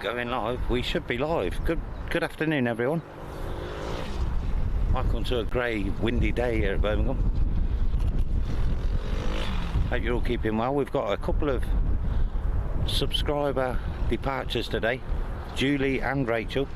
Going live. We should be live. Good afternoon, everyone. Welcome to a grey, windy day here at Birmingham. Hope you're all keeping well. We've got a couple of subscriber departures today, Julie and Rachel.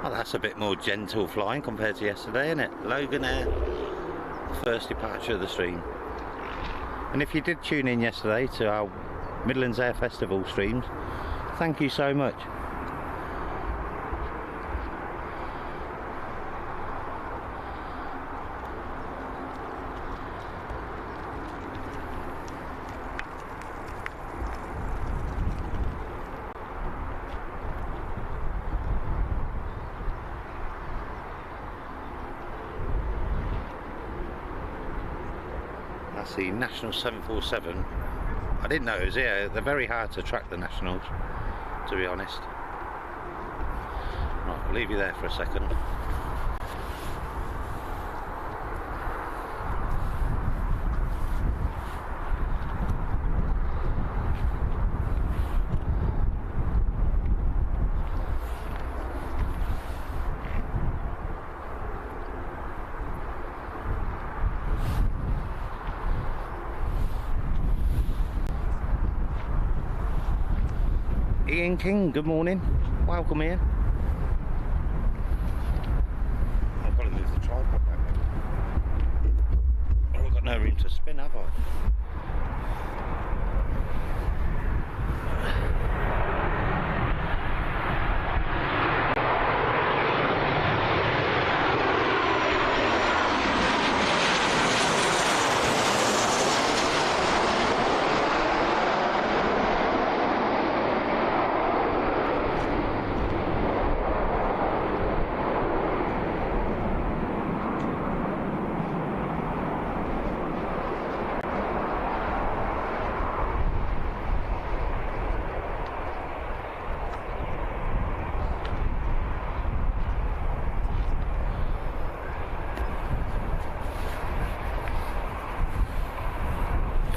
Well, that's a bit more gentle flying compared to yesterday, isn't it? Logan Air, first departure of the stream. And if you did tune in yesterday to our Midlands Air Festival streams, thank you so much. That's the National 747. I didn't know it was here. They're very hard to track, the Nationals, to be honest. Right, I'll leave you there for a second. Ian King, good morning. Welcome Ian. I've got to move the tripod back then. I've got no room to spin, have I?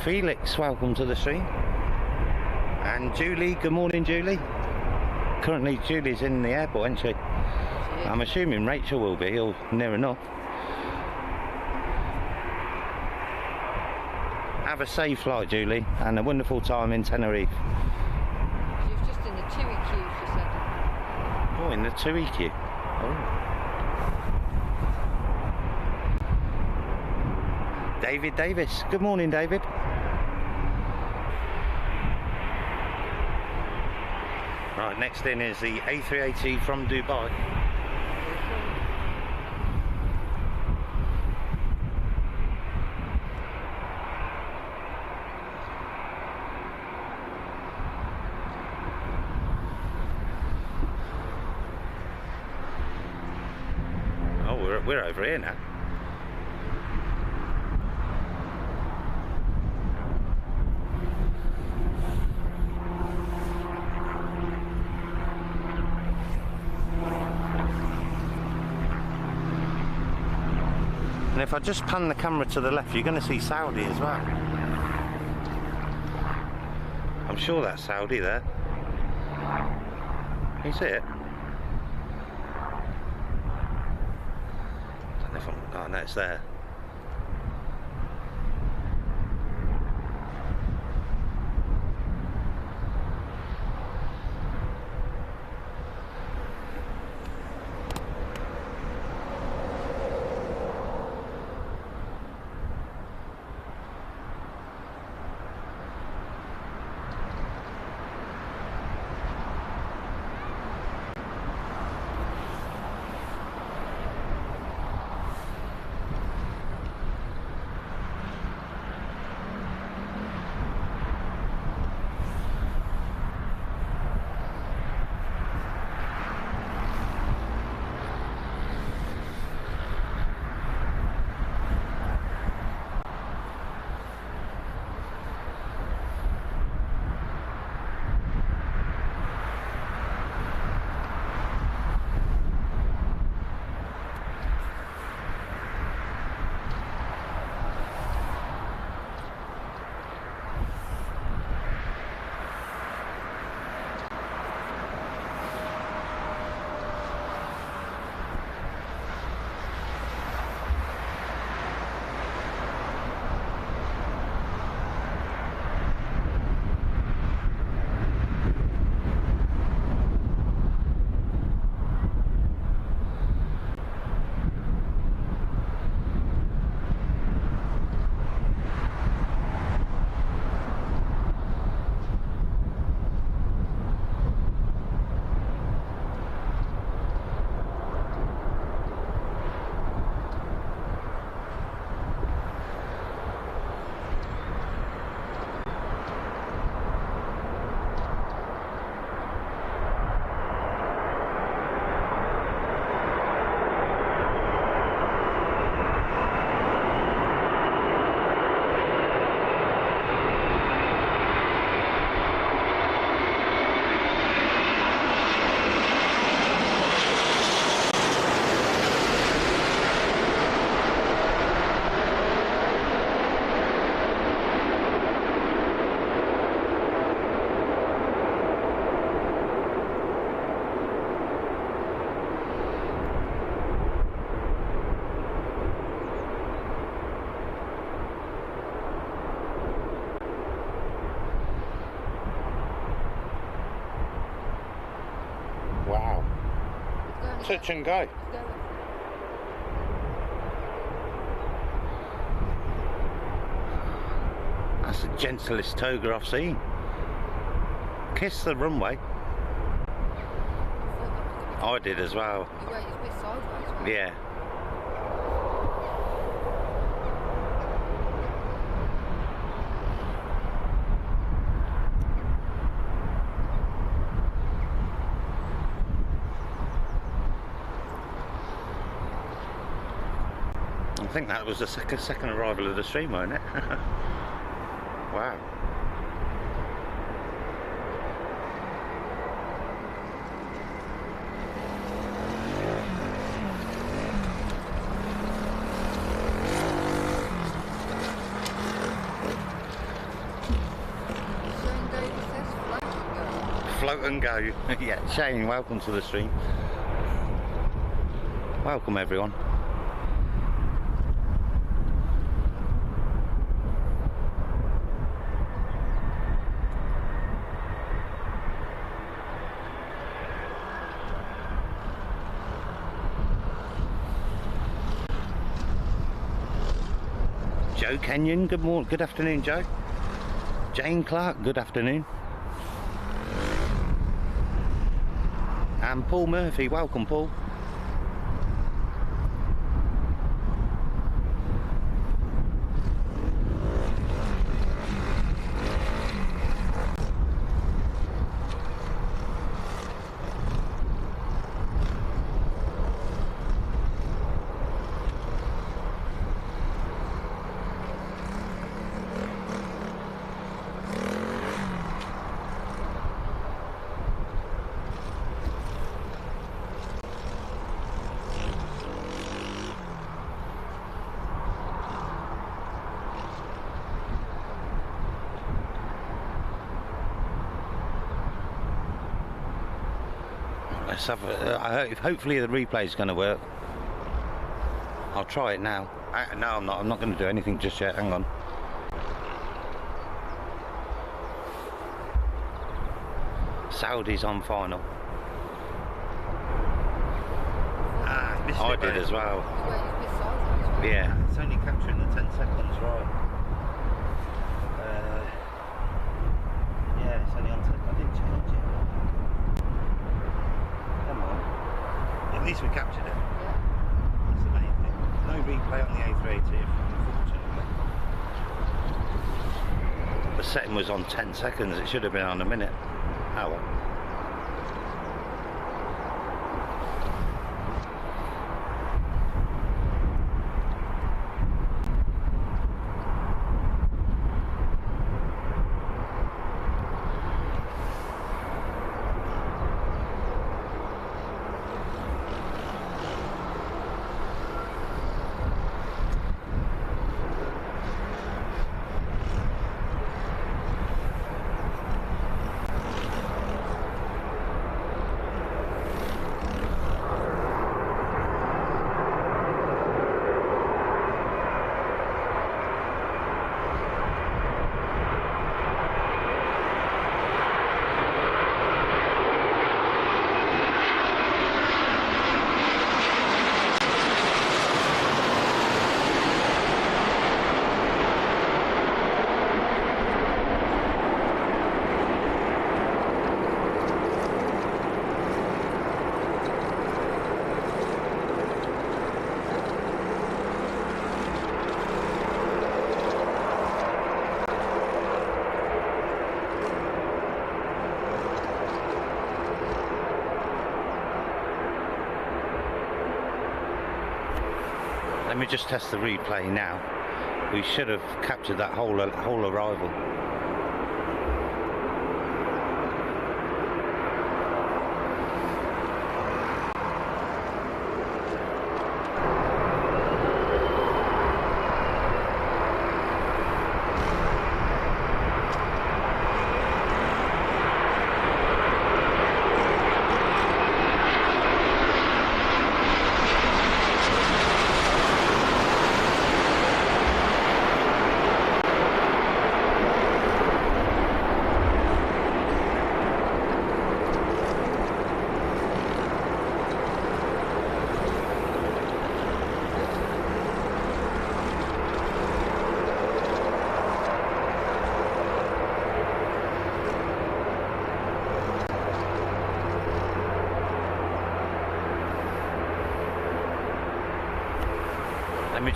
Felix, welcome to the stream. And Julie, good morning Julie. Currently Julie's in the airport, isn't she? I'm assuming Rachel will be, or near enough. Have a safe flight Julie, and a wonderful time in Tenerife. She was just in the TUI queue, she said. Oh, in the TUI queue. Oh. David Davis, good morning David. Right, next in is the A380 from Dubai. Oh, we're over here now. And if I just pan the camera to the left, you're going to see Saudi as well. I'm sure that's Saudi there. Can you see it? I don't know if I'm... Oh no, it's there. Touch and go. That's the gentlest toga I've seen. Kiss the runway. I did as well. You went a bit sideways, right? Yeah. I think that was the second arrival of the stream, wasn't it? Wow. Float and go. Yeah, Shane, welcome to the stream. Welcome everyone. Joe Kenyon, good afternoon, Joe. Jane Clark, good afternoon. And Paul Murphy, welcome Paul. Let's have hopefully the replay is going to work. I'll try it now. No, I'm not going to do anything just yet. Hang on. Saudi's on final. I did as well. Yeah, it's only capturing the 10 seconds, right? Yeah, it's only on 10. I didn't change it. Come on. At least we captured it. Yeah. That's the main thing. No replay on the A380, unfortunately. The setting was on 10 seconds. It should have been on a minute. Oh well. Let me just test the replay now. We should have captured that whole arrival.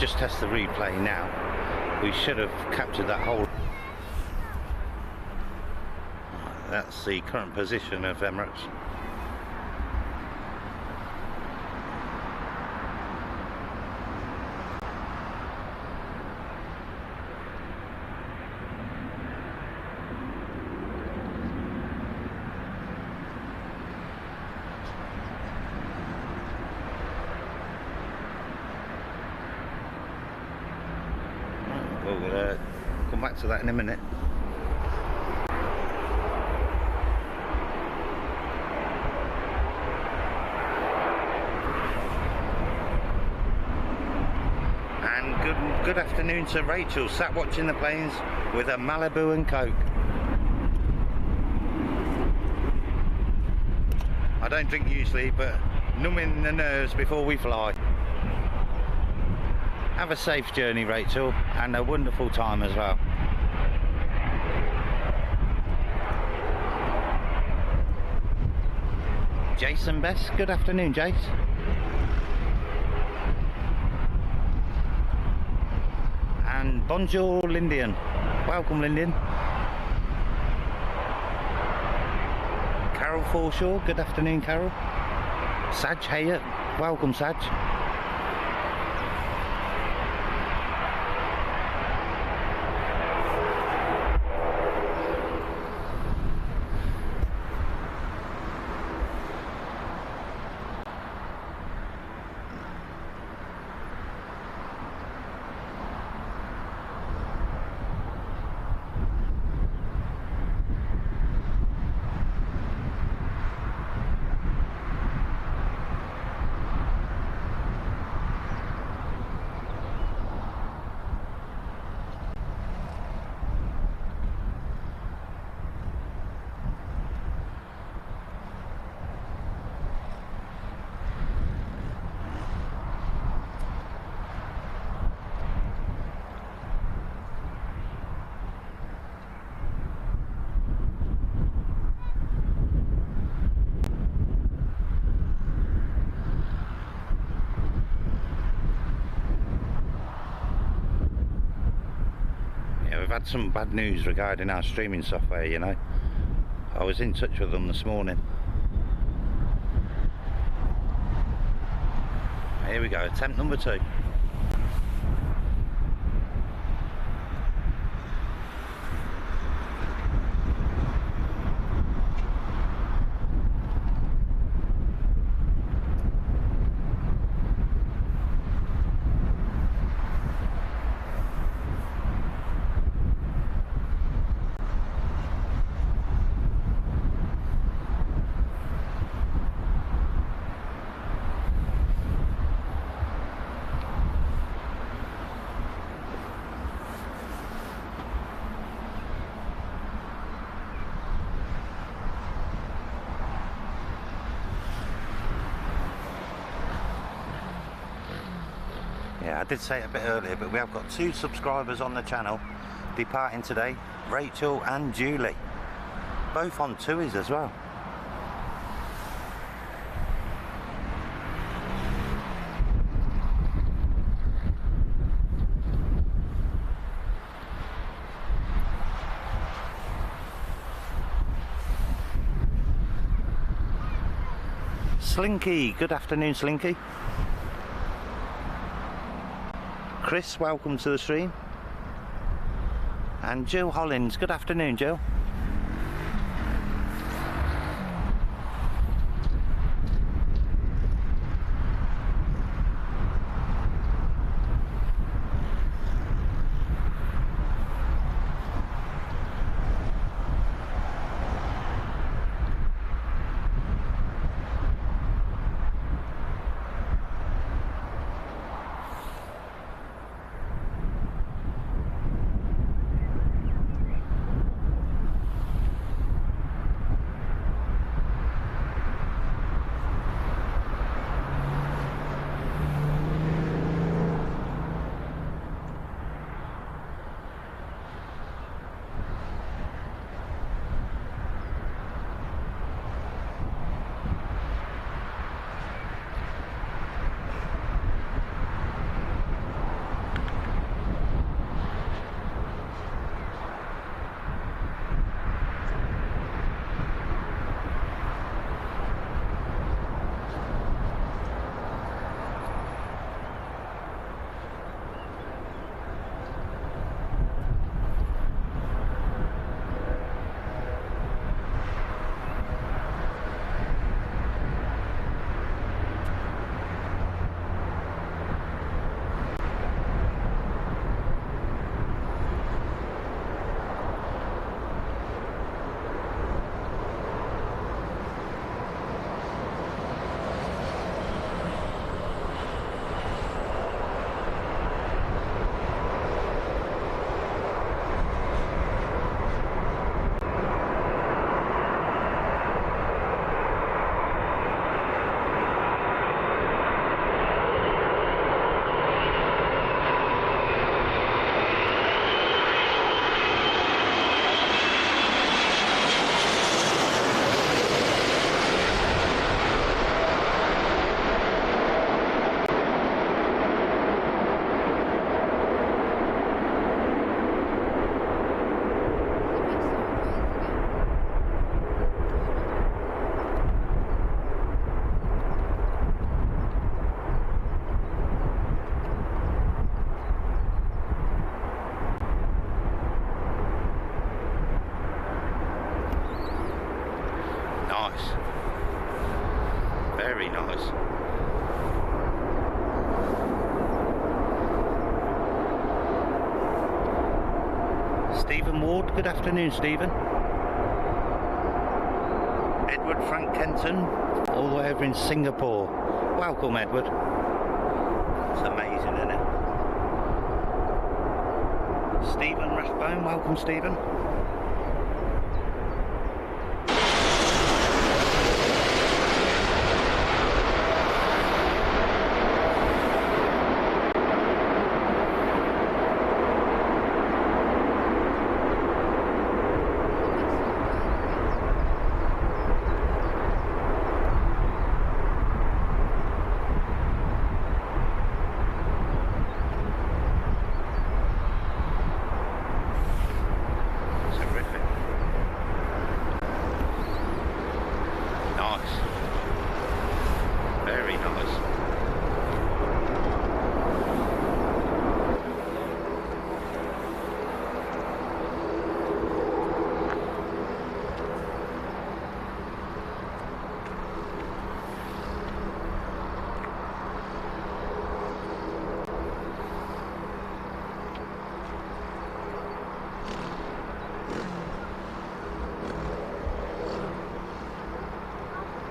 just test the replay now. We should have captured that whole. That's the current position of Emirates. We'll come back to that in a minute. And good afternoon to Rachel, sat watching the planes with a Malibu and Coke. I don't drink usually, but numbing the nerves before we fly. Have a safe journey, Rachel, and a wonderful time as well. Jason Best, good afternoon, Jace. And bonjour, Lindian. Welcome, Lindian. Carol Forshaw, good afternoon, Carol. Saj Hayat, welcome, Saj. We've had some bad news regarding our streaming software, you know. I was in touch with them this morning. Here we go, attempt number 2. Yeah, I did say it a bit earlier, but we have got 2 subscribers on the channel departing today, Rachel and Julie, both on TUIs as well. Slinky, good afternoon, Slinky. Chris, welcome to the stream. And Jill Hollins, good afternoon, Jill. Stephen Ward, good afternoon Stephen. Edward Frank Kenton, all the way over in Singapore. Welcome Edward. It's amazing, isn't it? Stephen Rathbone, welcome Stephen.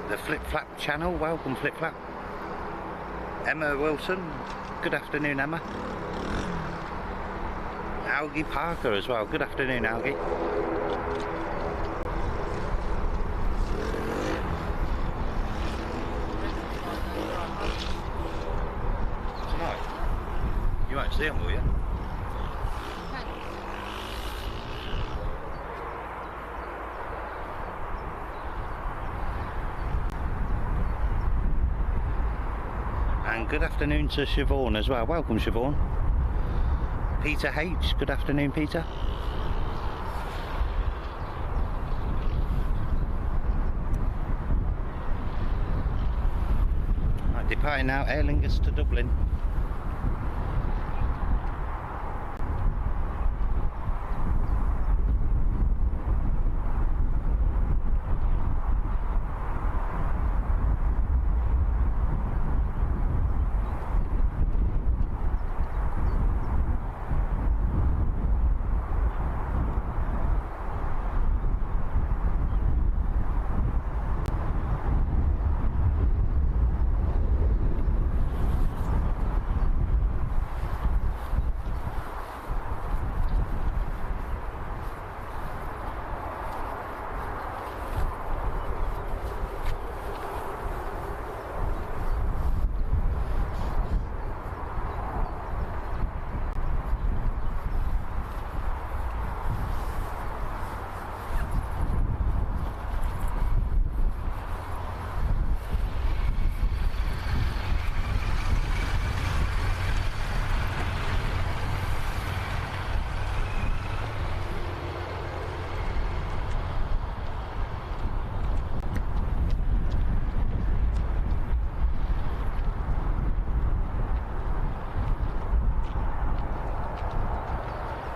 The Flip Flap channel, welcome Flip Flap. Emma Wilson, good afternoon Emma. Algie Parker as well, good afternoon Algie. Tonight? You won't see them, will you? And good afternoon to Siobhan as well. Welcome Siobhan. Peter H. Good afternoon Peter. Right, departing now, Aer Lingus to Dublin.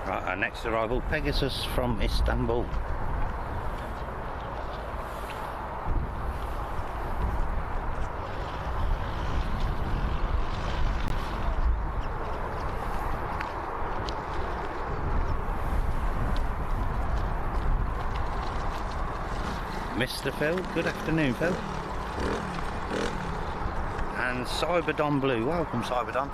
Our next arrival, Pegasus from Istanbul. Mr. Phil, good afternoon Phil. And Cyberdon Blue, welcome Cyberdon.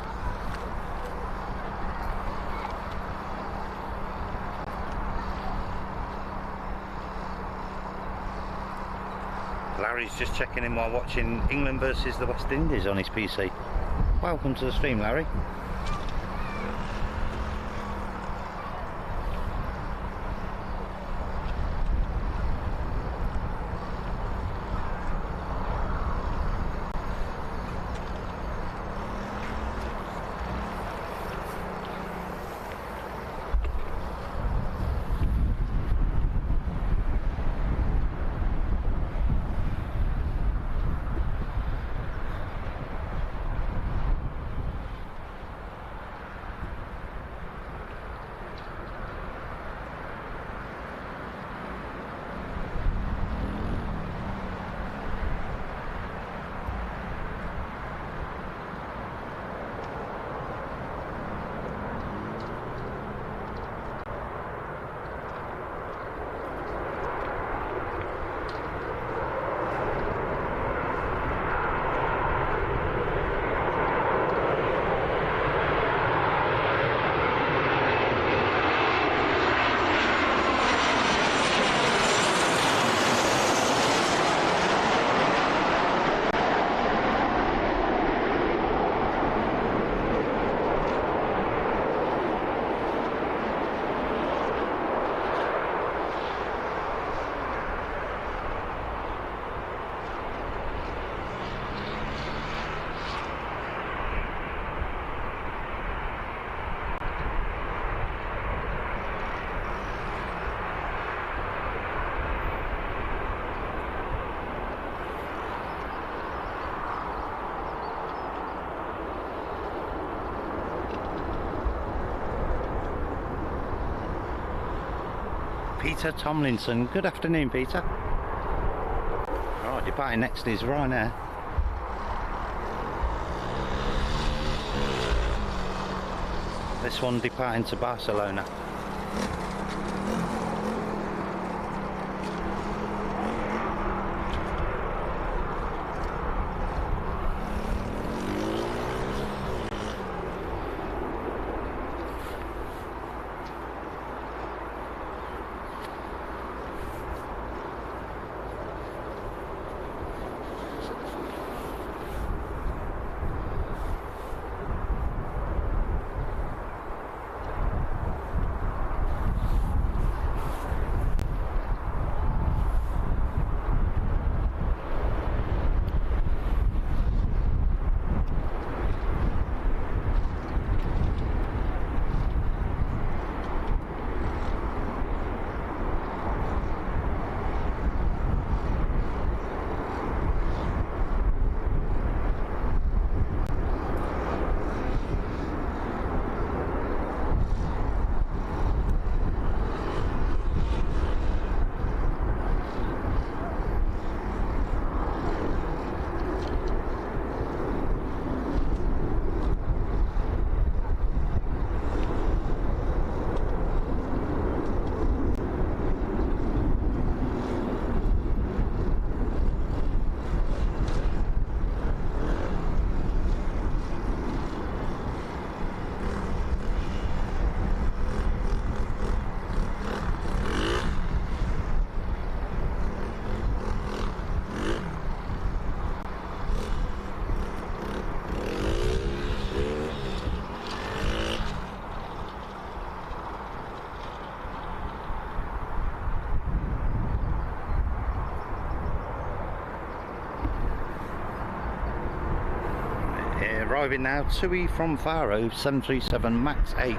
Larry's just checking in while watching England versus the West Indies on his PC. Welcome to the stream, Larry. Peter Tomlinson. Good afternoon, Peter. Right, departing next is Ryanair. This one departing to Barcelona. Arriving now, TUI from Faro, 737 MAX 8.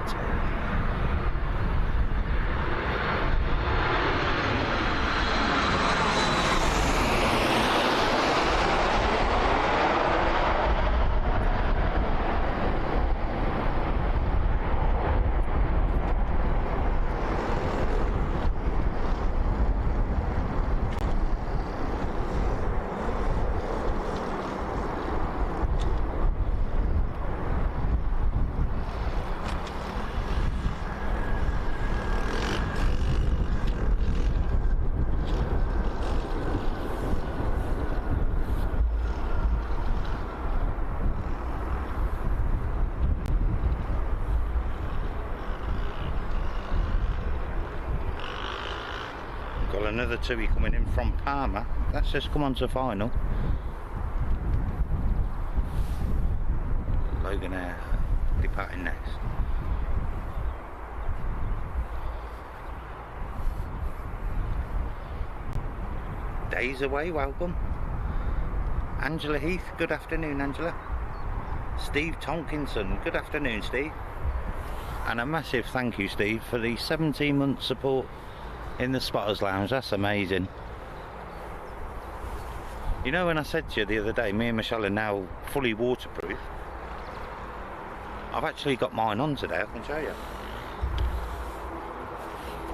Got another TUI coming in from Parma. That's just come on to final. Loganair departing next. Days away, welcome. Angela Heath, good afternoon, Angela. Steve Tonkinson, good afternoon, Steve. And a massive thank you, Steve, for the 17-month support in the Spotters Lounge. That's amazing. You know, when I said to you the other day, me and Michelle are now fully waterproof, I've actually got mine on today. I can show you.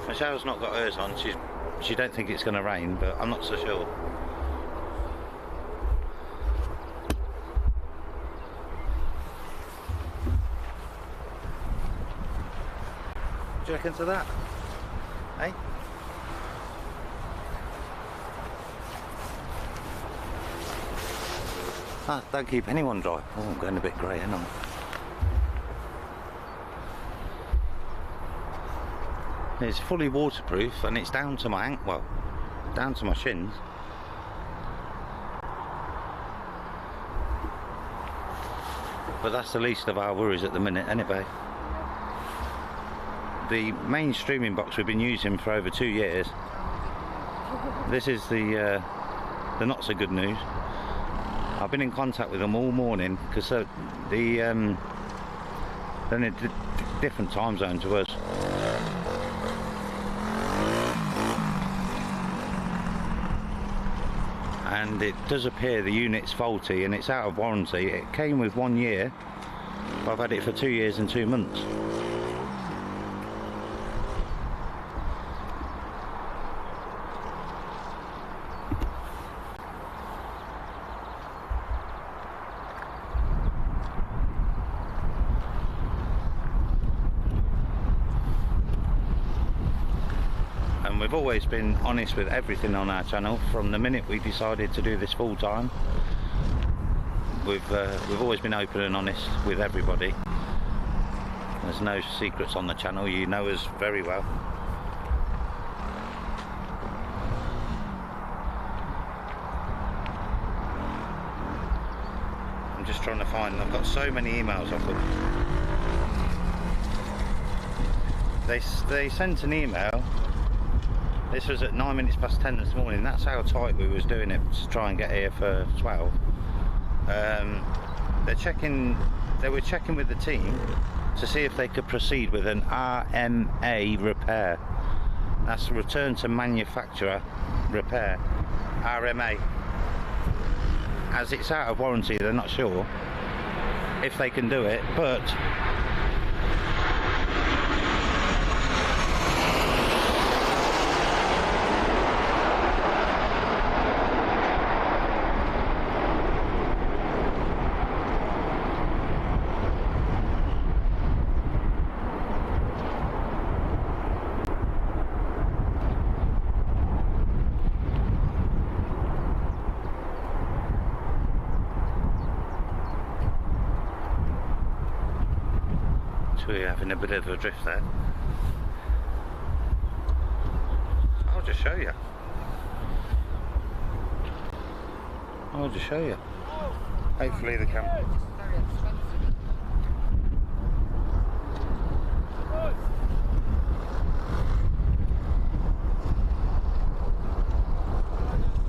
Michelle's not got hers on. She don't think it's going to rain, but I'm not so sure. What do you reckon to that? Hey? Ah, don't keep anyone dry. Oh, I'm going a bit grey, ain't I? It's fully waterproof and it's down to my well, down to my shins. But that's the least of our worries at the minute, anyway. The main streaming box we've been using for over 2 years. This is the not so good news. I've been in contact with them all morning because they're in a different time zone to us. And it does appear the unit's faulty and it's out of warranty. It came with 1 year, but I've had it for 2 years and 2 months. and we've always been honest with everything on our channel from the minute we decided to do this full time. We've always been open and honest with everybody. There's no secrets on the channel, you know us very well. I'm just trying to find, I've got so many emails off them. They sent an email. This was at 9 minutes past 10 this morning. That's how tight we was doing it to try and get here for 12. They were checking with the team to see if they could proceed with an RMA repair. That's return to manufacturer repair. RMA. As it's out of warranty, they're not sure if they can do it, but we're having a bit of a drift there. I'll just show you. Hopefully the camera.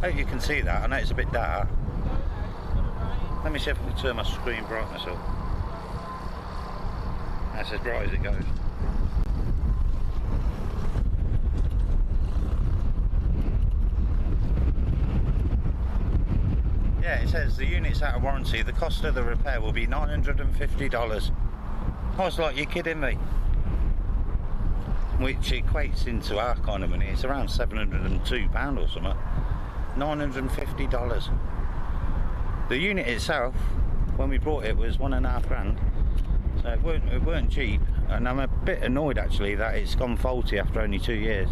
Hope you can see that. I know it's a bit dark. Let me see if I can turn my screen brightness up. That's as bright as it goes. Yeah, it says the unit's out of warranty. The cost of the repair will be $950. I was like, you're kidding me? Which equates into our kind of money. It's around £702 or something. $950. The unit itself, when we bought it, was £1.5 grand. So it weren't cheap, and I'm a bit annoyed actually that it's gone faulty after only 2 years.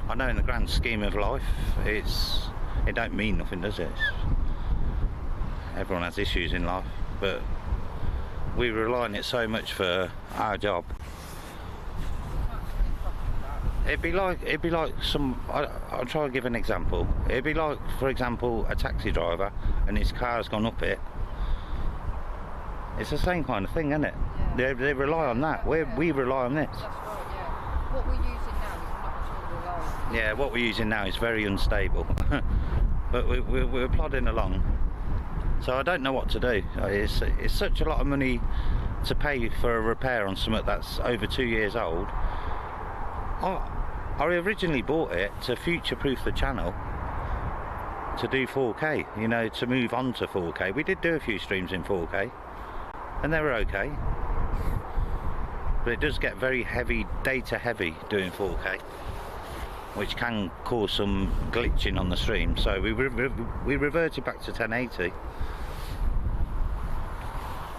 I know in the grand scheme of life, it don't mean nothing, does it? Everyone has issues in life, but we rely on it so much for our job. It'd be like some. I'll try to give an example. It'd be like, for example, a taxi driver and his car's gone up it. It's the same kind of thing, isn't it? Yeah. They rely on that. We rely on this. That's right, yeah. What we're using now is not at all reliable. Yeah, what we're using now is very unstable. But we're plodding along. So I don't know what to do. It's such a lot of money to pay for a repair on something that's over 2 years old. I originally bought it to future-proof the channel, to do 4K, you know, to move on to 4K. We did do a few streams in 4K, and they were okay. But it does get very heavy, data heavy, doing 4K, which can cause some glitching on the stream. So we reverted back to 1080.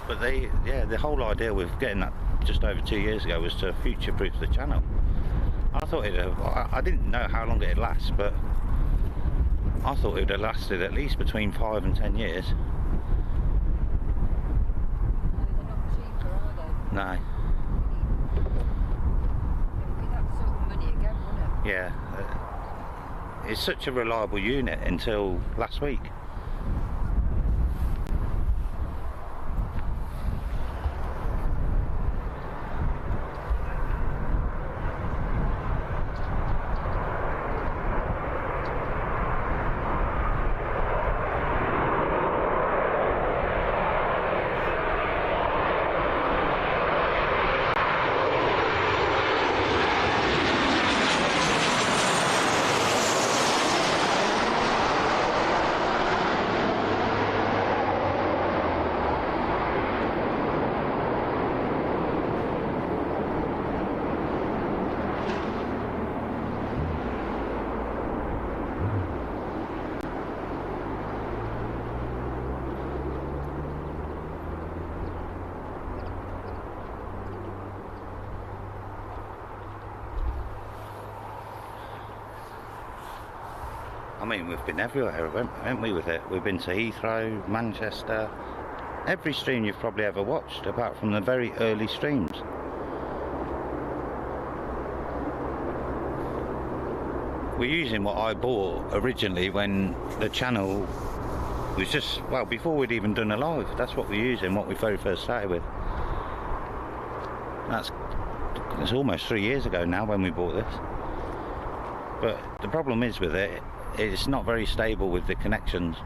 But the whole idea with getting that just over 2 years ago was to future-proof the channel. I thought I didn't know how long it'd last, but I thought it would have lasted at least between 5 and 10 years. They're not cheaper, are they? No. It would be that sort of money again, wouldn't it? Yeah. It's such a reliable unit until last week. I mean, we've been everywhere, haven't we, with it? We've been to Heathrow, Manchester, every stream you've probably ever watched, apart from the very early streams. We're using what I bought originally when the channel was just, well, before we'd even done a live. That's what we're using, what we very first started with. It's almost 3 years ago now when we bought this. But the problem is with it, it's not very stable with the connections.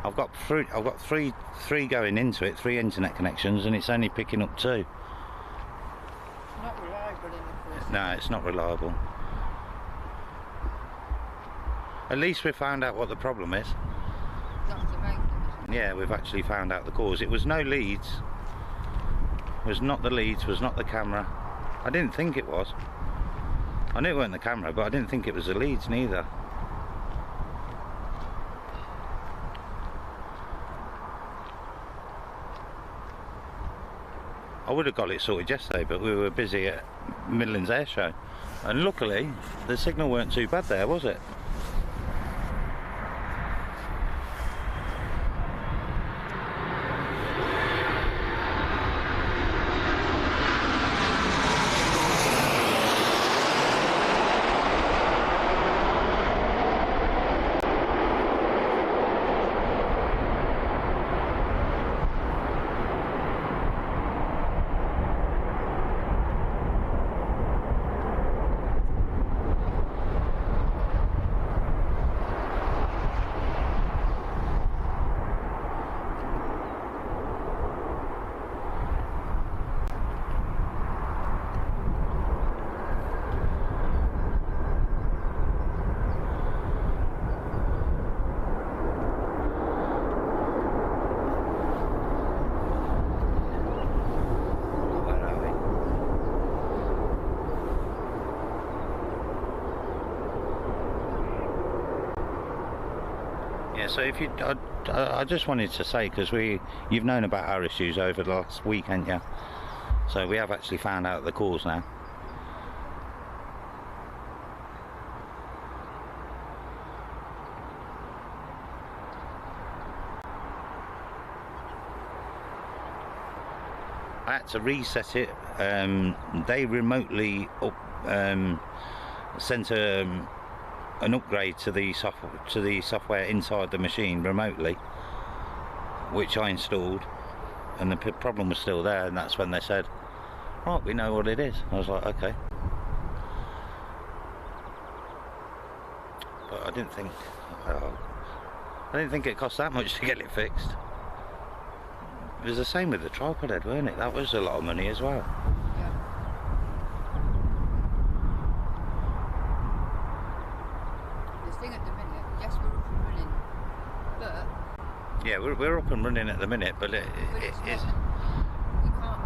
I've got three going into it, 3 internet connections, and it's only picking up 2. It's not reliable enough. No, it's not reliable. At least we found out what the problem is. That's the main thing, isn't it? Yeah, we've actually found out the cause. It was no leads. It was not the leads, was not the camera. I didn't think it was. I knew it wasn't the camera, but I didn't think it was the leads neither. I would have got it sorted yesterday, but we were busy at Midlands Air Show. And luckily, the signal weren't too bad there, was it? So if you, I just wanted to say, because you've known about our issues over the last week, haven't you? So we have actually found out the cause now. I had to reset it. They remotely sent an upgrade to the software inside the machine remotely, which I installed, and the problem was still there, and that's when they said, right, we know what it is. I was like, okay. But I didn't think it cost that much to get it fixed. It was the same with the tripod head, weren't it? That was a lot of money as well. Yeah, we're up and running at the minute, but it is. We can't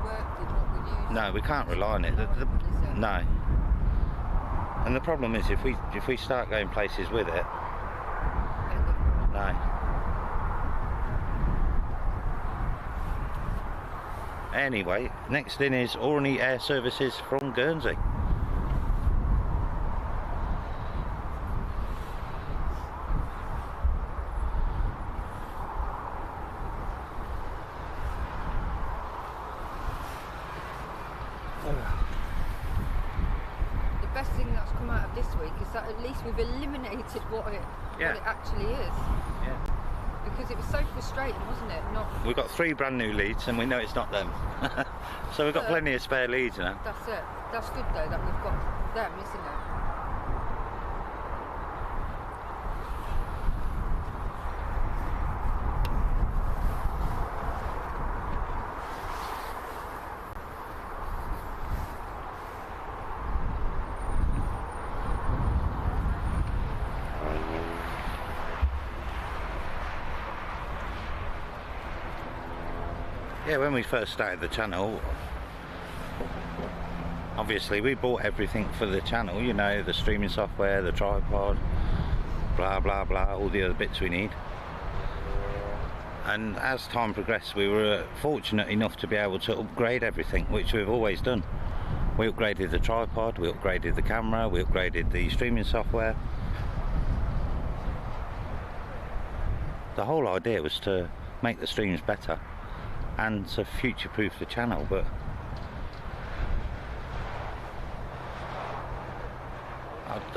work with what we use. No, we can't rely on it. No. And the problem is, if we start going places with it, no. Anyway, next in is Orkney Air Services from Guernsey. That at least we've eliminated what it actually is. Yeah. Because it was so frustrating, wasn't it? We've got 3 brand new leads, and we know it's not them. So we've got plenty of spare leads now. That's it. That's good though that we've got them, isn't it? Yeah, when we first started the channel, obviously we bought everything for the channel, you know, the streaming software, the tripod, blah blah blah, all the other bits we need. And as time progressed, we were fortunate enough to be able to upgrade everything, which we've always done. We upgraded the tripod, we upgraded the camera, we upgraded the streaming software. The whole idea was to make the streams better and to future-proof the channel, but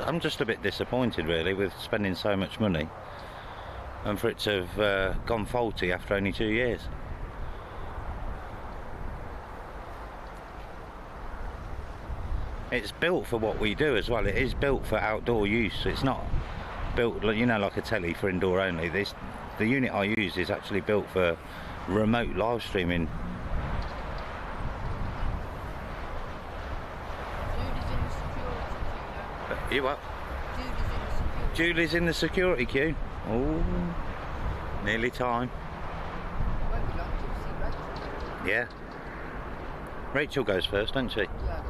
I'm just a bit disappointed really with spending so much money and for it to have gone faulty after only 2 years. It's built for what we do as well. It is built for outdoor use. It's not built, you know, like a telly for indoor only. The unit I use is actually built for remote live streaming. You what? Julie's in the security queue. Oh, nearly time. Won't be long till we see Rachel. Yeah. Rachel goes first, doesn't she? Yeah.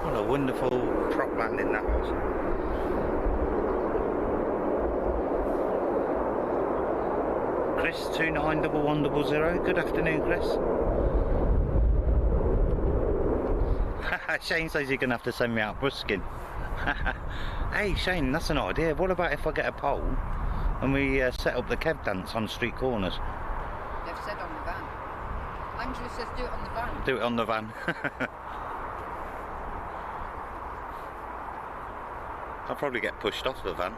What a wonderful prop landing that was. Chris 291100. Good afternoon, Chris. Shane says you're going to have to send me out busking. Hey Shane, that's an idea. What about if I get a pole and we set up the Kev dance on street corners? They've said on the van. Angela says do it on the van. Do it on the van. I'll probably get pushed off the van.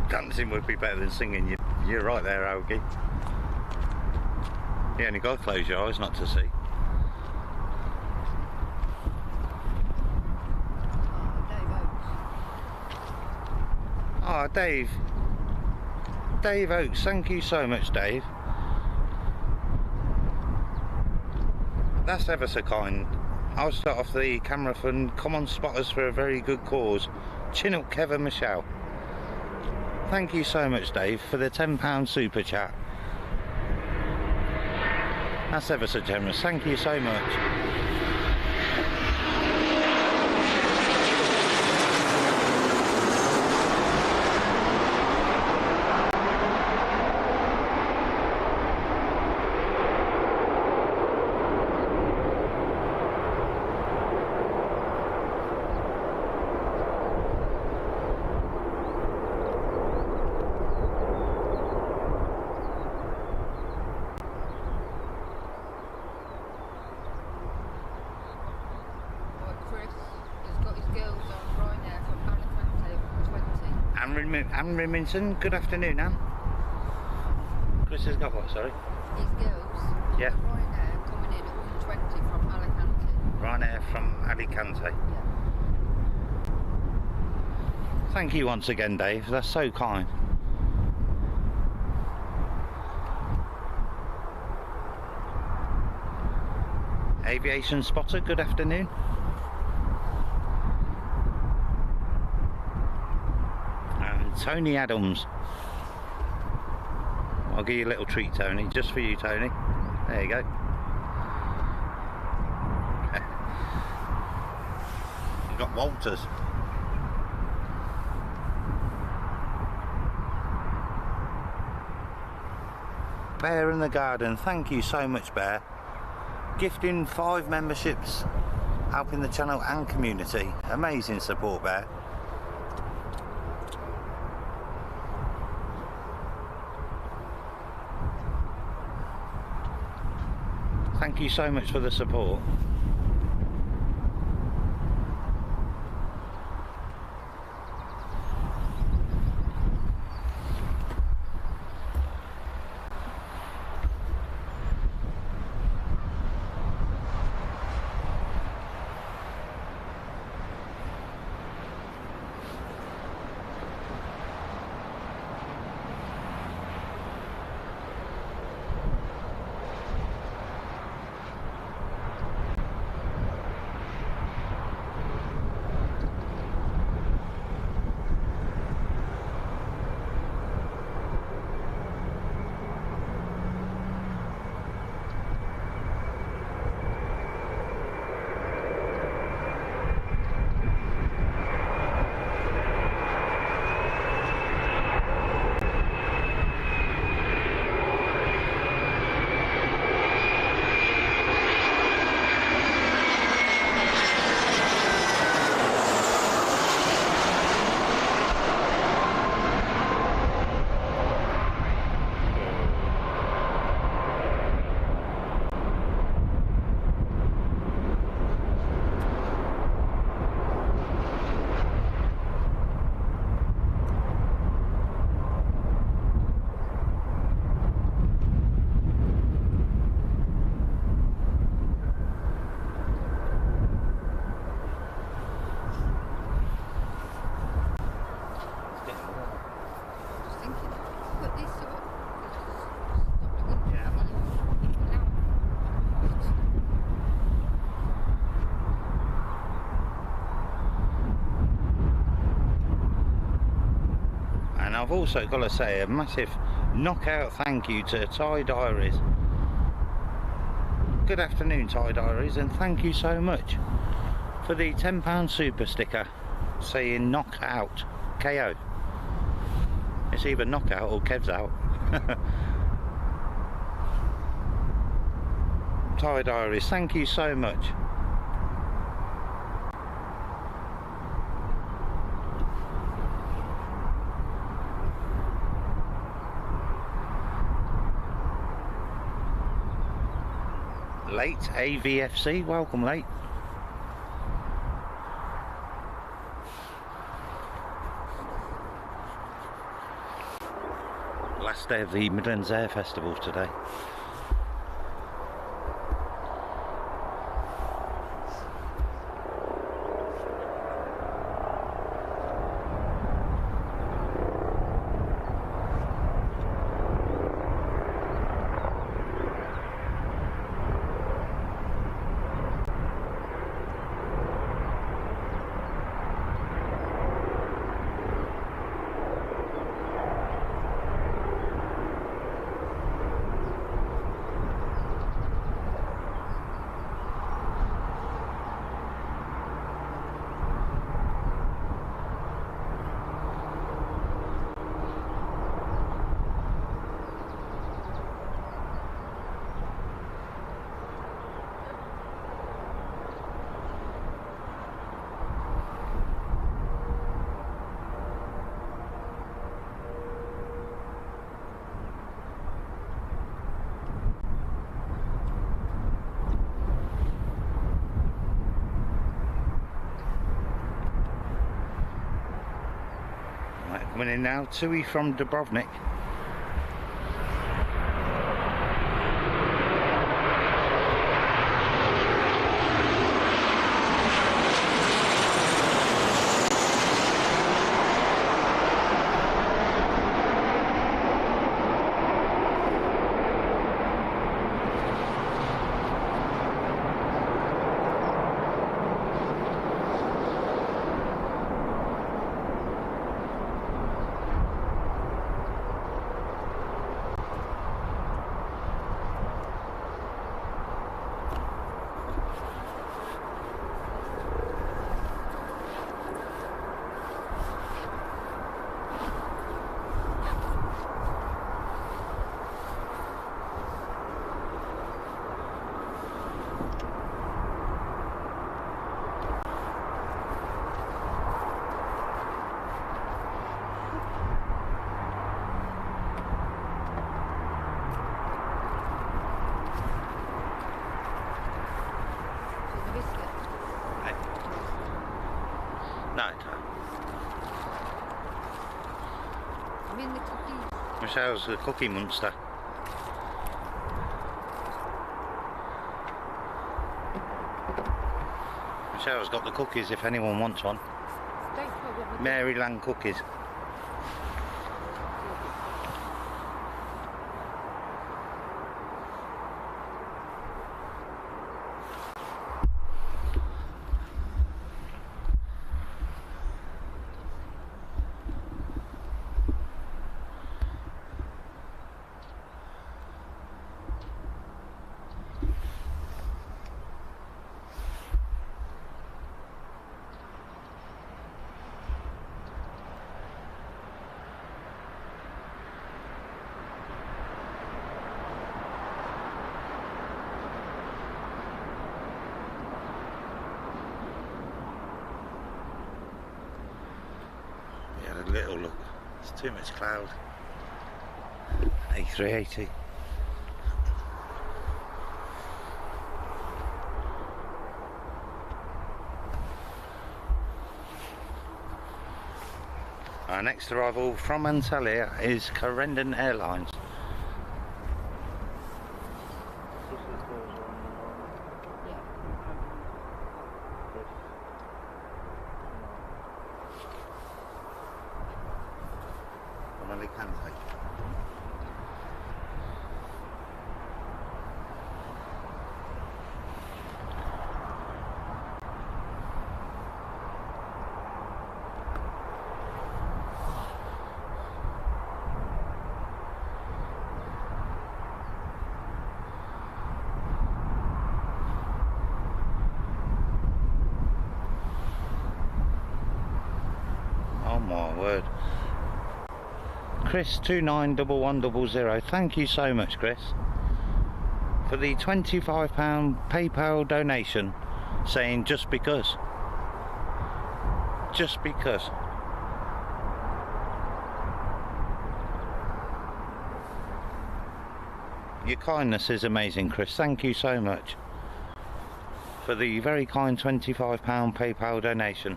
Dancing would be better than singing. You're right there, Augie. You only got to close your eyes not to see. Oh, Dave. Dave Oakes, thank you so much, Dave. That's ever so kind. I'll start off the camera fund. Come on, spotters for a very good cause. Chin up, Kevin Michelle. Thank you so much, Dave, for the £10 super chat. That's ever so generous. Thank you so much. Anne Remington, good afternoon, Anne. Chris has got what, sorry? His girls. Yeah. Ryanair coming in at 120 from Alicante. Ryanair from Alicante. Yeah. Thank you once again, Dave. That's so kind. Aviation spotter, good afternoon. And Tony Adams. I'll give you a little treat, Tony, just for you, Tony. There you go. You've got Walters. Bear in the Garden, thank you so much, Bear. Gifting 5 memberships, helping the channel and community. Amazing support, Bear. Thank you so much for the support. I've also got to say a massive knockout thank you to Ty Diaries. Good afternoon, Ty Diaries, and thank you so much for the £10 super sticker saying knockout KO. It's either knockout or Kev's out. Ty Diaries, thank you so much. Late AVFC, welcome late. Last day of the Midlands Air Festival today. Coming in now, Tui from Dubrovnik. No, it don't. I'm in the cookie. Michelle's the cookie monster. Michelle's got the cookies if anyone wants one. Don't problem with Maryland cookies. A little look, it's too much cloud. A380. Our next arrival from Antalya is Corendon Airlines. Oh my word. Chris 291100, thank you so much, Chris, for the £25 PayPal donation, saying just because. Just because. Your kindness is amazing, Chris. Thank you so much for the very kind £25 PayPal donation.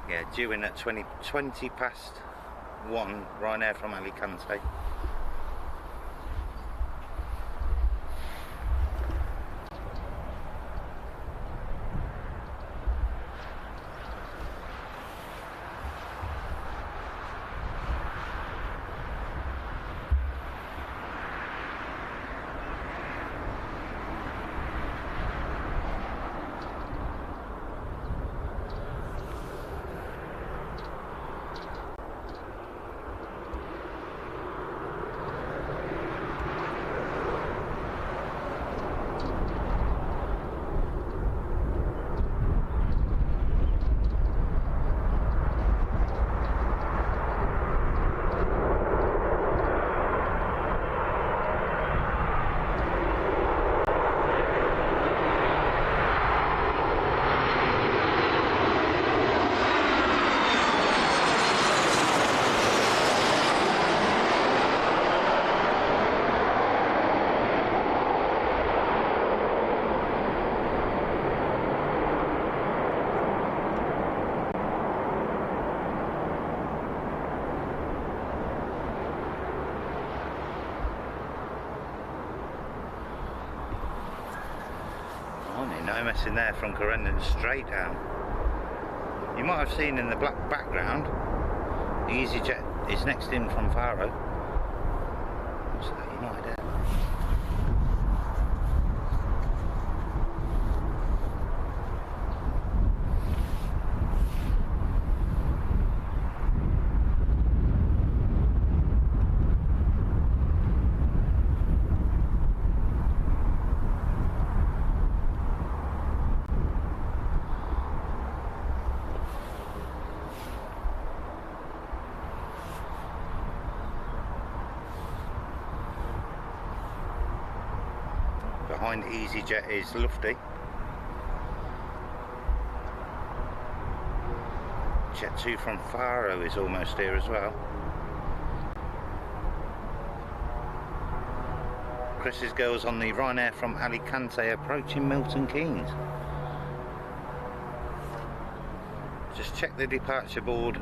Yeah, due in at 20 past 1, Ryanair from Alicante. No messing there from Corendon straight down. You might have seen in the black background, the EasyJet is next in from Faro. What's that, United Air? Behind EasyJet is Lufty. Jet 2 from Faro is almost here as well. Chris's girls on the Ryanair from Alicante approaching Milton Keynes. Just check the departure board.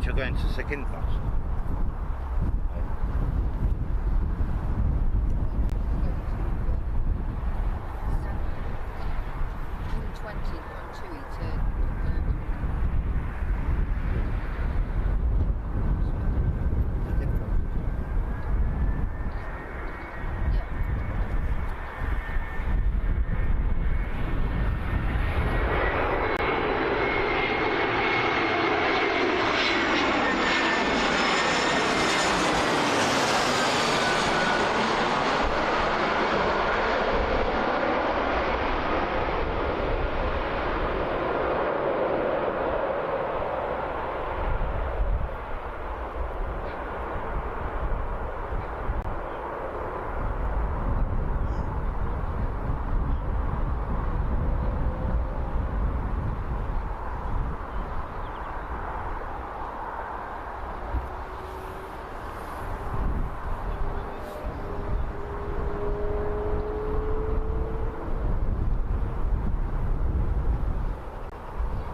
You're going to Zakynthos.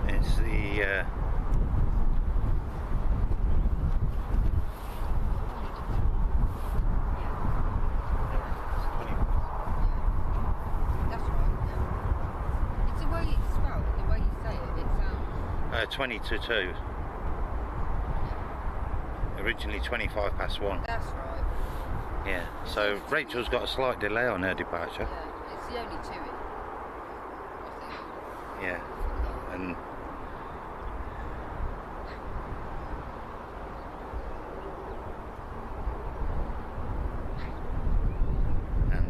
It's the That's right, yeah. It's the way it's spelled, the way you say it, it sounds... 20 to 2. Originally 25 past 1. That's right. Yeah, so Rachel's got a slight delay on her departure. Yeah, it's the only two, I think. Yeah, and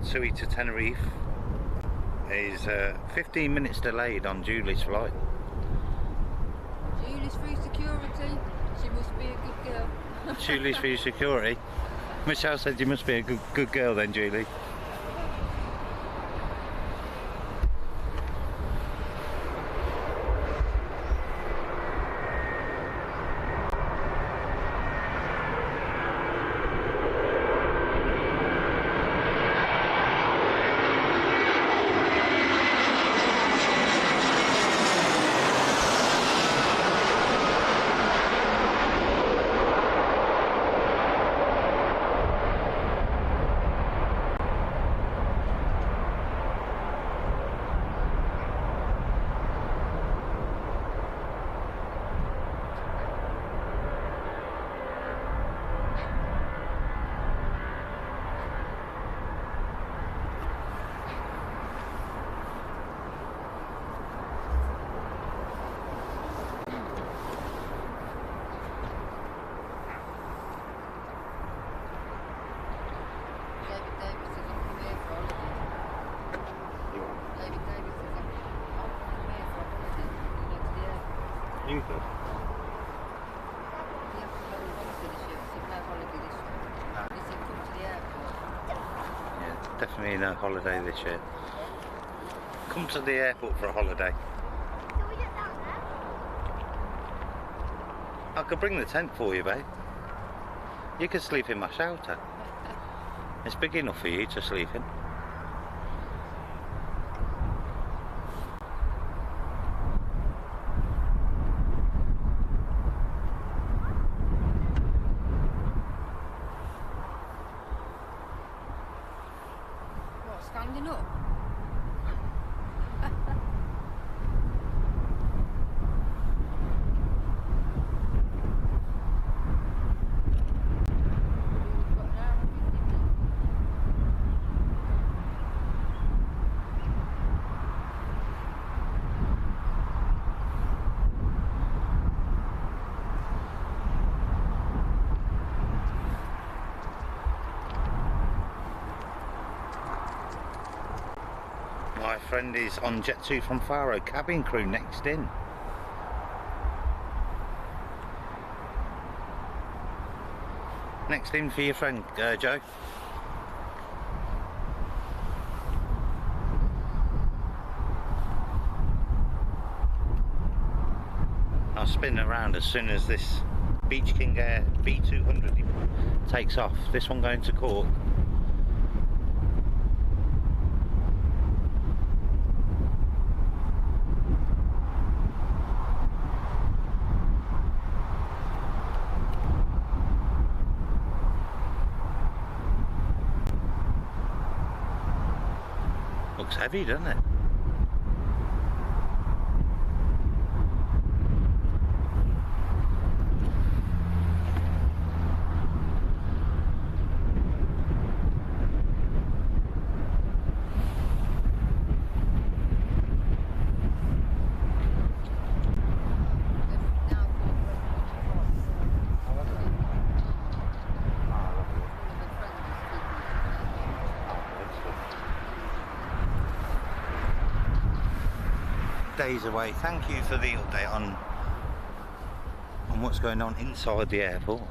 Sui to Tenerife is 15 minutes delayed on Julie's flight. Julie's free security. She must be a good girl. Julie's free security. Michelle said you must be a good girl then, Julie. You could. Yeah, definitely no holiday this year. Come to the airport for a holiday. Can we get down there? I could bring the tent for you, babe. You could sleep in my shelter. It's big enough for you to sleep in. What, standing up? My friend is on Jet 2 from Faro, cabin crew next in. Next in for your friend, Joe. I'll spin around as soon as this Beach King Air B200 takes off. This one going to Cork. Looks heavy, doesn't it? Days away. Thank you for the update on what's going on inside the airport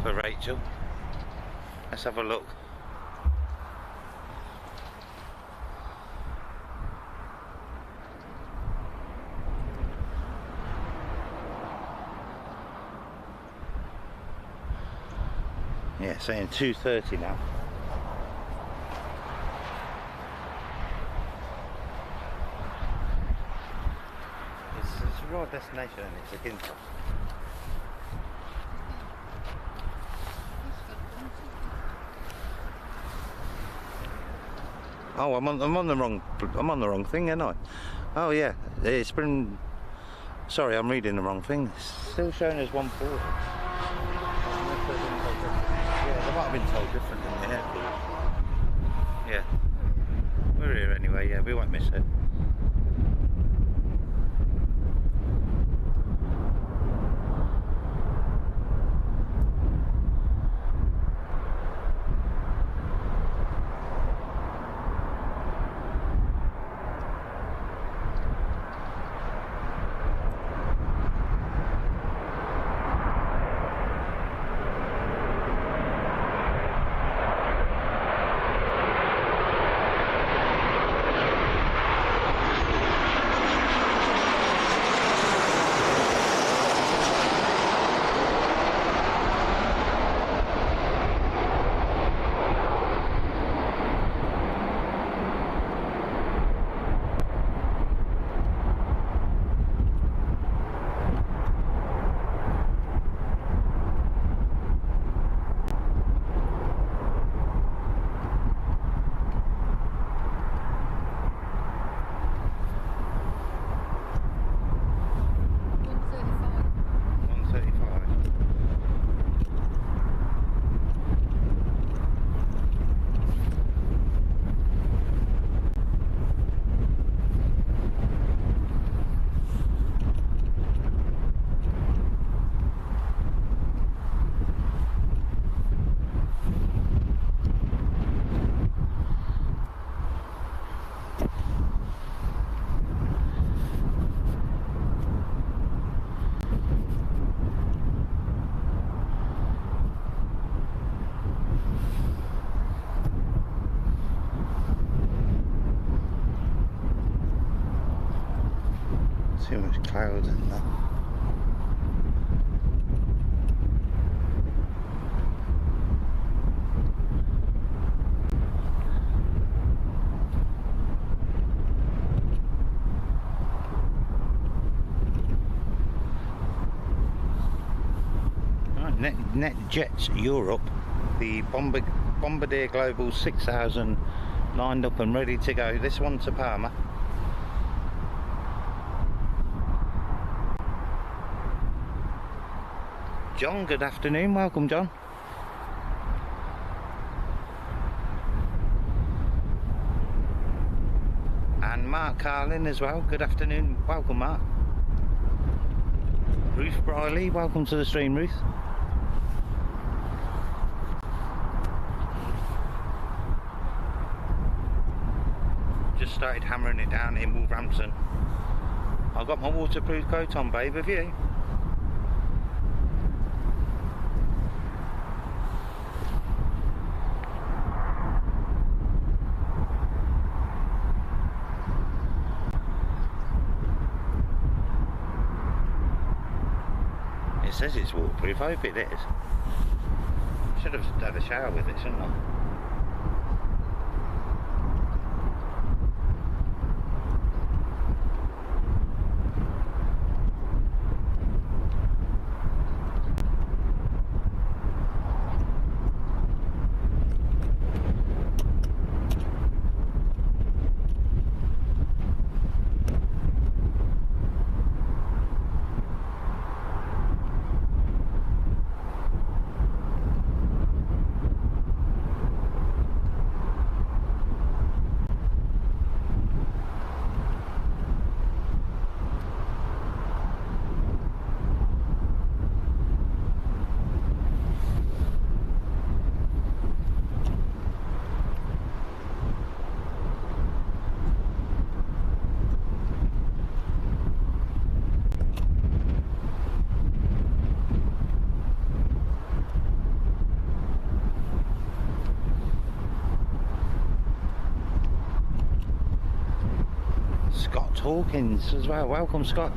for Rachel. Let's have a look. Yeah, saying 2:30 now. It's a right destination and it's a Ginto. Oh, I'm on the wrong thing, ain't I? Oh yeah, it's been. Sorry, I'm reading the wrong thing. It's still showing as 140. Yeah, they might have been told different in the airport. Yeah, we're here anyway. Yeah, we won't miss it. Too much cloud in there. Right, NetJets Europe, the Bombardier Global 6000 lined up and ready to go. This one to Parma. John, good afternoon. Welcome, John. And Mark Carlin as well. Good afternoon. Welcome, Mark. Ruth Briley, welcome to the stream, Ruth. Just started hammering it down in Wolverhampton. I've got my waterproof coat on, babe. Have you? It says it's waterproof. I hope it is. Should have had a shower with it, shouldn't I? Hawkins as well. Welcome, Scott.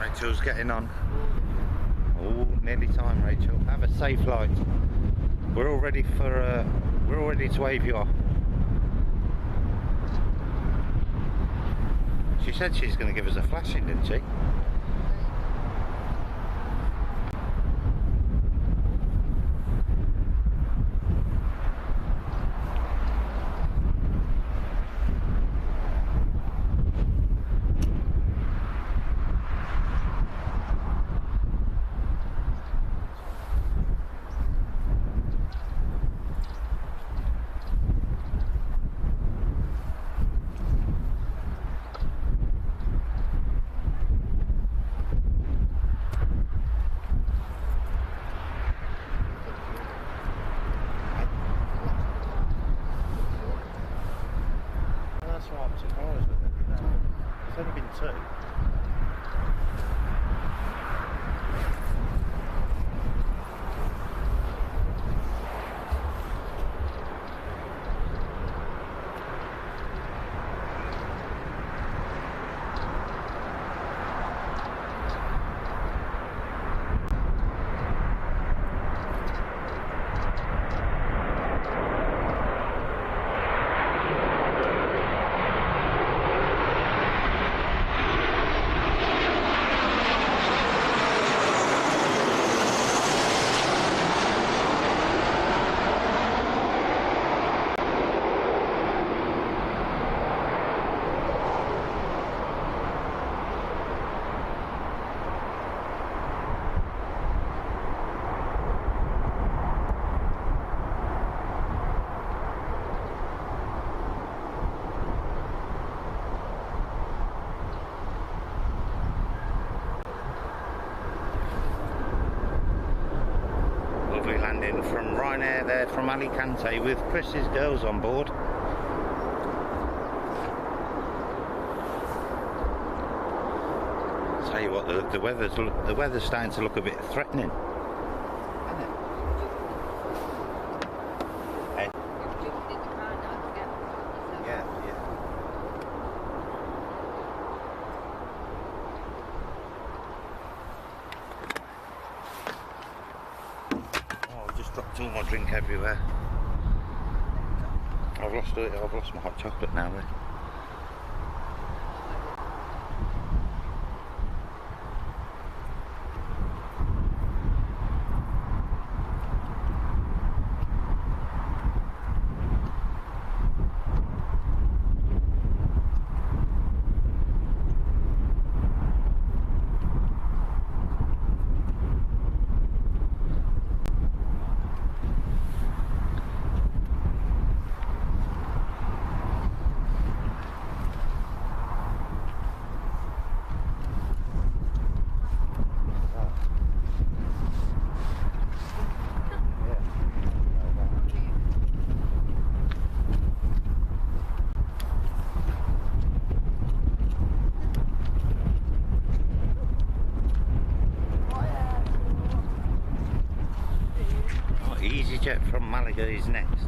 Rachel's getting on. Oh, nearly time, Rachel. Have a safe flight. We're all ready for. We're all ready to wave you off. She said she's going to give us a flashing, didn't she? I'm surprised with it. It's only been 2. Landing from Ryanair there from Alicante with Chris's girls on board. Tell you what, the weather's starting to look a bit threatening. Isn't it? Hey? You've jumped in the car now to get yourself. Yeah. Oh, I've just dropped all my drink everywhere. I've lost my hot chocolate now. EasyJet from Malaga is next.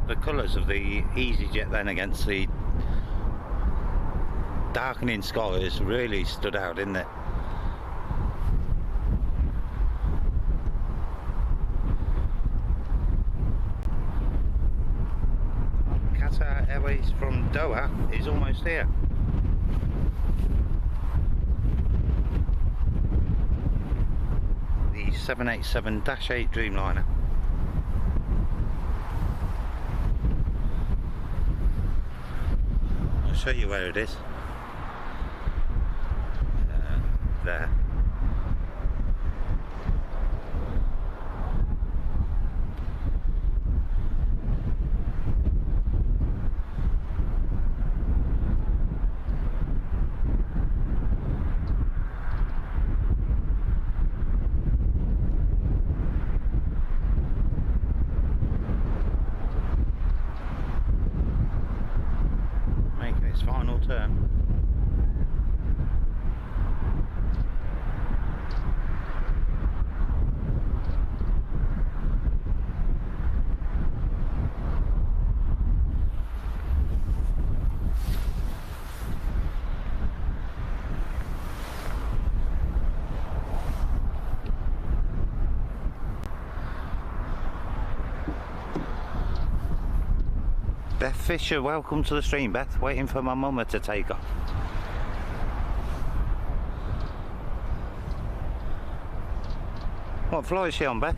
The colours of the EasyJet then against the darkening skies really stood out, didn't it? Qatar Airways from Doha is almost here. The 787-8 Dreamliner. I'll show you where it is. There. Making its final turn. Beth Fisher, welcome to the stream, Beth. Waiting for my mama to take off. What flight is she on, Beth?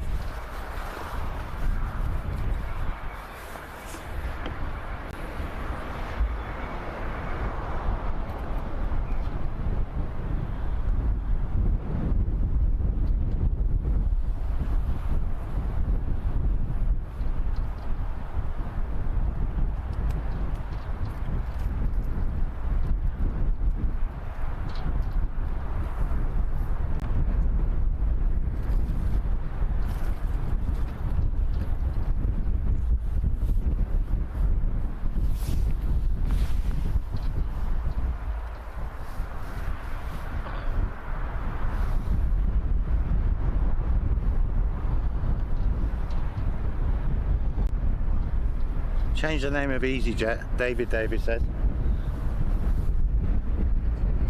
Change the name of EasyJet, David says.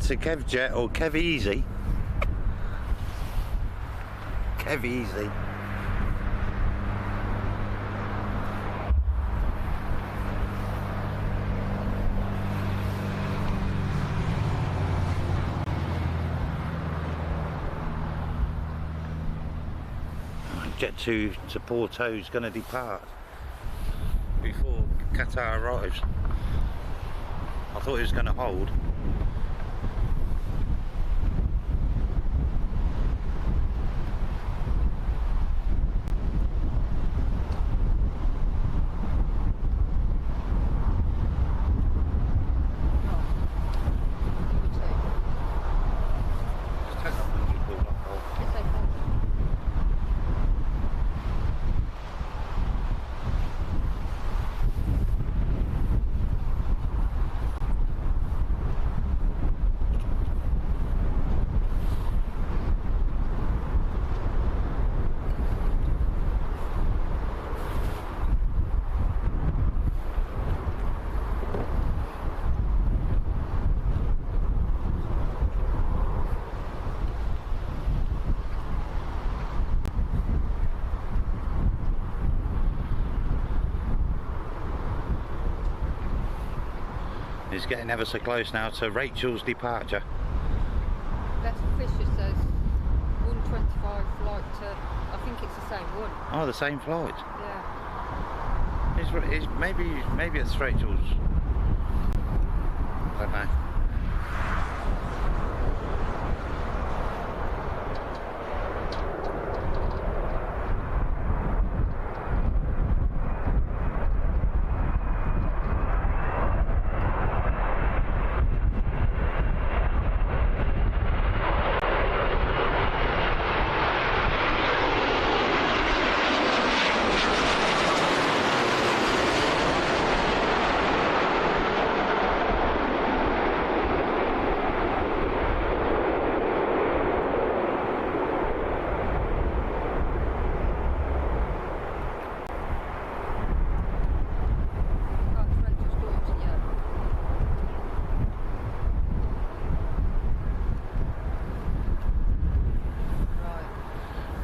To KevJet or Kev Easy. Kev Easy. Jet 2 to Porto is going to depart before Qatar arrives. I thought it was going to hold. It's getting ever so close now to Rachel's departure. Beth Fisher says 125 flight to, I think it's the same one. Oh, the same flight. Yeah. Maybe it's Rachel's. I don't know.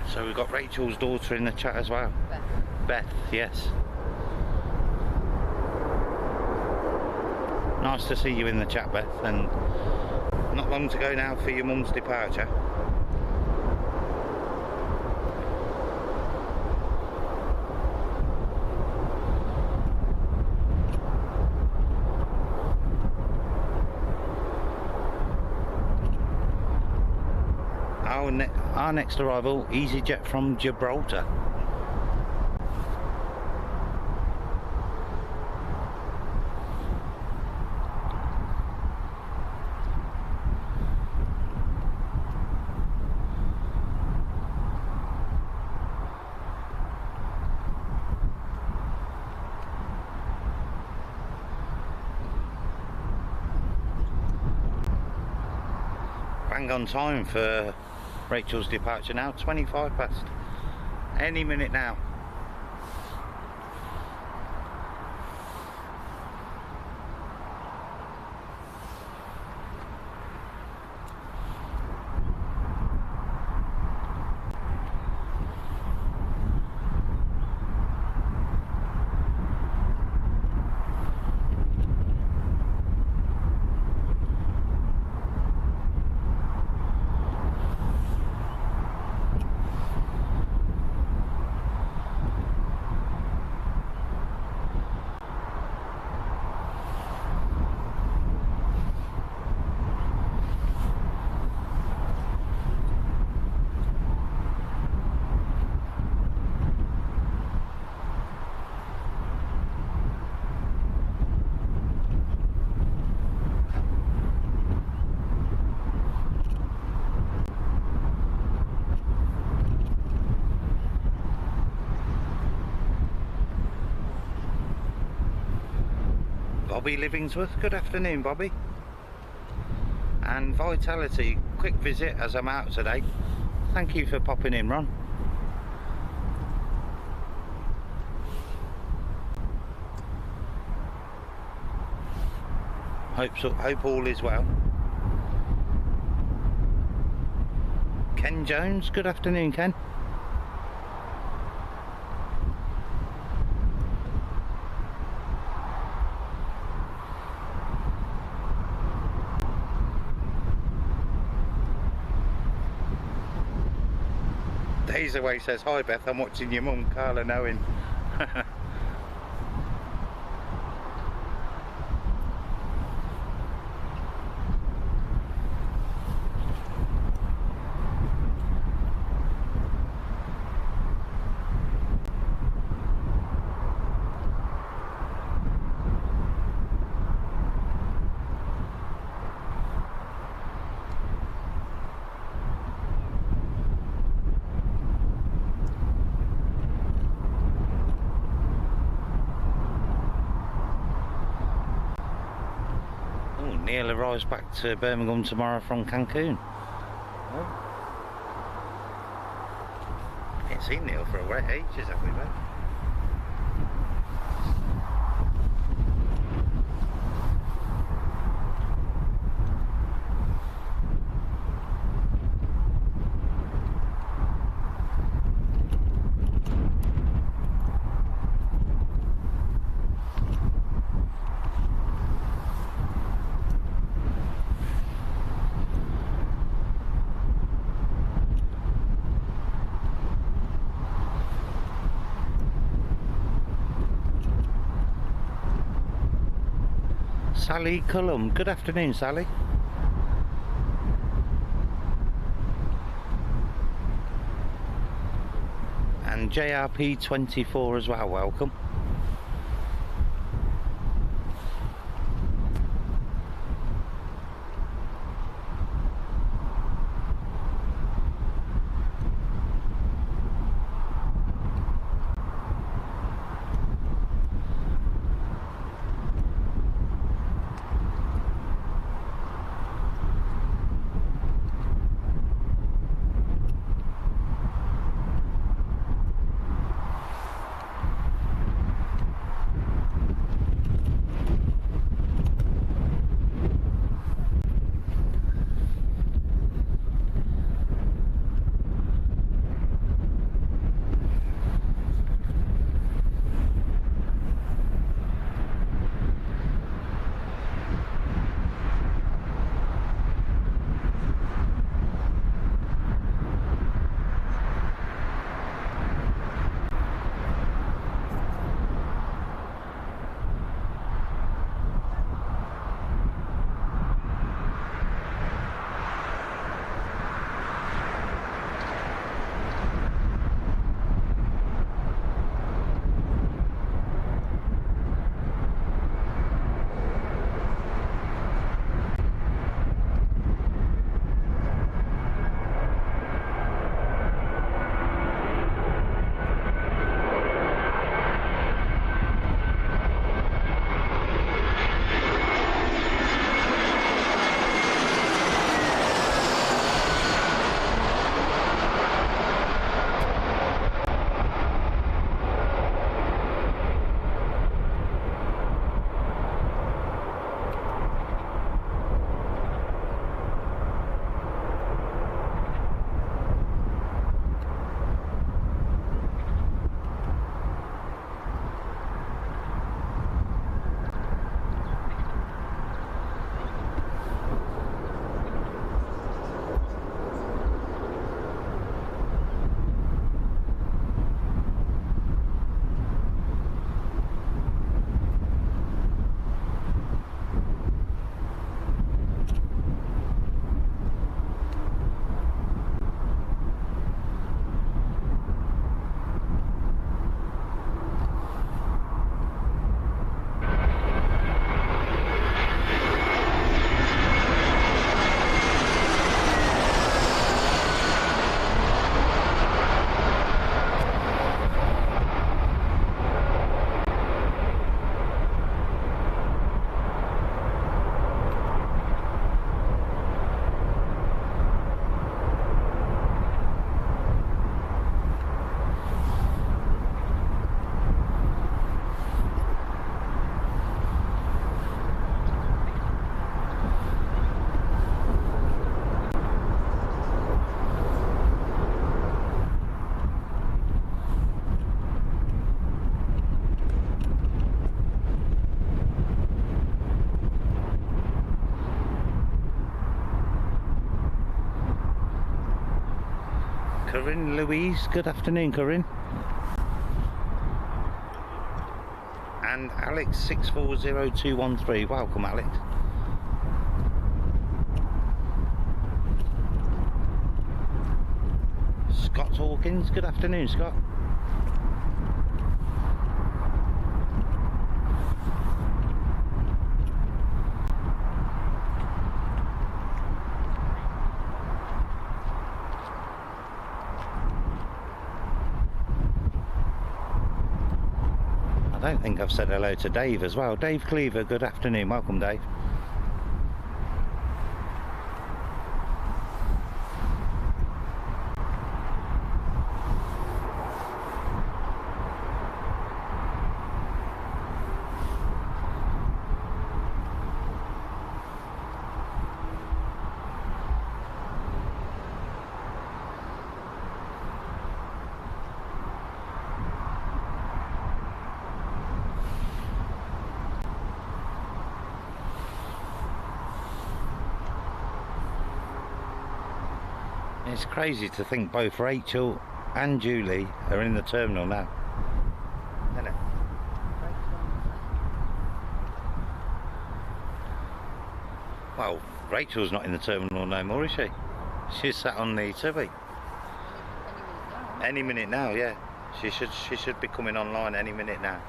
So we've got Rachel's daughter in the chat as well. Beth. Beth, yes. Nice to see you in the chat, Beth, and not long to go now for your mum's departure. Our next arrival, EasyJet from Gibraltar. Bang on time for Rachel's departure now, 25 past. Any minute now. Bobby Livingsworth. Good afternoon, Bobby. And Vitality, quick visit as I'm out today. Thank you for popping in, Ron. Hope all is well. Ken Jones, good afternoon, Ken. Days Away says, hi Beth, I'm watching your mum, Carla Knowing. Neil arrives back to Birmingham tomorrow from Cancun. Oh. Ain't seen Neil for ages, have we, mate? Sally Cullum, good afternoon, Sally. And JRP24 as well, welcome. Corinne Louise, good afternoon, Corinne. And Alex 640213, welcome Alex. Scott Hawkins, good afternoon Scott. I don't think I've said hello to Dave as well. Dave Cleaver, good afternoon, welcome Dave. It's crazy to think both Rachel and Julie are in the terminal now, isn't it? Well, Rachel's not in the terminal no more, is she? She's sat on the tubby. Any minute now, yeah. She should be coming online any minute now.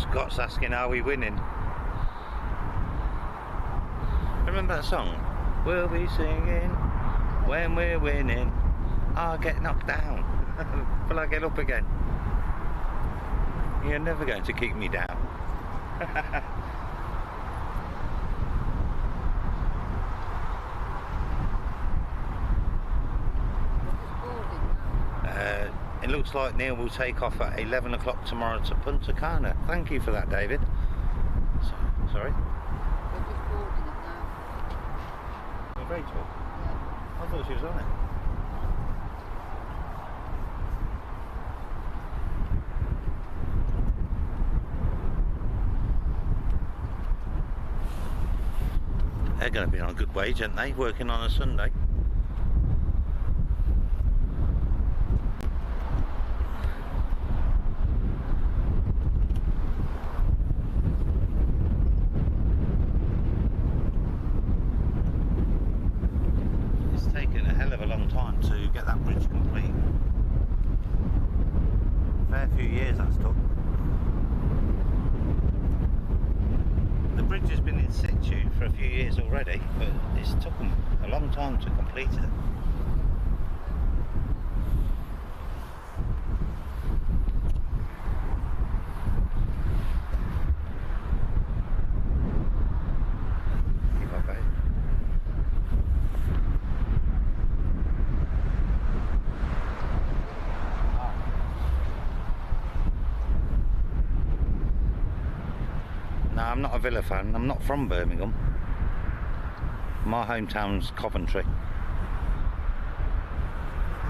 Scott's asking, are we winning? Remember that song? We'll be singing when we're winning. I'll get knocked down, but I'll get up again. You're never going to keep me down. It looks like Neil will take off at 11 o'clock tomorrow to Punta Cana. Thank you for that, David. Sorry? We're just boarding it now. With Rachel? Yeah. I thought she was on it. They're going to be on a good wage, aren't they? Working on a Sunday. To get that bridge complete. Fair few years that's took. The bridge has been in situ for a few years already, but it's took them a long time to complete it. I'm not a Villa fan, I'm not from Birmingham. My hometown's Coventry.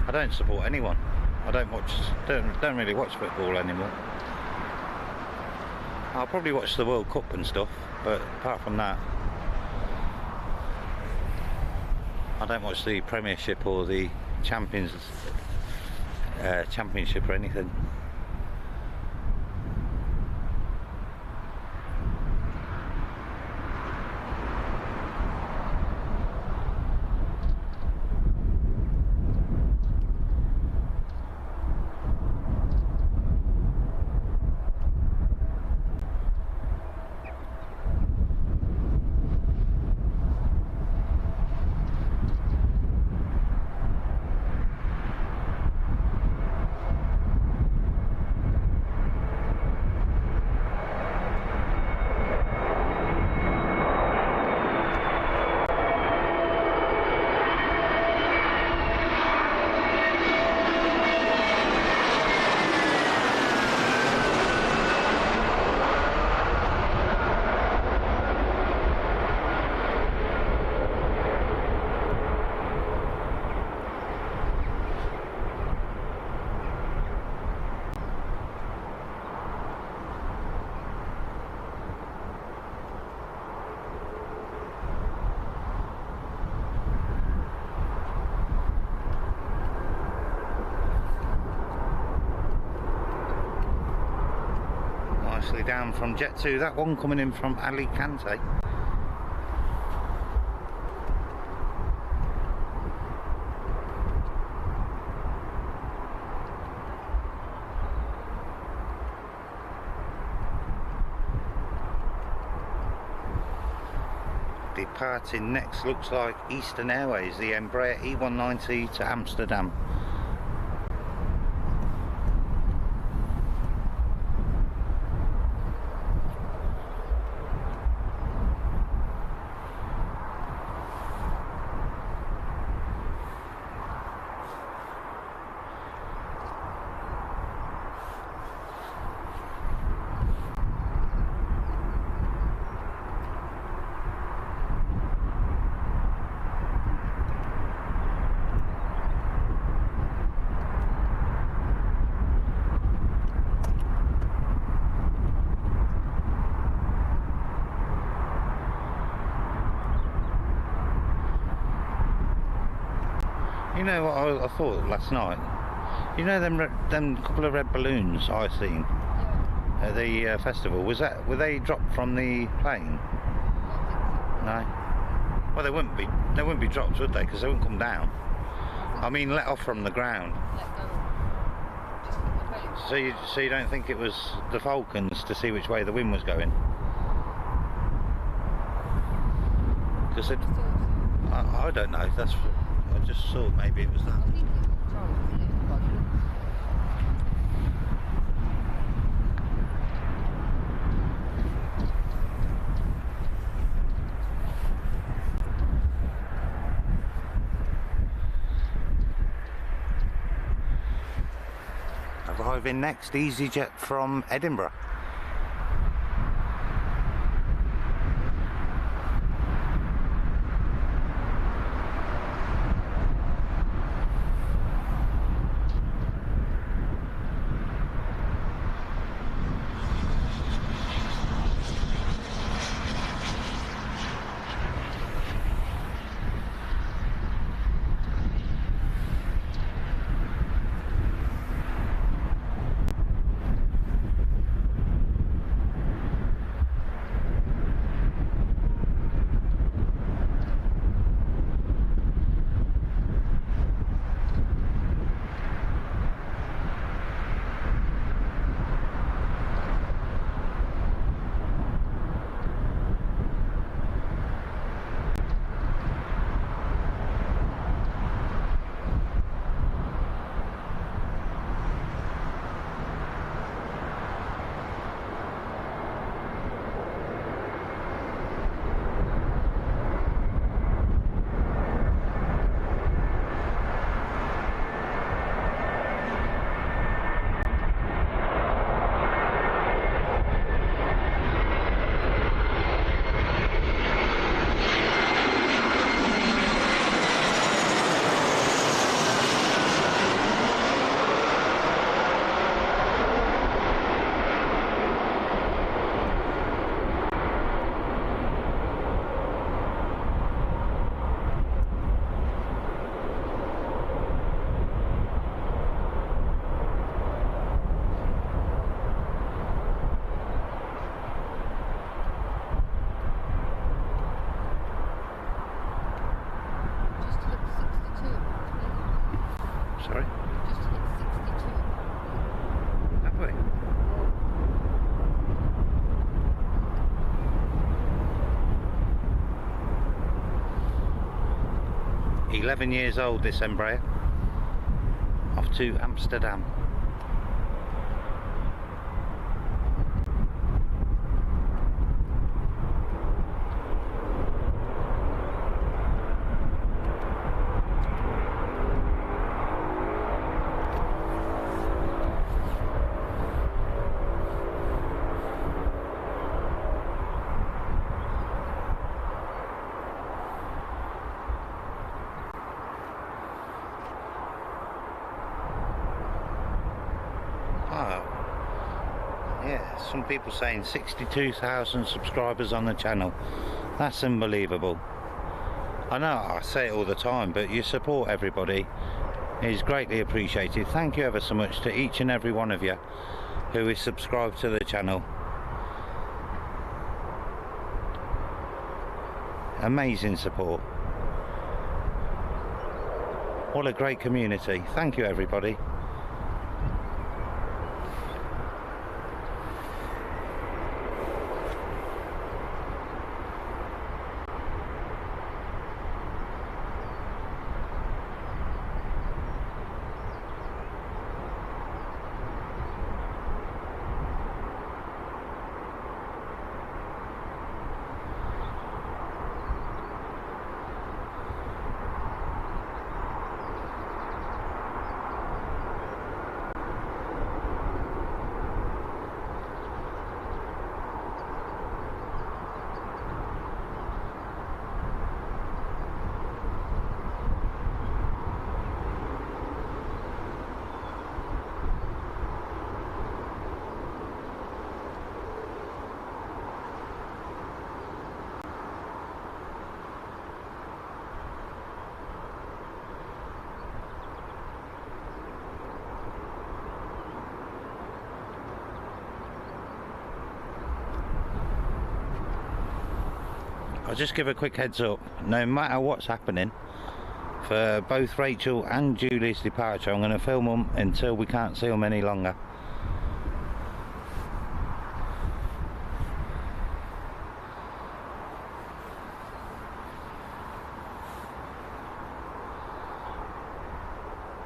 I don't support anyone. I don't really watch football anymore. I'll probably watch the World Cup and stuff, but apart from that, I don't watch the Premiership or the Championship or anything. actually down from Jet 2. That one coming in from Alicante. Departing next looks like Eastern Airways, the Embraer E190 to Amsterdam. You know what I thought last night? You know them couple of red balloons I seen at the festival? Were they dropped from the plane? No. Well, they wouldn't be dropped, would they? Because they wouldn't come down. I mean, let off from the ground. So you don't think it was the Falcons to see which way the wind was going? Because I don't know. I just thought maybe it was that. Arriving next, EasyJet from Edinburgh. Sorry? Just hit 62. Have we? 11 years old, this Embraer. Off to Amsterdam. Yeah, some people saying 62,000 subscribers on the channel. That's unbelievable. I know I say it all the time, but your support, everybody, is greatly appreciated. Thank you ever so much to each and every one of you who is subscribed to the channel. Amazing support. What a great community. Thank you, everybody. I'll just give a quick heads up. No matter what's happening, for both Rachel and Julie's departure, I'm going to film them until we can't see them any longer.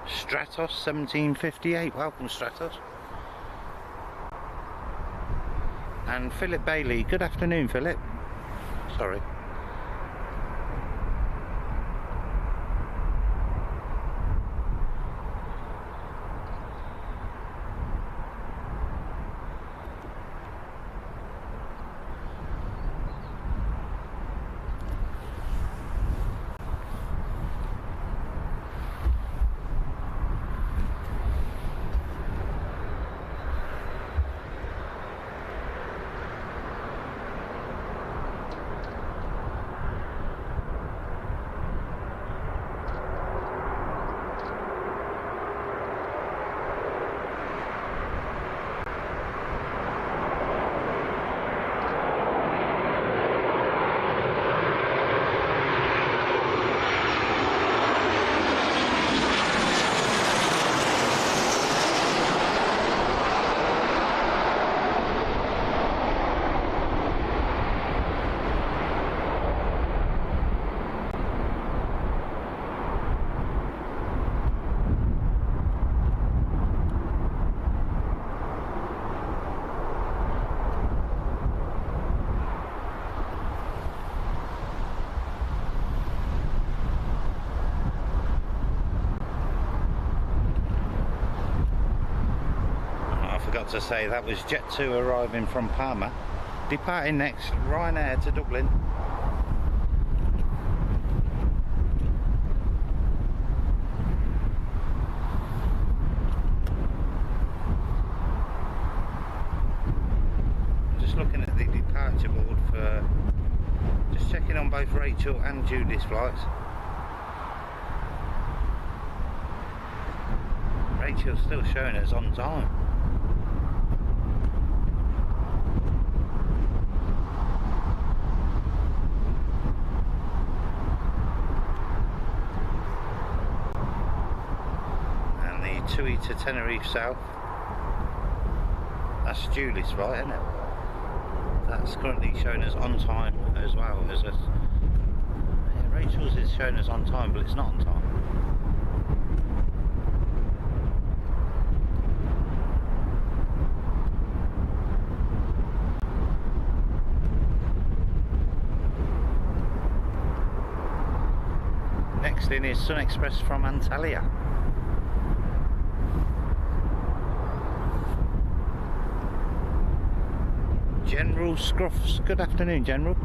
Stratos 1758, welcome Stratos. And Philip Bailey, good afternoon Philip. Sorry. To say that was Jet 2 arriving from Parma, departing next Ryanair to Dublin. Just looking at the departure board for just checking on both Rachel and Julie's flights. Rachel's still showing us on time. Tui to Tenerife South. That's Julie's flight, isn't it? That's currently showing us on time as well as us. Yeah, Rachel's is showing us on time, but it's not on time. Next in is Sun Express from Antalya. General Scruffs, good afternoon General.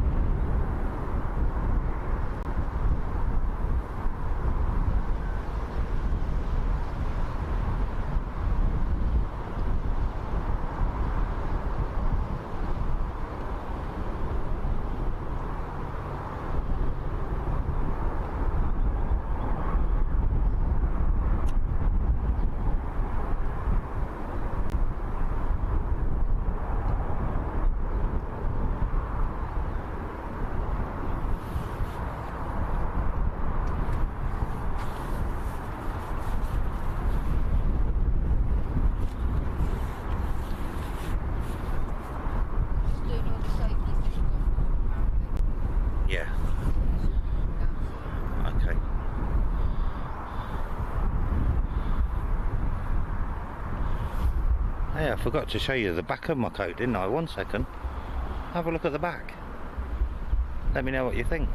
Hey, I forgot to show you the back of my coat, didn't I? 1 second. Have a look at the back. Let me know what you think.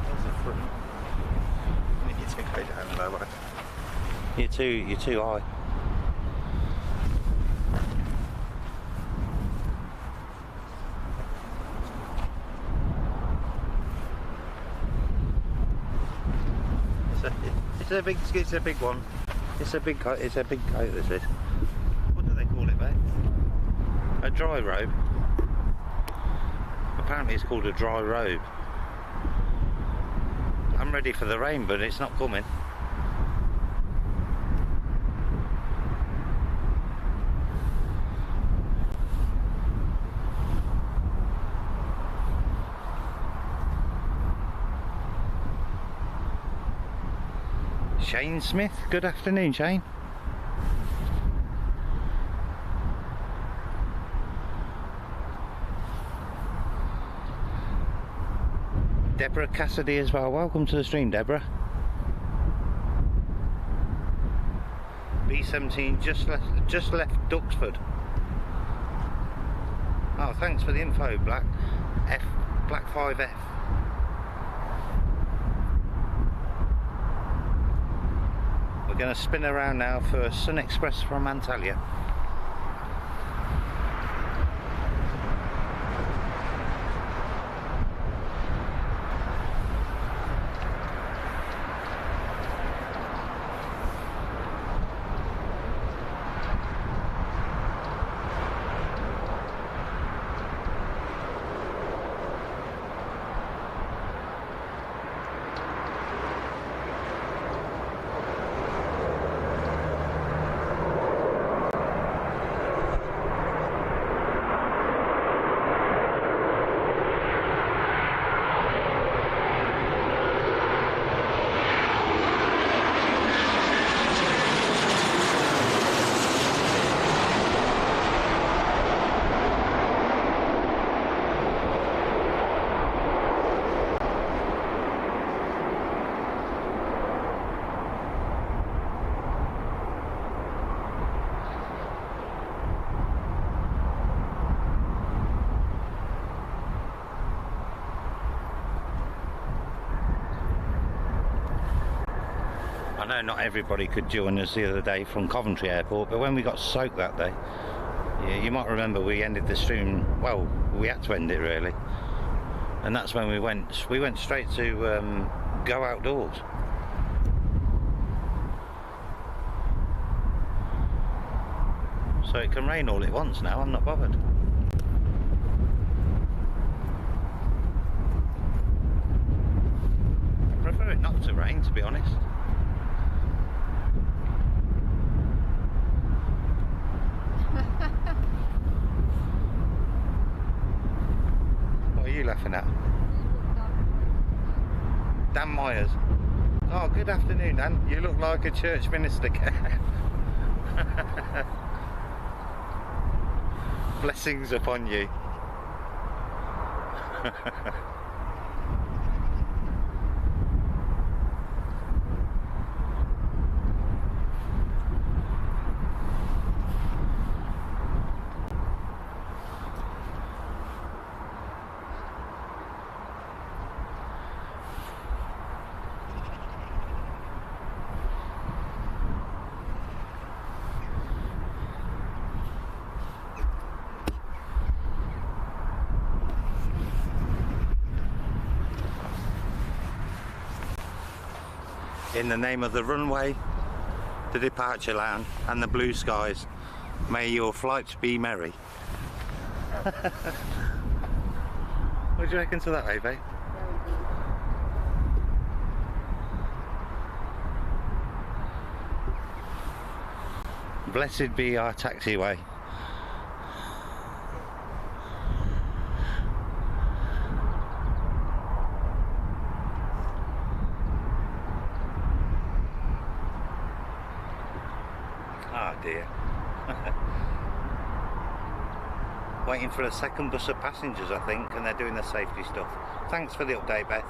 There's the front. You need to go down lower. You're too high. It's a big one. It's a big coat. It's a big coat. This is. What do they call it, mate? A dry robe. Apparently, it's called a dry robe. I'm ready for the rain, but it's not coming. Shane Smith, good afternoon, Shane. Deborah Cassidy as well, welcome to the stream, Deborah. B17 just left Duxford. Oh, thanks for the info, Black 5F. We're going to spin around now for Sun Express from Antalya. I know not everybody could join us the other day from Coventry Airport, but when we got soaked that day, you might remember we ended the stream, well, we had to end it really, and that's when we went straight to Go Outdoors. So it can rain all it wants now, I'm not bothered. I prefer it not to rain, to be honest. What are you laughing at? Dan Myers. Oh, good afternoon, Dan. You look like a church minister. Blessings upon you. In the name of the runway, the departure lounge and the blue skies, may your flights be merry. What do you reckon to that, Ave? Blessed be our taxiway. Oh dear. Waiting for a second bus of passengers, I think, and they're doing the safety stuff. Thanks for the update, Beth.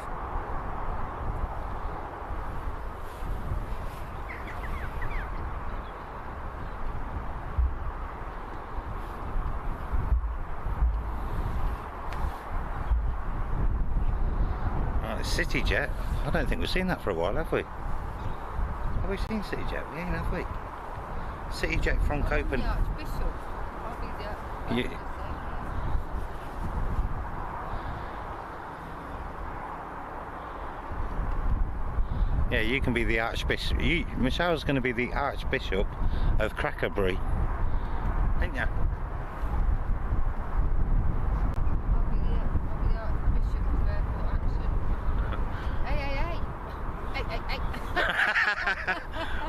CityJet. I don't think we've seen that for a while, have we? Have we seen CityJet? We ain't, have we? CityJet from Copenhagen. The Archbishop. I'll be the Archbishop. You- Yeah, you can be the Archbishop. Michelle's going to be the Archbishop of Crackerbury, ain't ya? I'll be the Archbishop of Airport Action. Hey.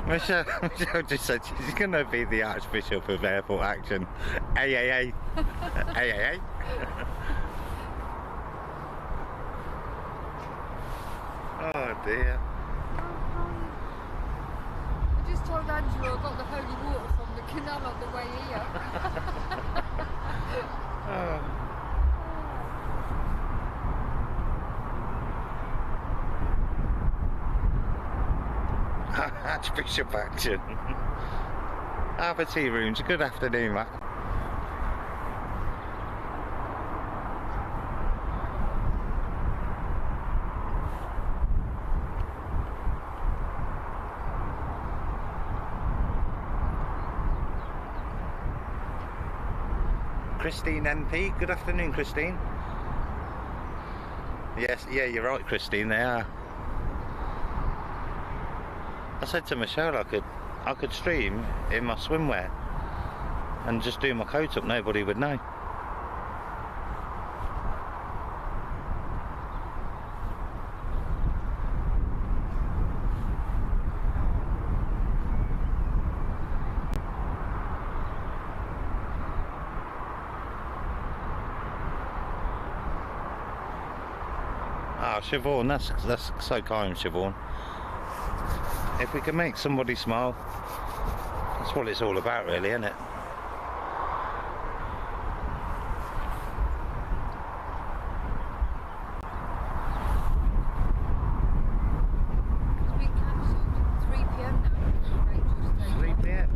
Michelle just said she's going to be the Archbishop of Airport Action. Hey. Oh dear. I just told Angela I got the holy water from the canal on the way here. Oh. Archbishop Action. Harbour Tea Rooms. Good afternoon, Matt. Christine MP. Good afternoon, Christine. Yes, yeah, you're right, Christine. They are. I said to Michelle I could stream in my swimwear and just do my coat up. Nobody would know. Ah, Siobhan, that's so kind, Siobhan. If we can make somebody smile, that's what it's all about, really, isn't it? It's been cancelled. 3 PM now. Rachel's station. 3 p.m.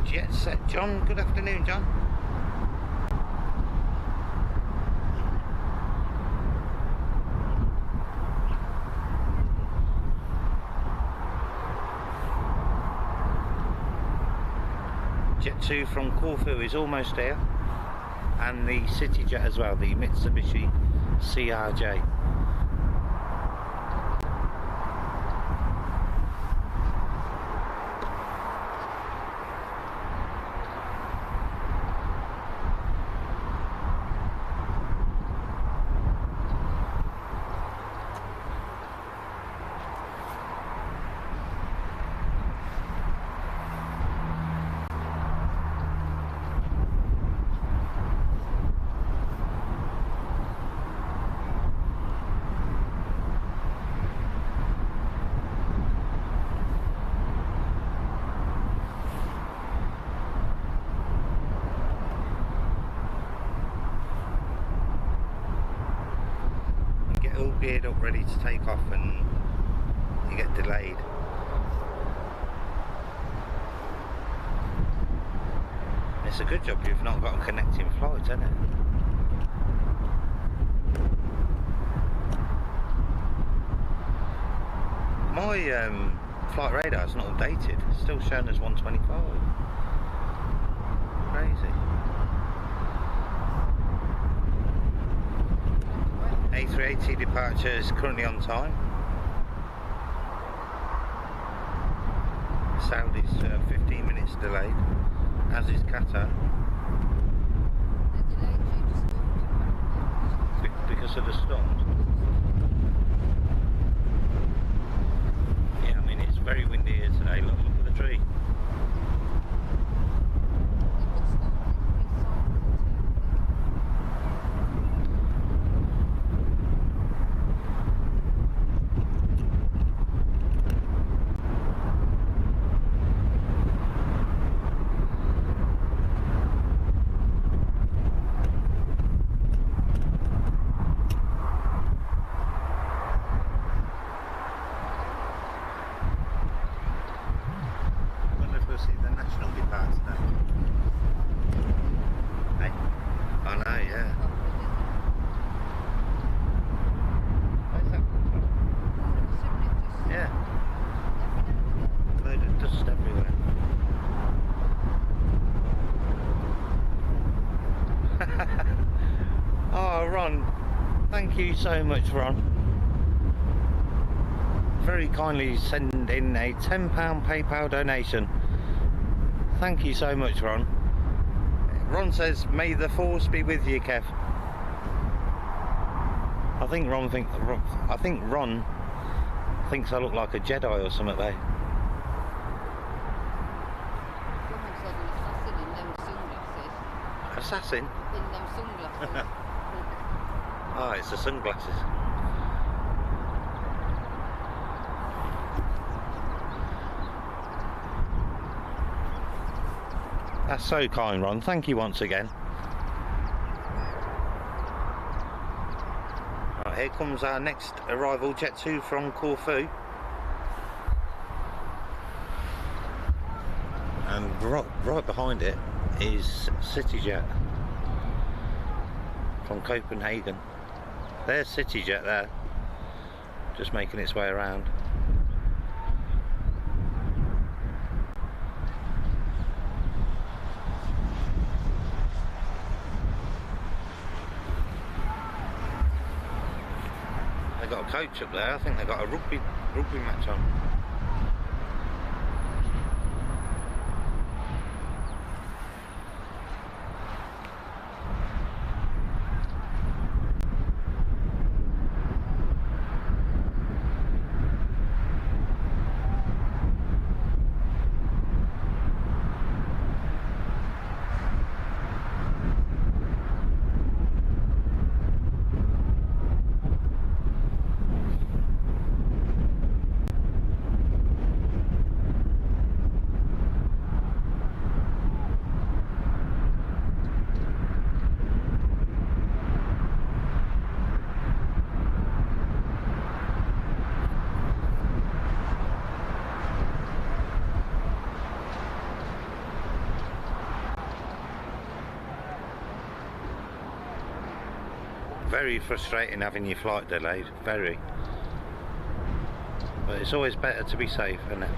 Jet set, John. Good afternoon, John. Jet 2 from Corfu is almost here, and the CityJet as well, the Mitsubishi CRJ. Geared up ready to take off and you get delayed. It's a good job you've not got a connecting flight, isn't it? My flight radar is not updated, it's still showing as 125. Crazy. A380 departure is currently on time. Saudi's 15 minutes delayed, as is Qatar. The delayed due to storm. Because of the storms. Yeah, I mean it's very windy here today. Look at the tree. They've got storm in the Ron, thank you so much, Ron. Very kindly send in a £10 PayPal donation. Thank you so much, Ron. Ron says, may the force be with you, Kev. I think Ron thinks I look like a Jedi or something there. Someone said an assassin in them sunglasses. Assassin? In them sunglasses. Oh, it's the sunglasses. That's so kind, Ron. Thank you once again. Right, here comes our next arrival, Jet 2 from Corfu. And right behind it is CityJet from Copenhagen. There's CityJet there, just making its way around. They've got a coach up there. I think they've got a rugby match on. Very frustrating having your flight delayed, very. But it's always better to be safe, isn't it?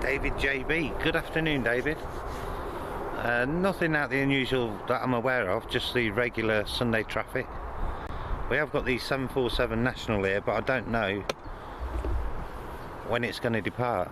David JB. Good afternoon, David. Nothing out the unusual that I'm aware of, just the regular Sunday traffic. We have got the 747 National here, but I don't know when it's going to depart.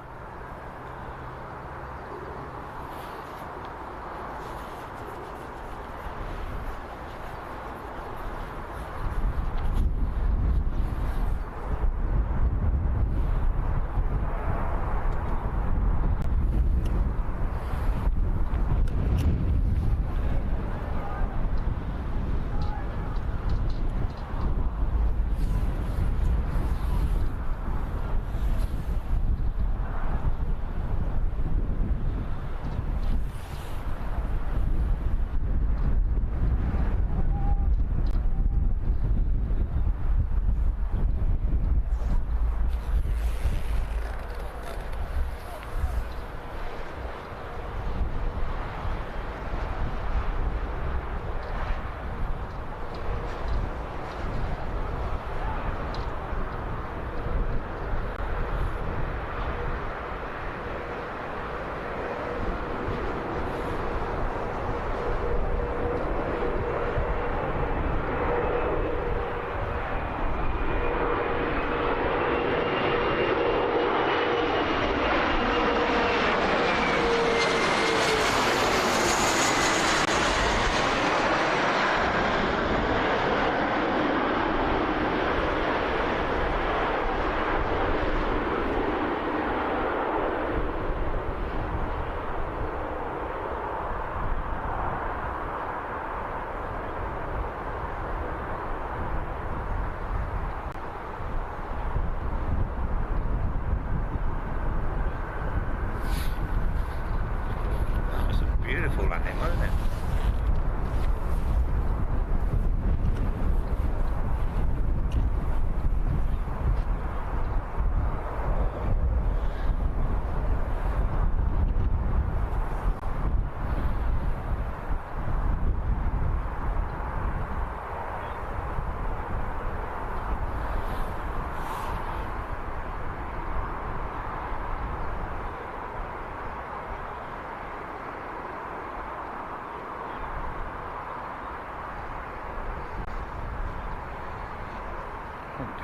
beautiful landing, wasn't it?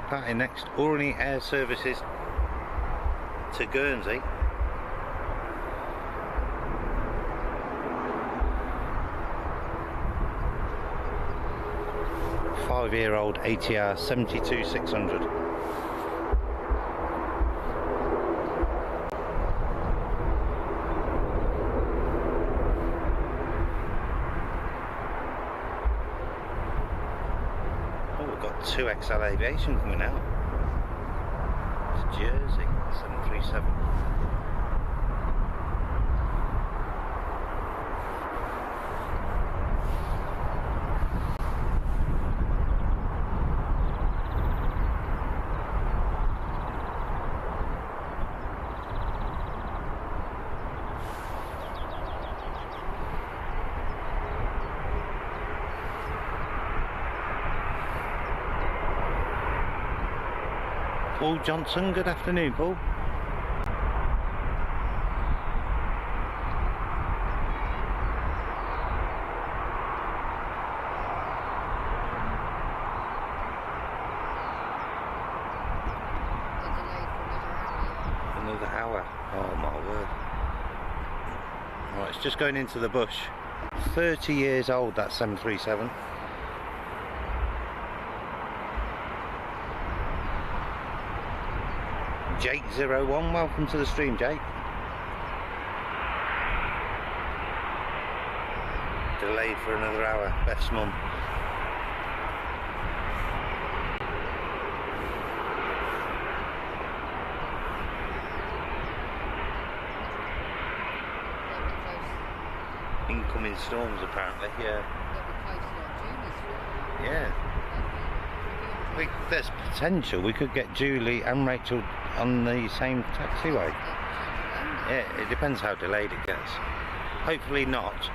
Departing next, Orkney Air Services to Guernsey. Five-year-old ATR 72600. Two XL Aviation coming out. It's Jersey 737. Paul Johnson, good afternoon, Paul. Another hour. Oh my word. Right, it's just going into the bush. 30 years old, that 737. Jake01, welcome to the stream, Jake. Delayed for another hour, best mum. Incoming storms apparently, yeah. Yeah. There's potential, we could get Julie and Rachel on the same taxiway. Yeah, it depends how delayed it gets. Hopefully not.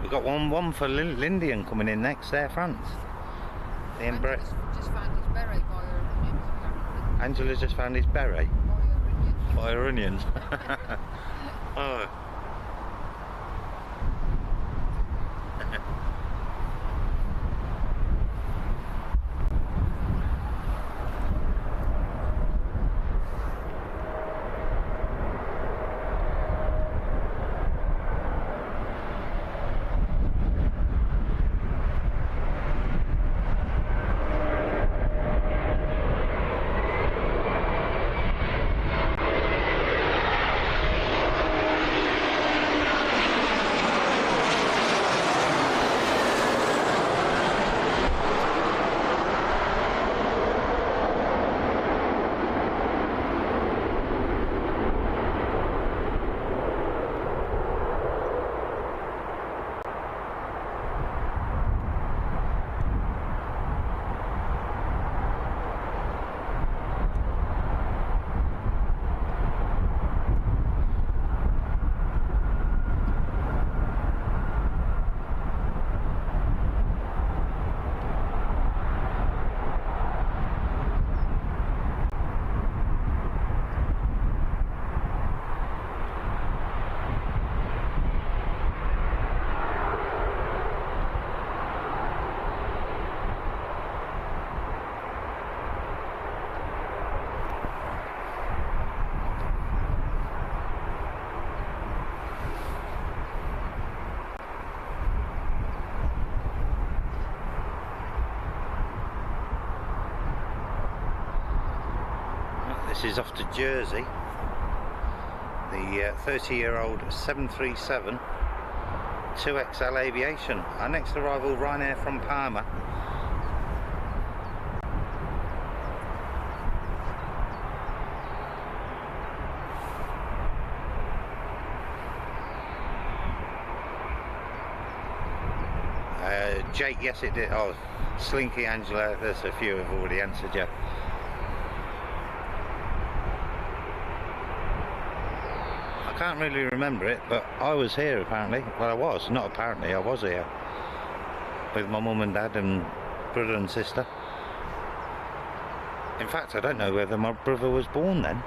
We've got one for Lindian coming in next, Air France. The Just found his beret by her onions, apparently. Angela's just found his beret. By her onions. By her onions. Oh. This is off to Jersey. The 30-year-old 737 2XL Aviation. Our next arrival, Ryanair from Parma. Jake, yes it did. Oh, Slinky, Angela, there's a few have already answered you. I can't really remember it, but I was here apparently. Well, I was, not apparently, I was here. With my mum and dad and brother and sister. In fact, I don't know whether my brother was born then.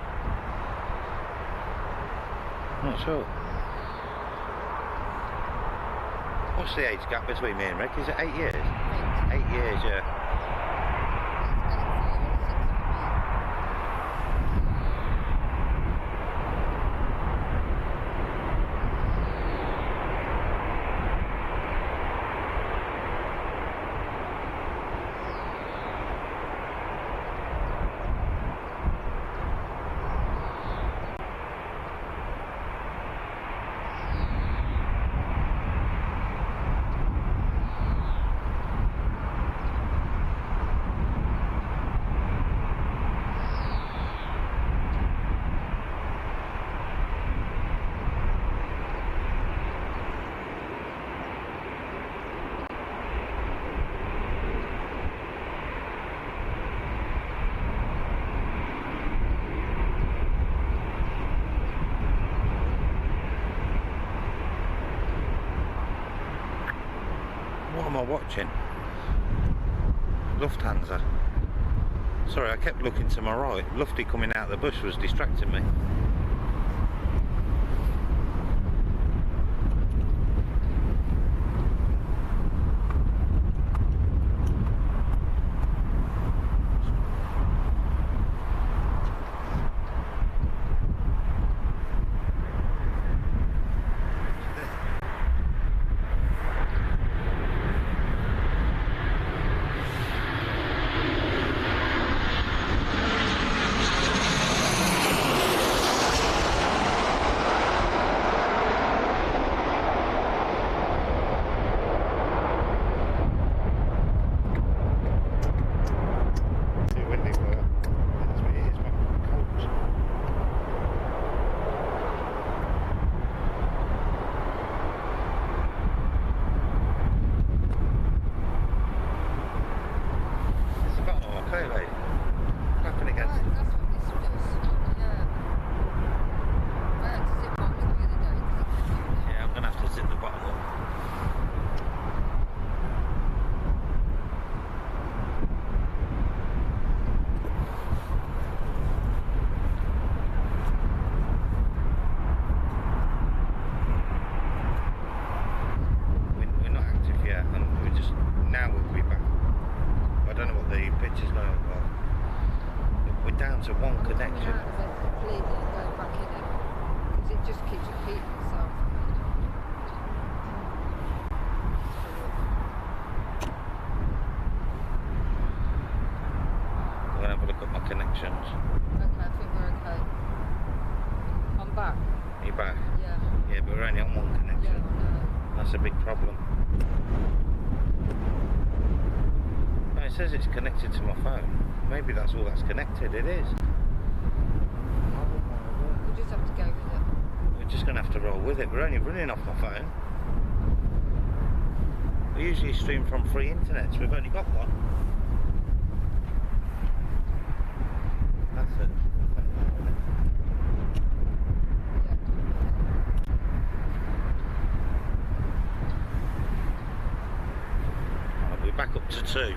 Not sure. What's the age gap between me and Rick? Is it 8 years? 8 years, yeah. What am I watching? Lufthansa. Sorry, I kept looking to my right. Lufty coming out of the bush was distracting me. To one connection. Completely and go back in it because it just keeps repeating itself. I'm gonna have a look at my connections. Okay, I think we're okay. I'm back. Are you back? Yeah. Yeah, but we're only on one connection. Yeah, I know. That's a big problem. Oh, it says it's connected to my phone. Maybe that's all that's connected. It is. We'll just have to go with it. We're just going to have to roll with it. We're only running off my phone. We usually stream from free internet, so we've only got one. That's it. I'll be back up to 2.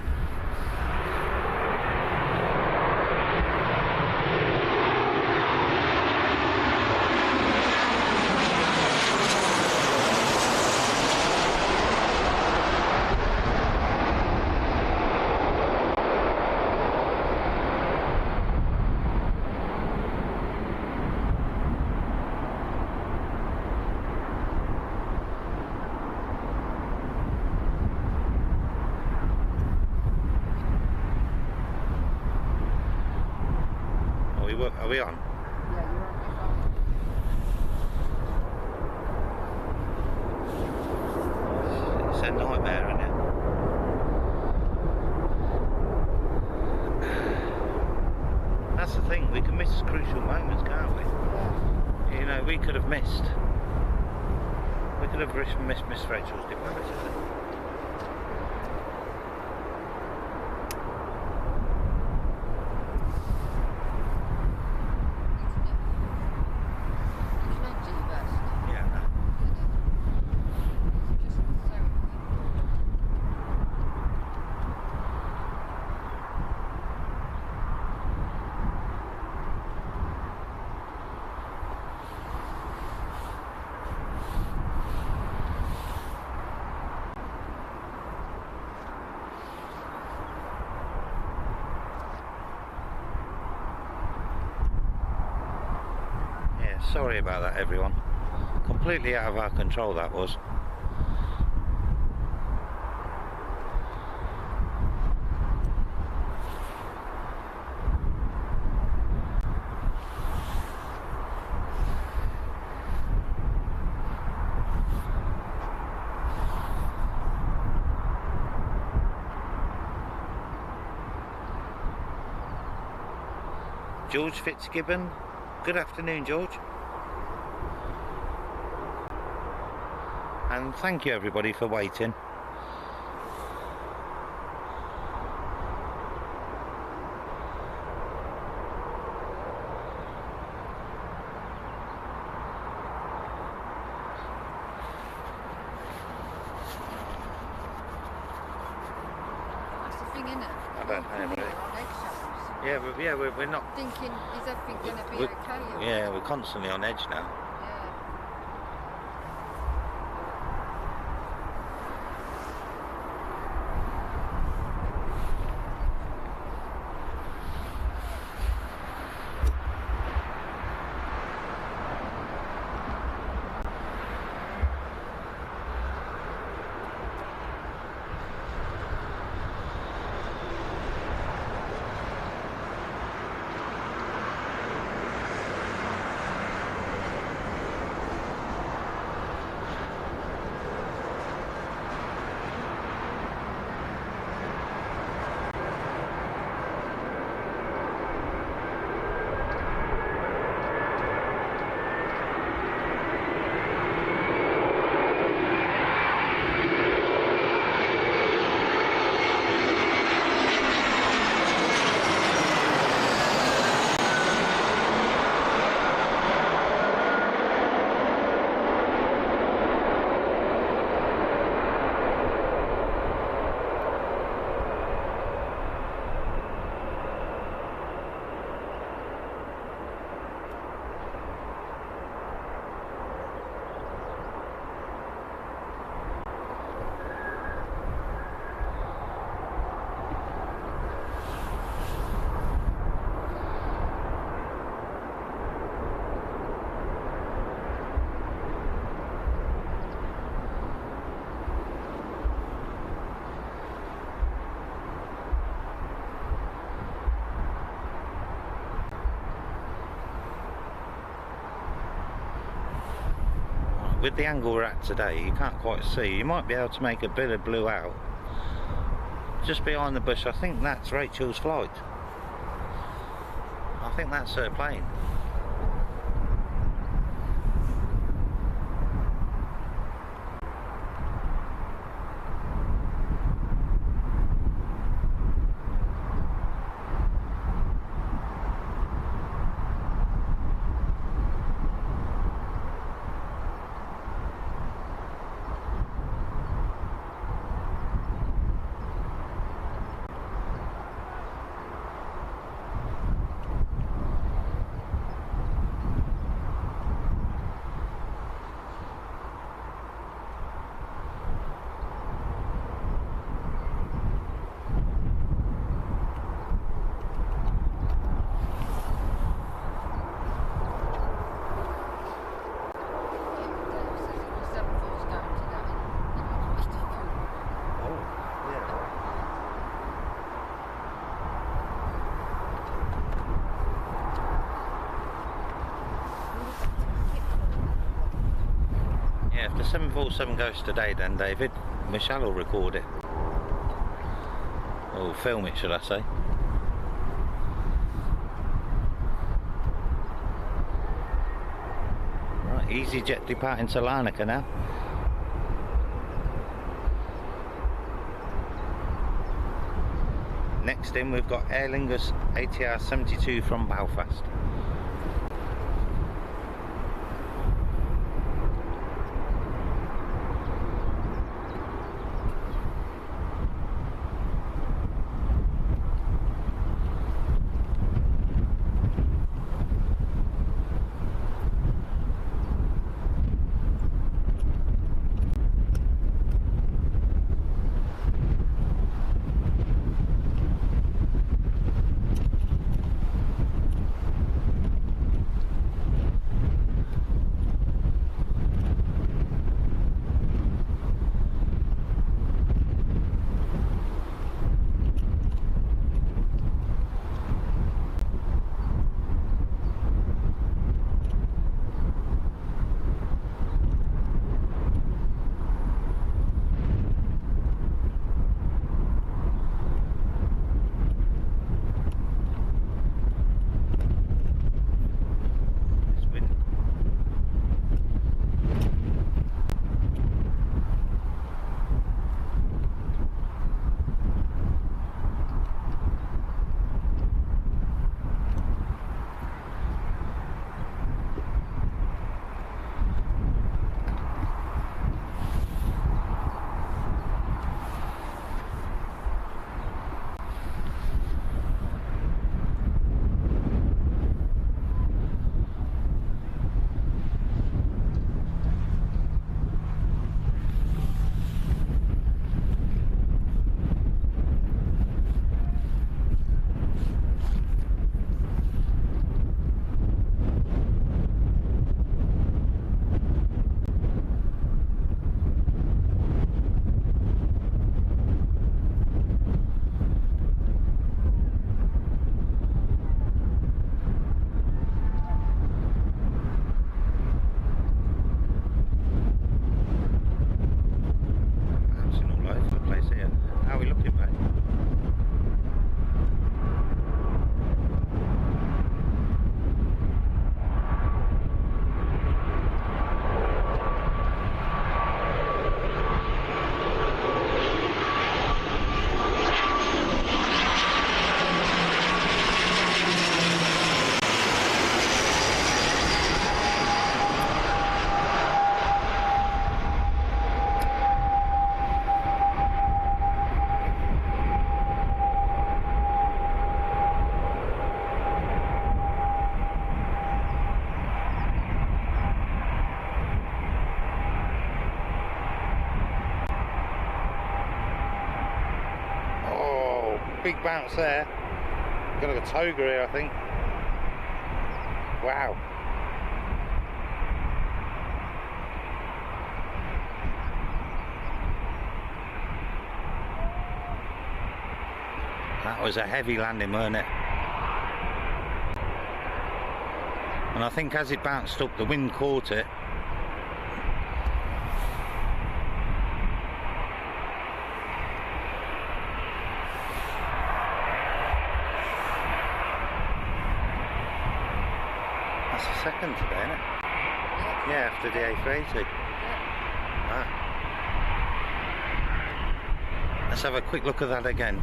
Are we on? Yeah, you're on your phone. It's a nightmare, isn't it? That's the thing, we can miss crucial moments, can't we? Yeah. You know, we could have missed. We could have missed Miss Rachel's departure. You can do your best. Yeah, no. It's just so annoying. Yeah, sorry about that, everyone. Completely out of our control, that was. George Fitzgibbon. Good afternoon, George. And thank you, everybody, for waiting. That's the thing, isn't it? I don't know, really. On eggshells. Yeah, we're not. Thinking, is everything going to be we- okay? Or- Yeah, we're constantly on edge now. Yeah. With the angle we're at today, you can't quite see. You might be able to make a bit of blue out. Just behind the bush, I think that's Rachel's flight. I think that's her plane. if the 747 goes today then, David, Michelle will record it. Or film it, should I say. Right, EasyJet departing to Larnaca now. Next in we've got Aer Lingus ATR 72 from Belfast. Big bounce there. Got a toga here, I think. Wow. That was a heavy landing, wasn't it? And I think as it bounced up, the wind caught it. That's the second today, isn't it? Yeah, after the A380. Wow. Let's have a quick look at that again.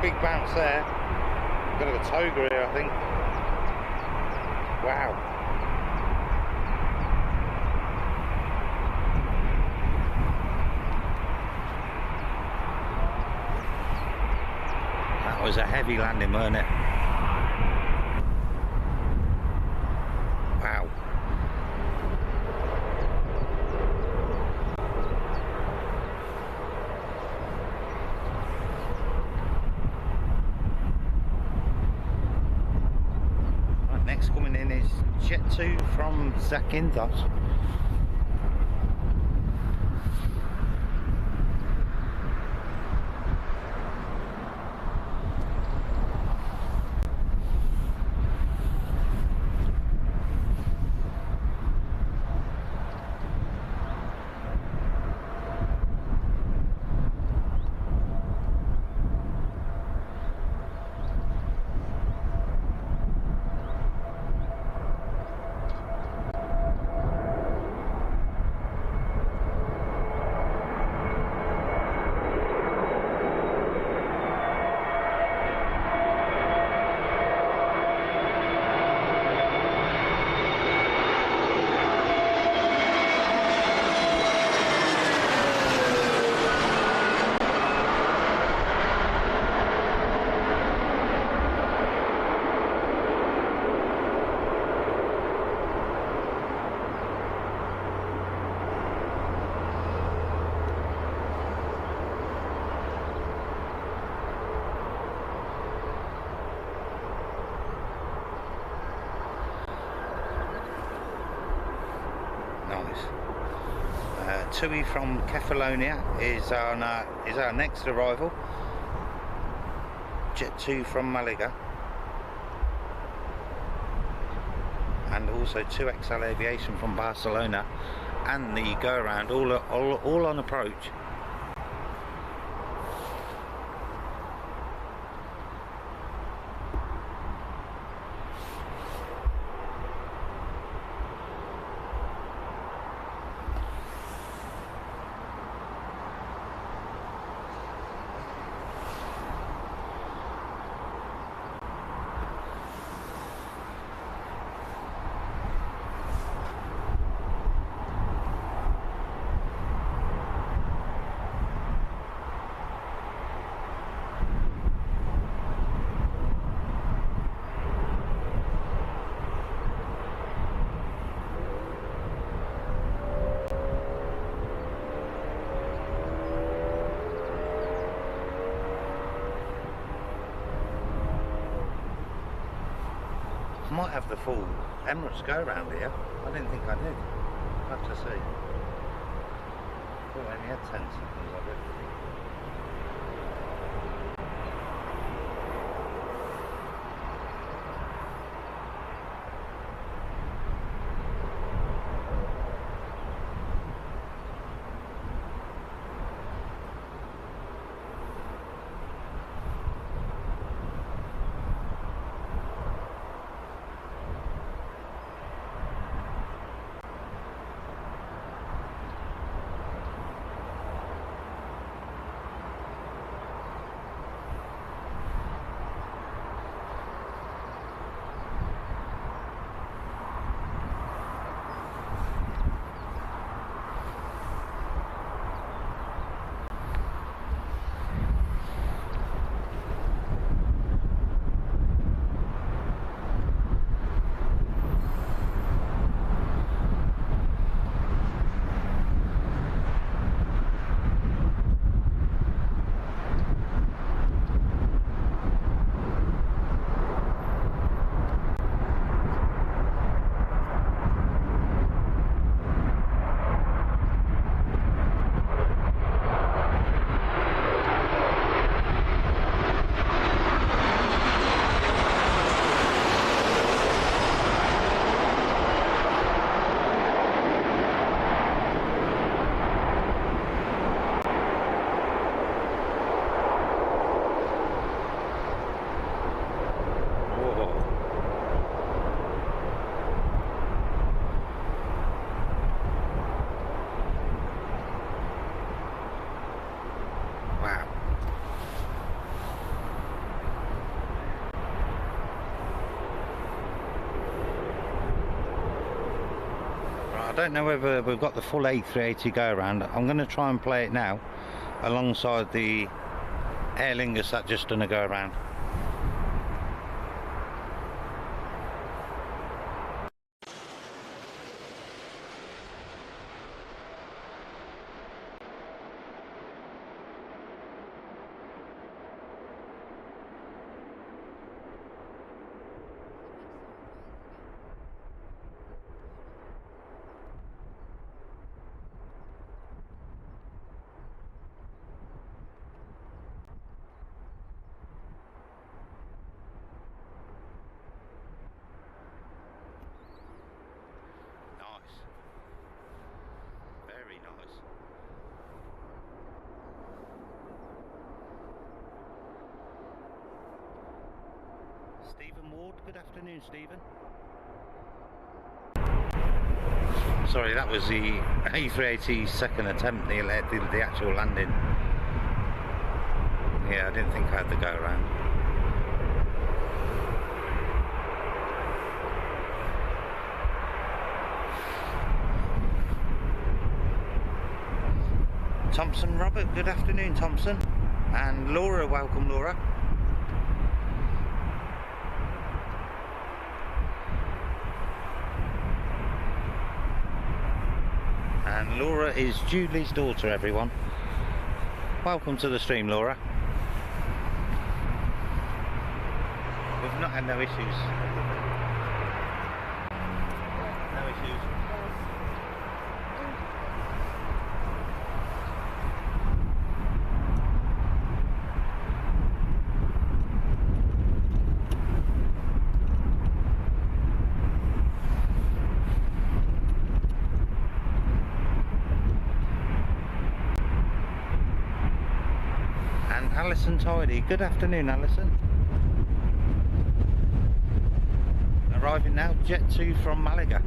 Big bounce there. Got a toga here, I think. Wow. That was a heavy landing, wasn't it? Wow. Right, next coming in is Jet 2 from Zakynthos. Tui from Kefalonia is our next arrival. Jet 2 from Malaga, and also 2XL Aviation from Barcelona, and the go around all on approach. I might have the full Emirates go round here. I didn't think I did. I'll have to see. Oh, I only had 10 seconds of it. I don't know whether we've got the full A380 go around. I'm going to try and play it now alongside the Aer Lingus that just done a go around. Stephen Ward. Good afternoon, Stephen. Sorry, that was the A380's second attempt, the actual landing. Yeah, I didn't think I had to go around. Thompson Robert, good afternoon, Thompson. And Laura, welcome, Laura. And Laura is Julie's daughter, everyone. Welcome to the stream, Laura. We've not had no issues. No issues. Alison Tidy, good afternoon, Alison. Arriving now, Jet 2 from Malaga.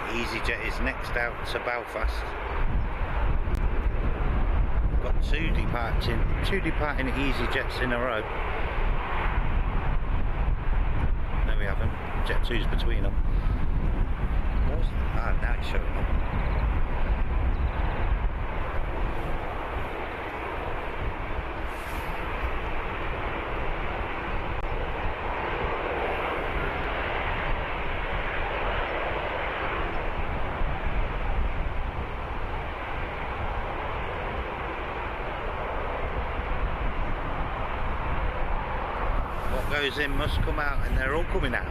EasyJet is next out to Belfast. We've got two departing EasyJets in a row. No, we haven't. Jet 2's between them. Now it's showing up. Goes in must come out, and they're all coming out.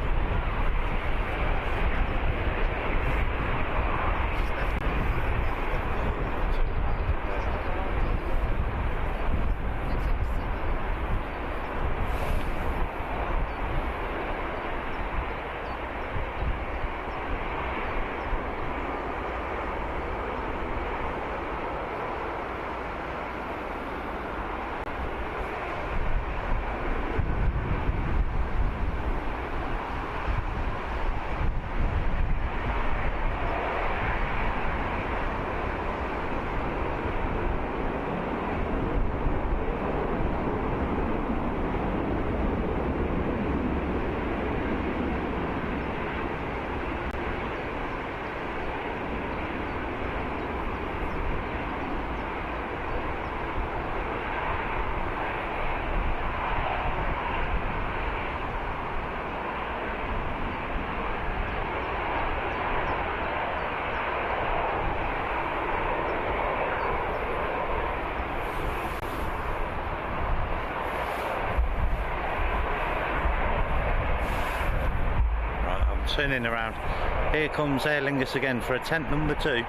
Turning around. Here comes Aer Lingus again for attempt number 2.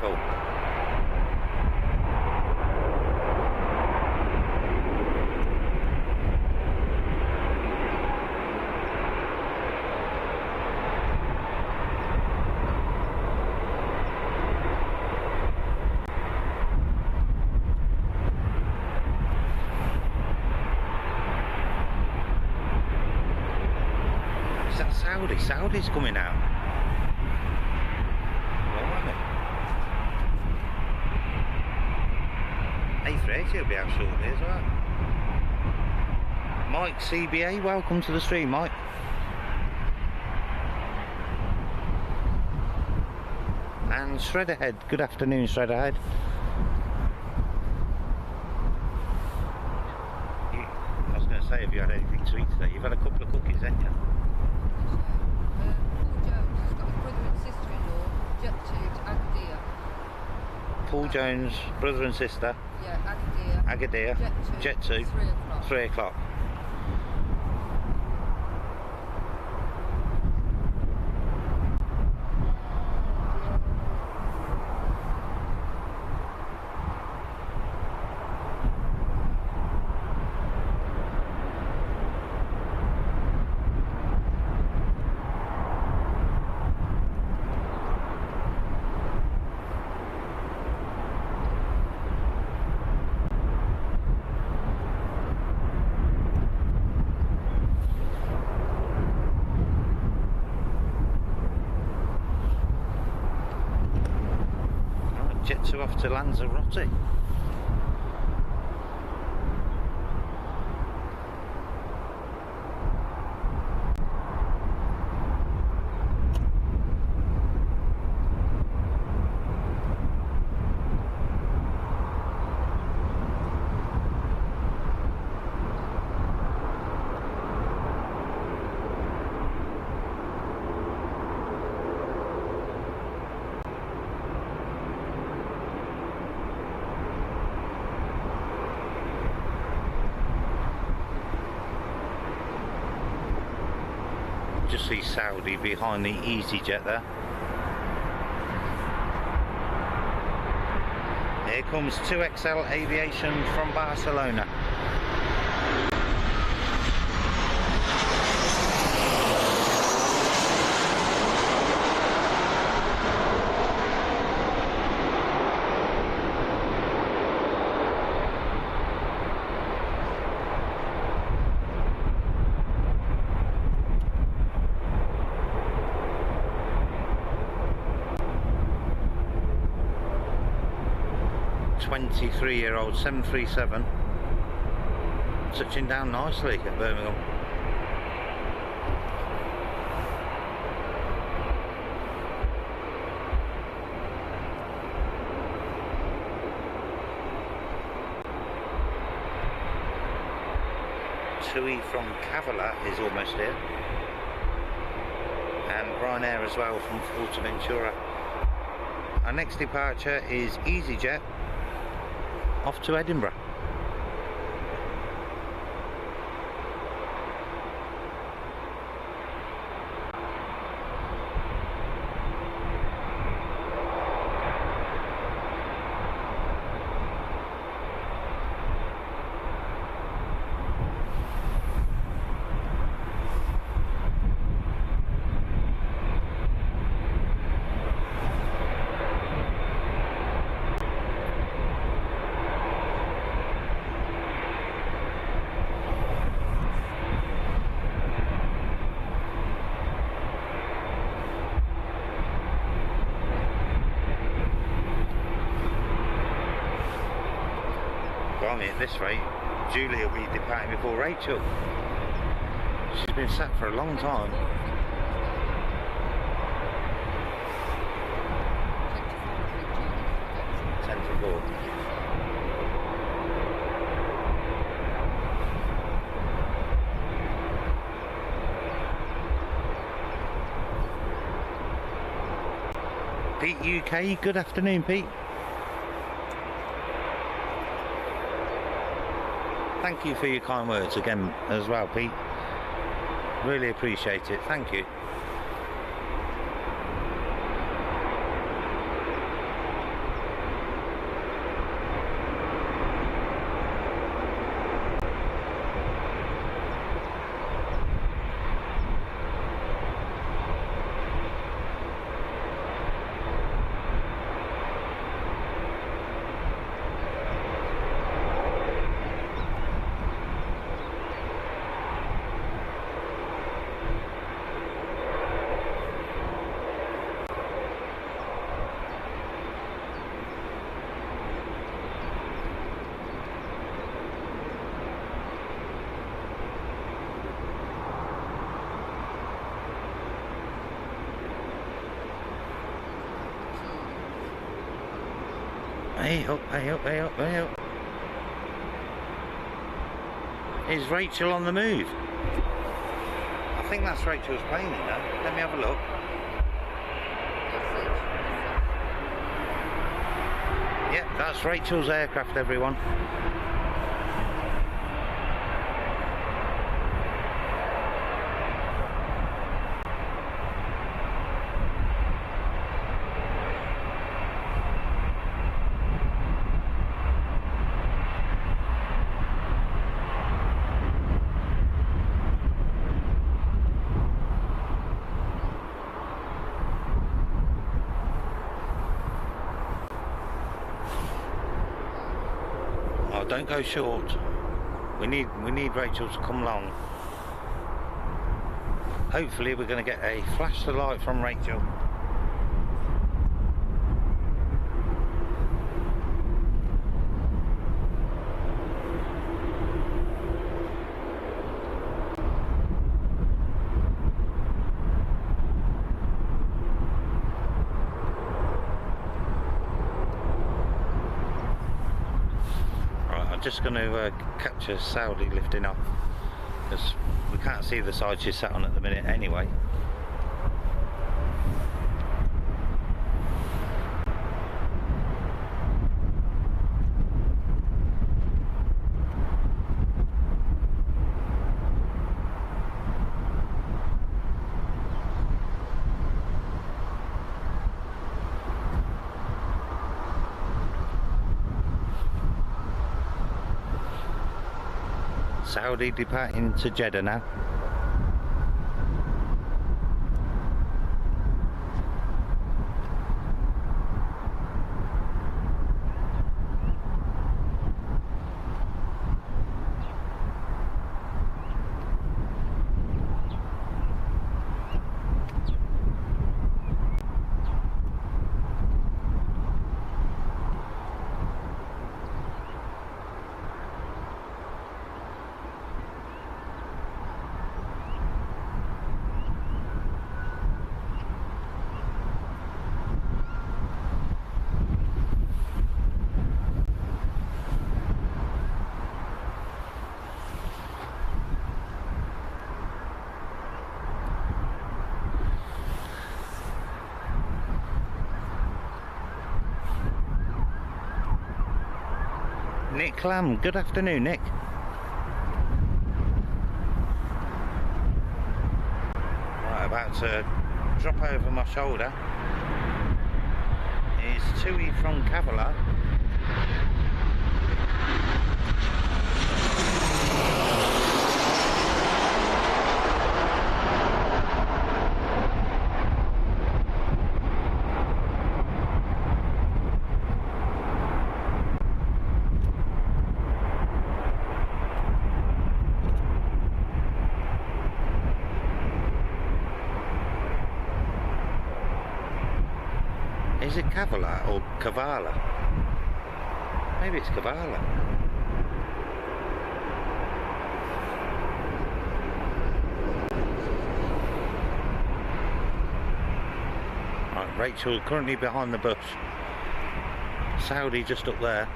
full. Is that Saudi? Saudi's coming out. A380 will be out shortly as well. Mike CBA, welcome to the stream, Mike. And Shredderhead, good afternoon, Shredderhead. I was going to say, have you had anything to eat today? You've had a couple of cookies, haven't you? Paul Jones has got a brother and sister in law, Paul Jones, brother and sister. Jet 2 to Agadir. Agadir. Jet 2. 3 o'clock. 3 o'clock. Jet 2 off to Lanzarote. Just see Saudi behind the EasyJet there. Here comes 2XL Aviation from Barcelona. Three-year-old 737 touching down nicely at Birmingham. Tui from Cavalla is almost here, and Ryanair as well from Fuerteventura. Our next departure is EasyJet off to Edinburgh. At this rate, Julie will be departing before Rachel. She's been sat for a long time. Pete UK, good afternoon, Pete. Thank you for your kind words again as well, Pete. Really appreciate it. Thank you. Hey up, hey up, hey up, hey up. Is Rachel on the move? I think that's Rachel's plane, you know. Let me have a look. Yep, that's Rachel's aircraft, everyone. Oh, don't go short. We need Rachel to come along. Hopefully we're going to get a flash of light from Rachel. Just going to capture Saudi lifting off, because we can't see the side she's sat on at the minute anyway. Saudi departing to Jeddah now. Nick Lamb, good afternoon, Nick. Right, about to drop over my shoulder is Tui from Cavallo. Is it Cavallo or Cavallo? Maybe it's Cavallo. Right, Rachel currently behind the bush. Saudi just up there.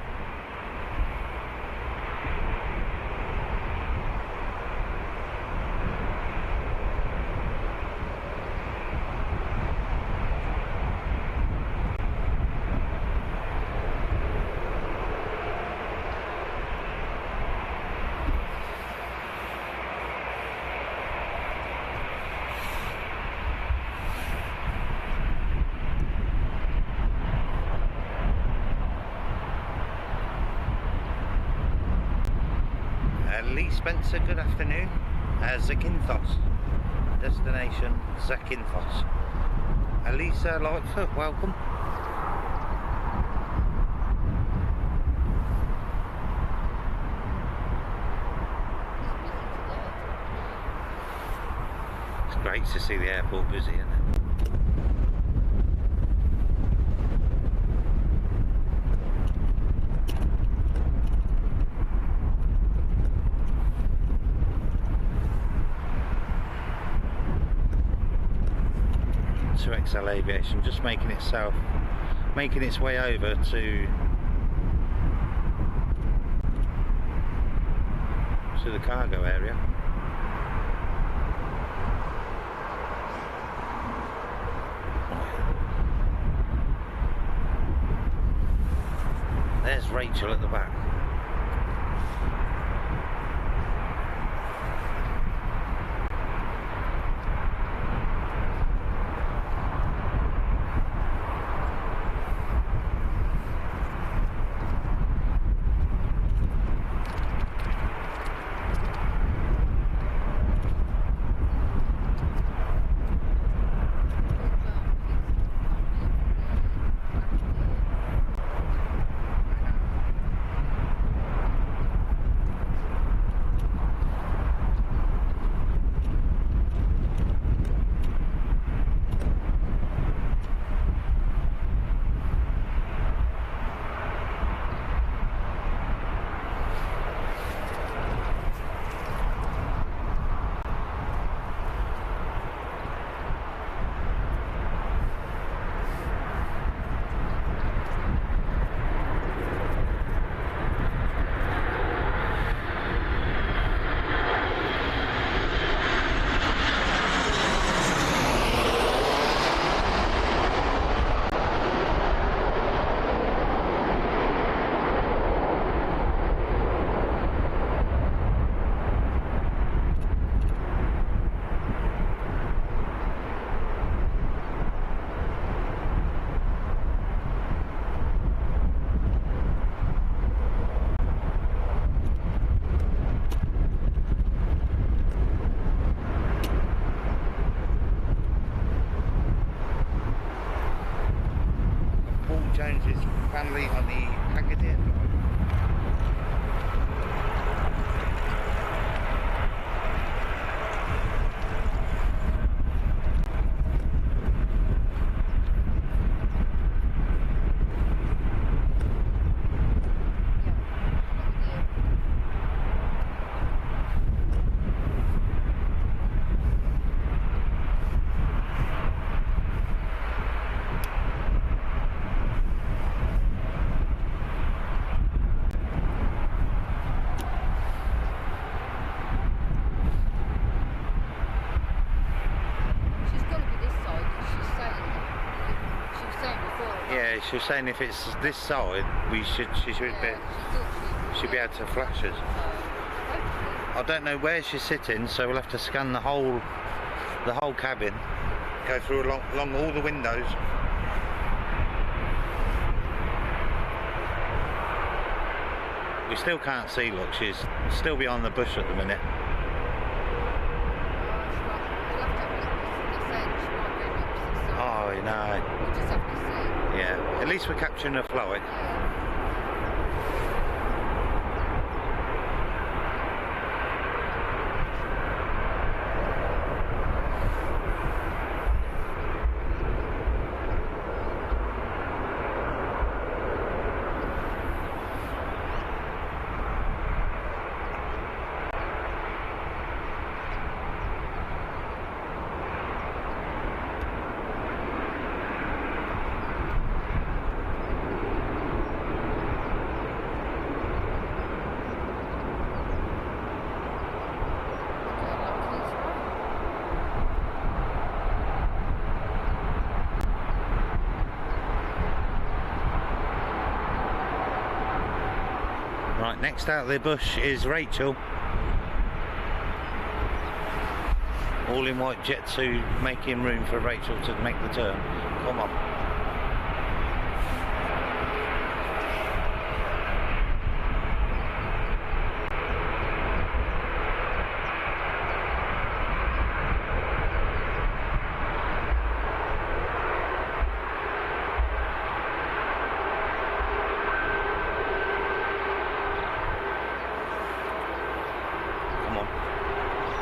Lee Spencer, good afternoon. Zakynthos, destination Zakynthos. Elisa Lightfoot, welcome. It's great to see the airport busy, isn't it? XL Aviation just making its way over to to the cargo area. There's Rachel at the back. Jones's family on the Agadir. Yeah, she was saying if it's this side, she should be able to flash us. I don't know where she's sitting, so we'll have to scan the whole cabin, go through along all the windows. We still can't see. Look, she's still behind the bush at the minute. Oh, no. We'll just have to see. Yeah, at least we're capturing a flight. Right, next out of the bush is Rachel. All in white jet suit, making room for Rachel to make the turn. Come on.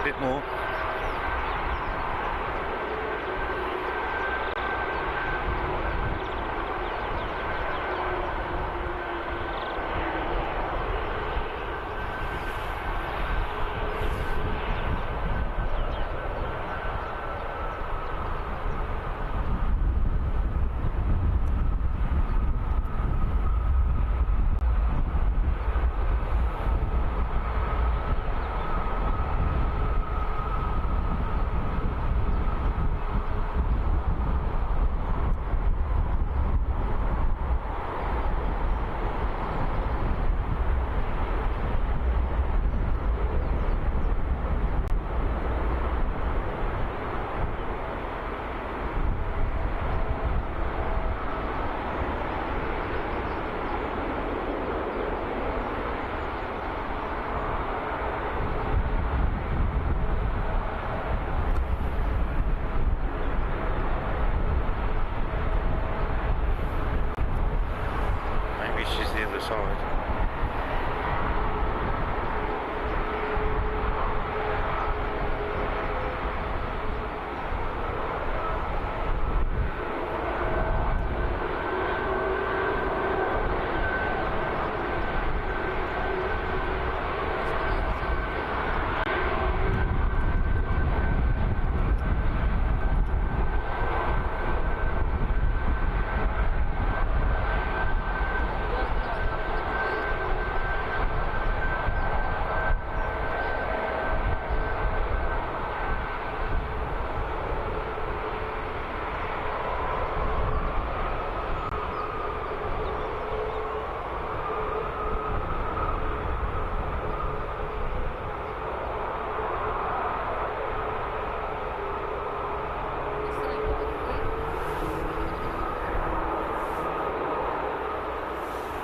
Bit more.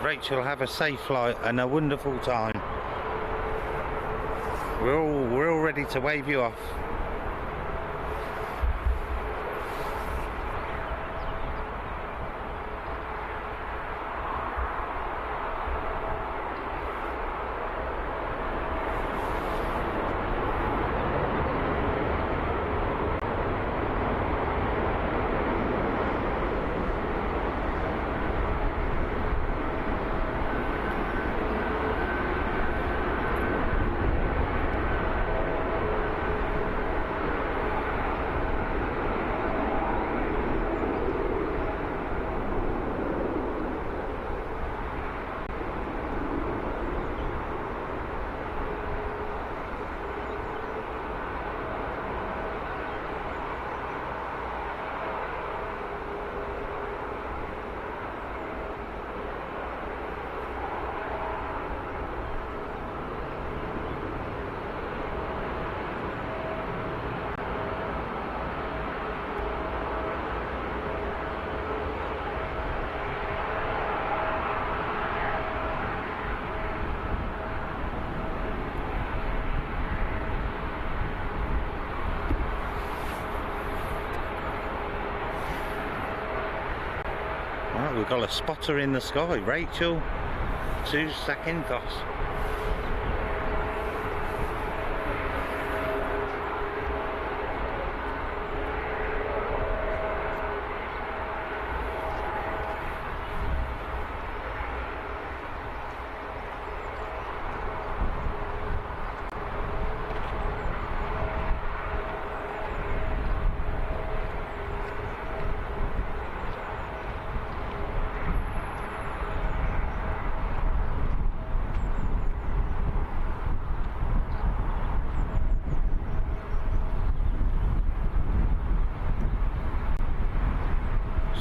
Rachel, have a safe flight and a wonderful time. We're all ready to wave you off. Right, we've got a spotter in the sky. Rachel, 2 seconds.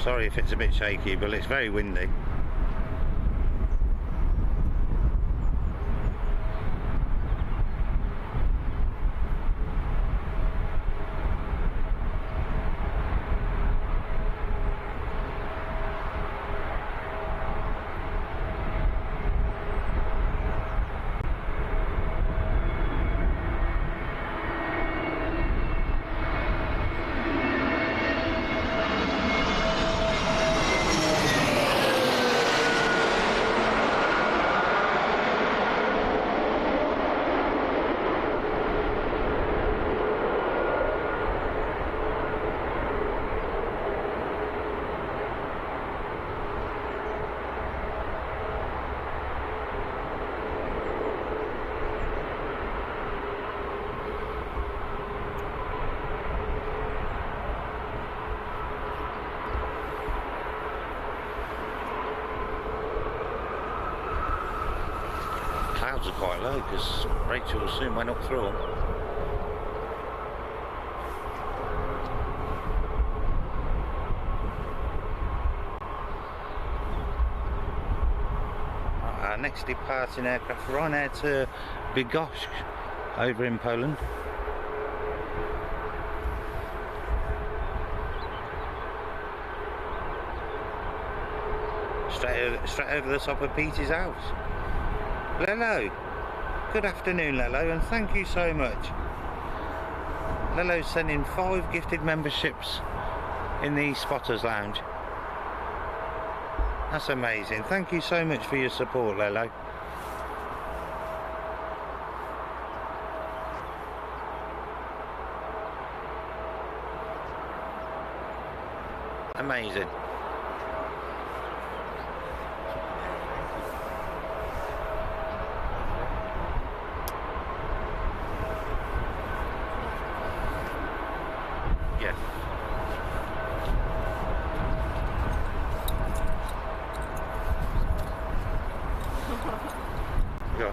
Sorry if it's a bit shaky, but it's very windy. Clouds are quite low because Rachel soon went up through them. Our next departing aircraft, we're on air to BHX over in Poland. Straight over the top of Peter's house. Lello, good afternoon Lello, and thank you so much. Lello's sending 5 gifted memberships in the Spotters Lounge. That's amazing. Thank you so much for your support, Lello. Amazing. Yes. Go.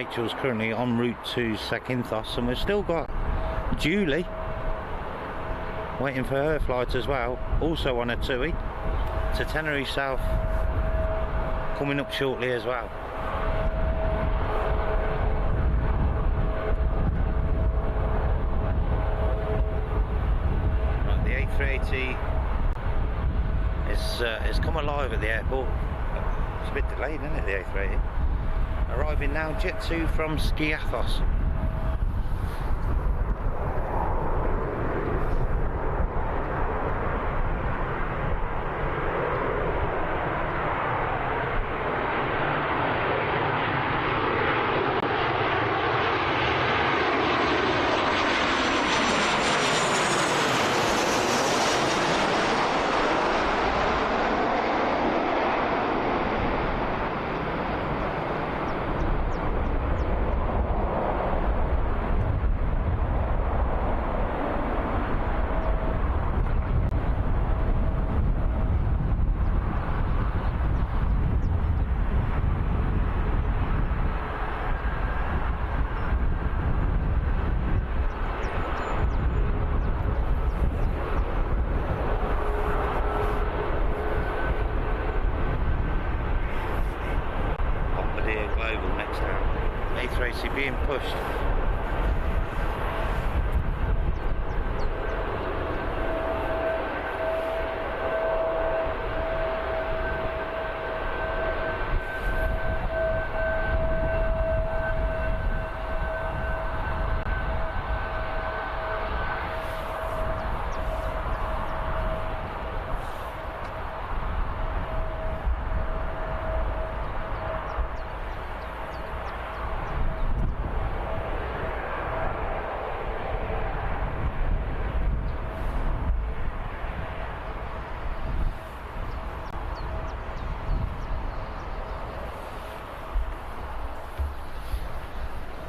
Rachel's currently en route to Zakynthos, and we've still got Julie waiting for her flight as well, also on a TUI to Tenerife South, coming up shortly as well. Right, the A380 is come alive at the airport. It's a bit delayed, isn't it, the A380? Arriving now, Jet 2 from Skiathos. A380 being pushed.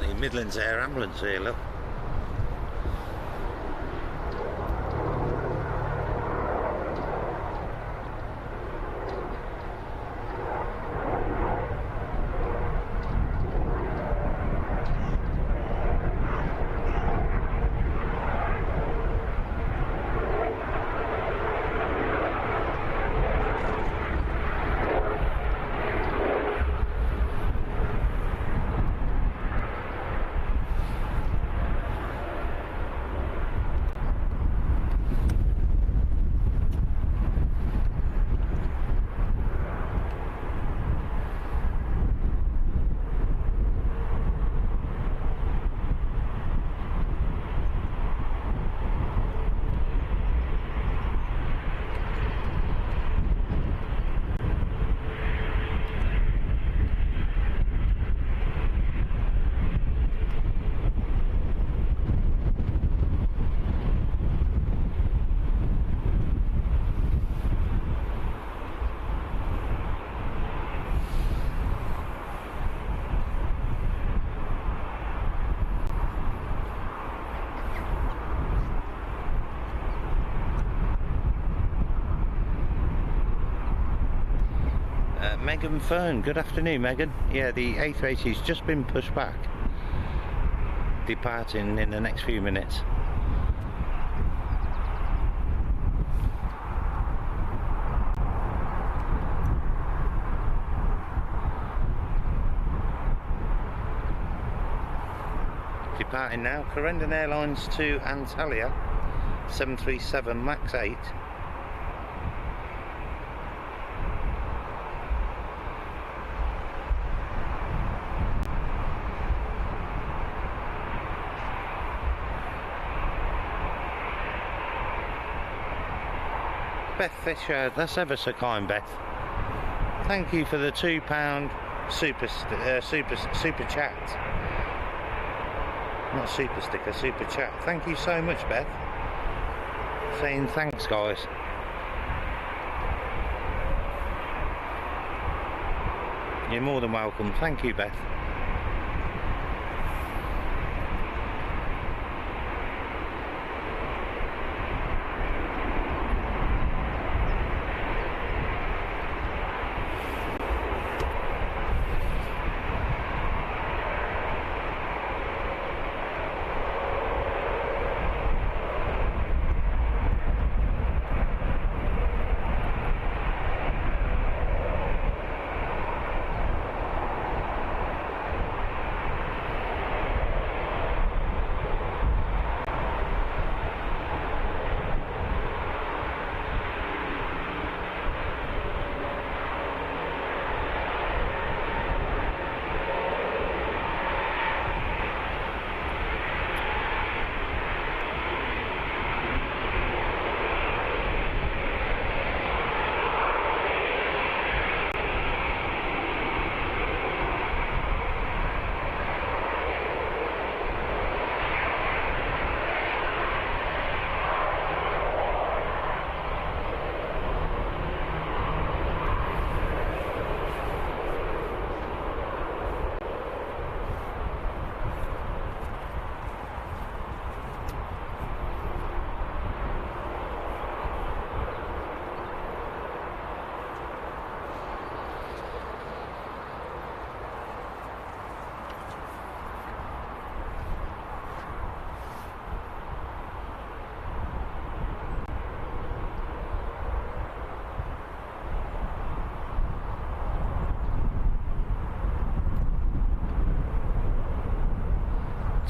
The Midlands Air Ambulance here, look. Megan Fern, good afternoon Megan. Yeah, the A380's just been pushed back, departing in the next few minutes. Departing now, Corendon Airlines to Antalya, 737 MAX 8. Beth Fisher, that's ever so kind, Beth. Thank you for the £2 super chat. Not super sticker, super chat. Thank you so much, Beth. Saying thanks, guys. You're more than welcome. Thank you, Beth.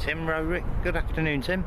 Tim Rorick. Good afternoon, Tim.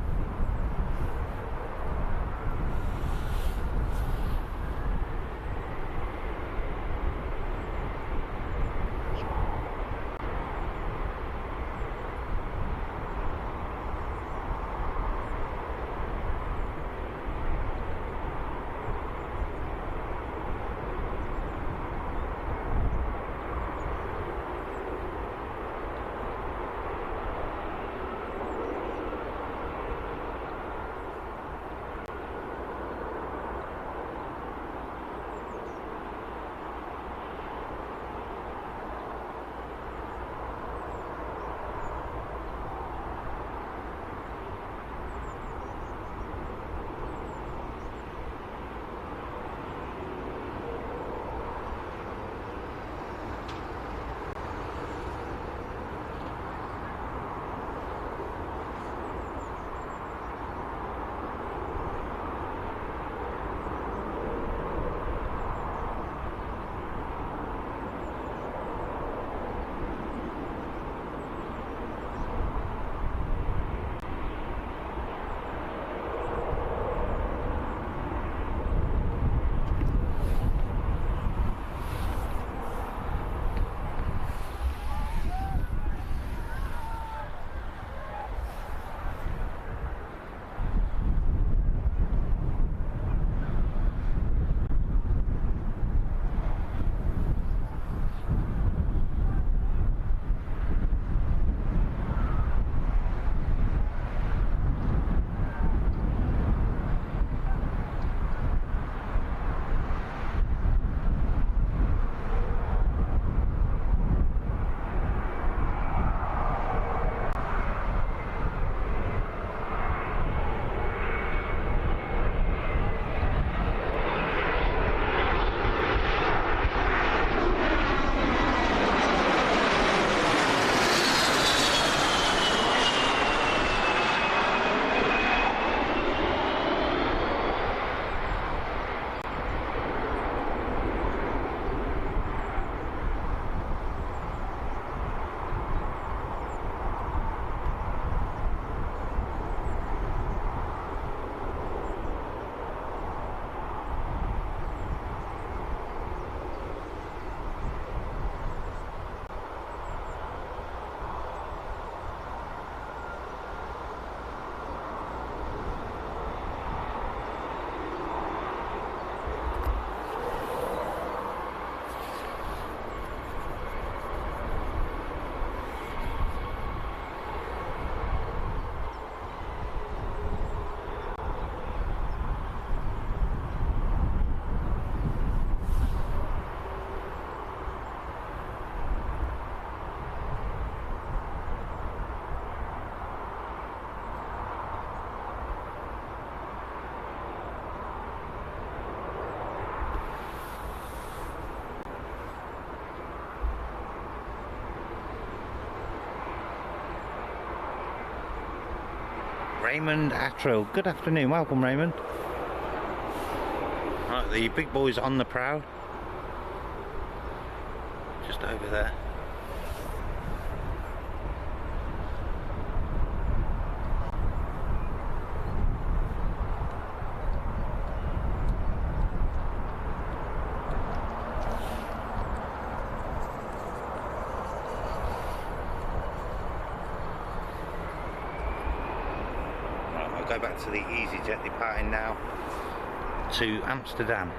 Raymond Attrill. Good afternoon, welcome Raymond. Right, the big boy's on the prow. Just over there. Go back to the EasyJet departing now to Amsterdam.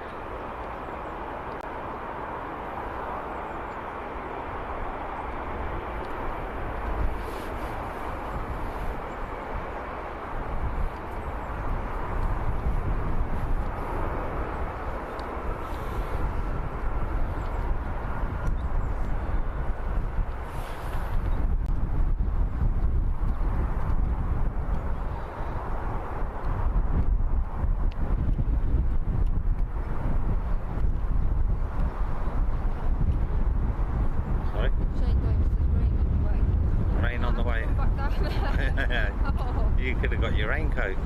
You could have got your raincoat.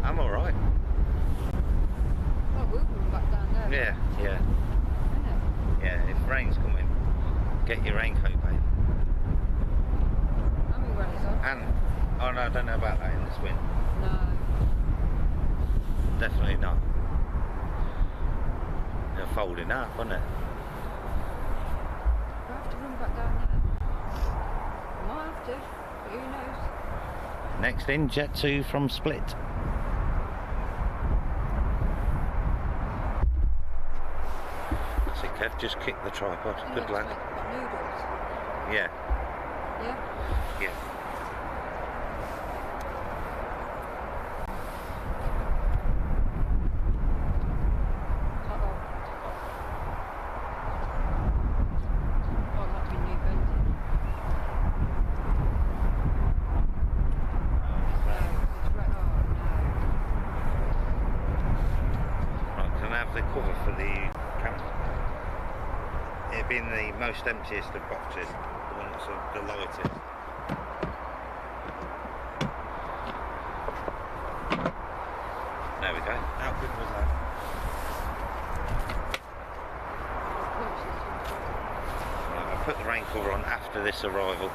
I'm alright. Oh, we'll run back down there. Yeah, yeah. Yeah, if rain's coming, get your raincoat, babe. I'm already on. And Oh no, I don't know about that in this wind. No. Definitely not. They're folding up, aren't they? Do I have to run back down there? I might have to. Who knows? Next in, Jet 2 from Split. That's it, Kev. Just kick the tripod. You Good want to lad. make hot noodles? Yeah. Yeah? Yeah. Uh-oh. Oh, it might be new bending. No, it's right. Oh, Right, can I have the cover for the camera? It being the most emptiest of boxes, the one that's the lightest. There we go. How good was that? Right, I'll put the rain cover on after this arrival.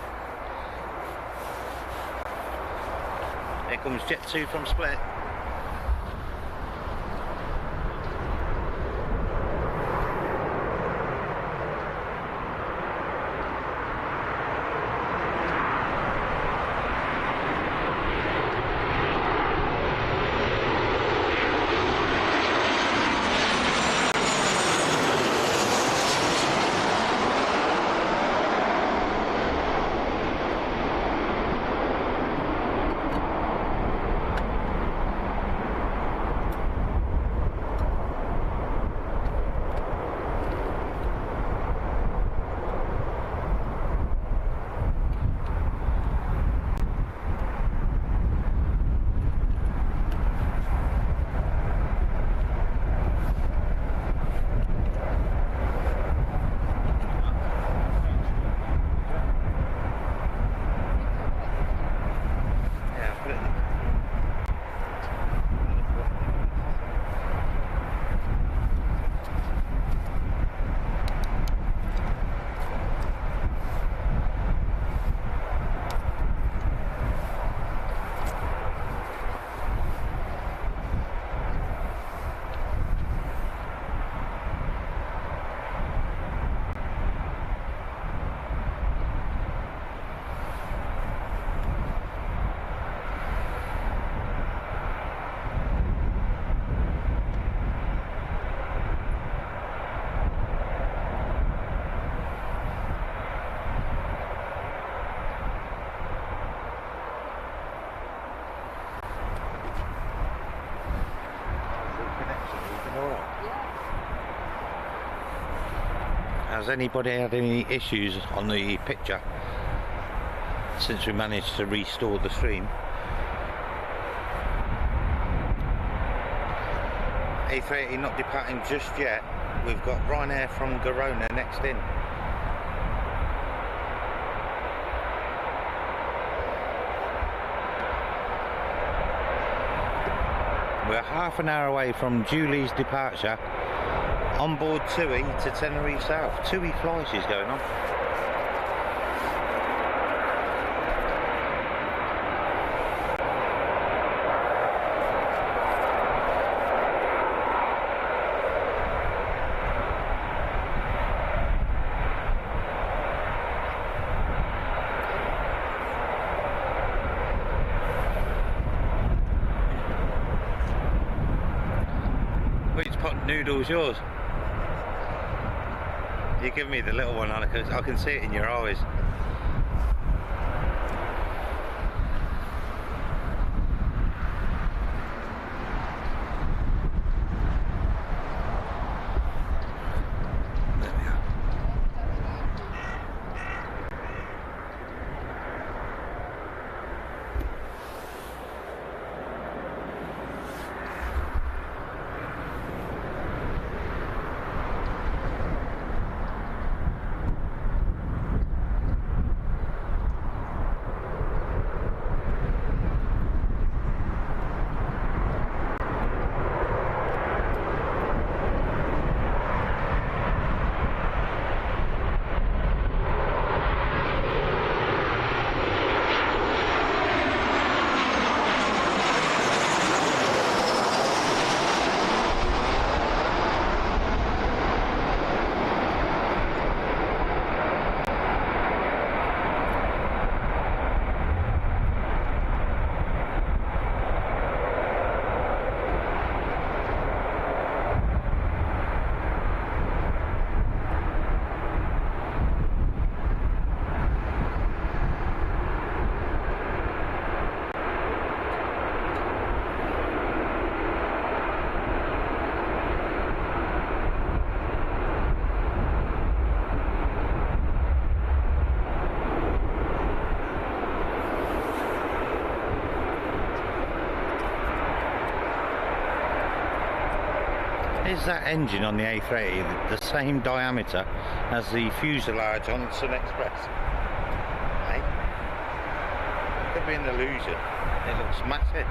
Here comes Jet 2 from Split. Has anybody had any issues on the picture since we managed to restore the stream? A380 not departing just yet. We've got Ryanair from Girona next in. We're half an hour away from Julie's departure on board TUI to Tenerife South. TUI flights is going on. Which pot noodle's yours? You give me the little one, Annika. I can see it in your eyes. There we are. Is that engine on the A380 the same diameter as the fuselage on Sun Express? Hey? Could be an illusion. It looks massive.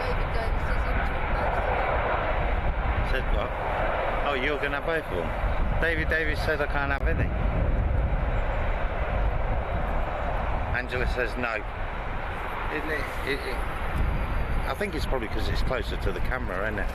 David Davis says I'm too close to Said what? Oh, you're going to have both of them. David Davis said I can't have any. Angela says no. I think it's probably because it's closer to the camera, isn't it?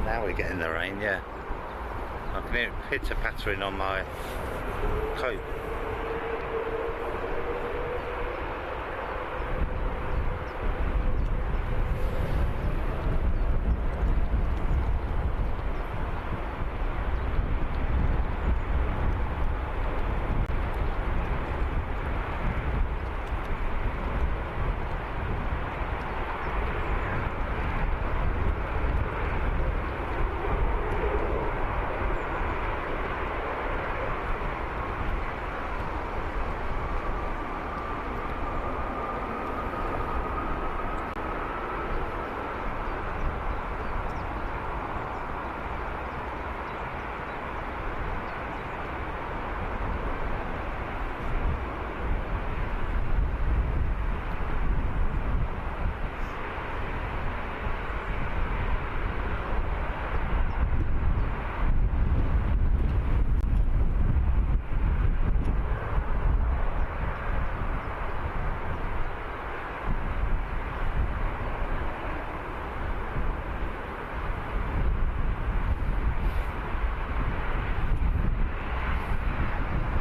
Now we're getting the rain, yeah. I can hear it pitter-pattering on my coat.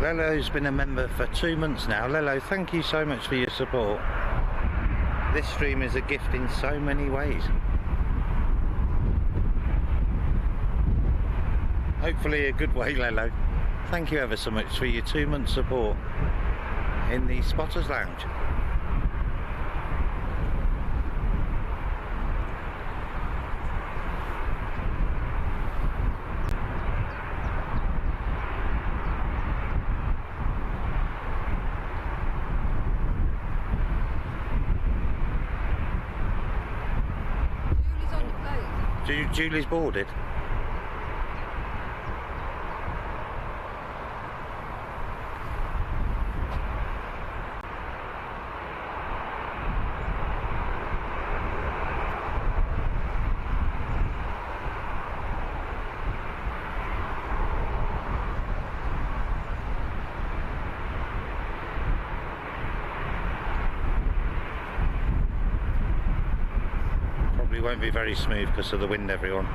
Lello's been a member for 2 months now. Lello, thank you so much for your support. This stream is a gift in so many ways. Hopefully a good way, Lello. Thank you ever so much for your 2 month support in the Spotters Lounge. Julie's boarded. Won't be very smooth because of the wind, everyone.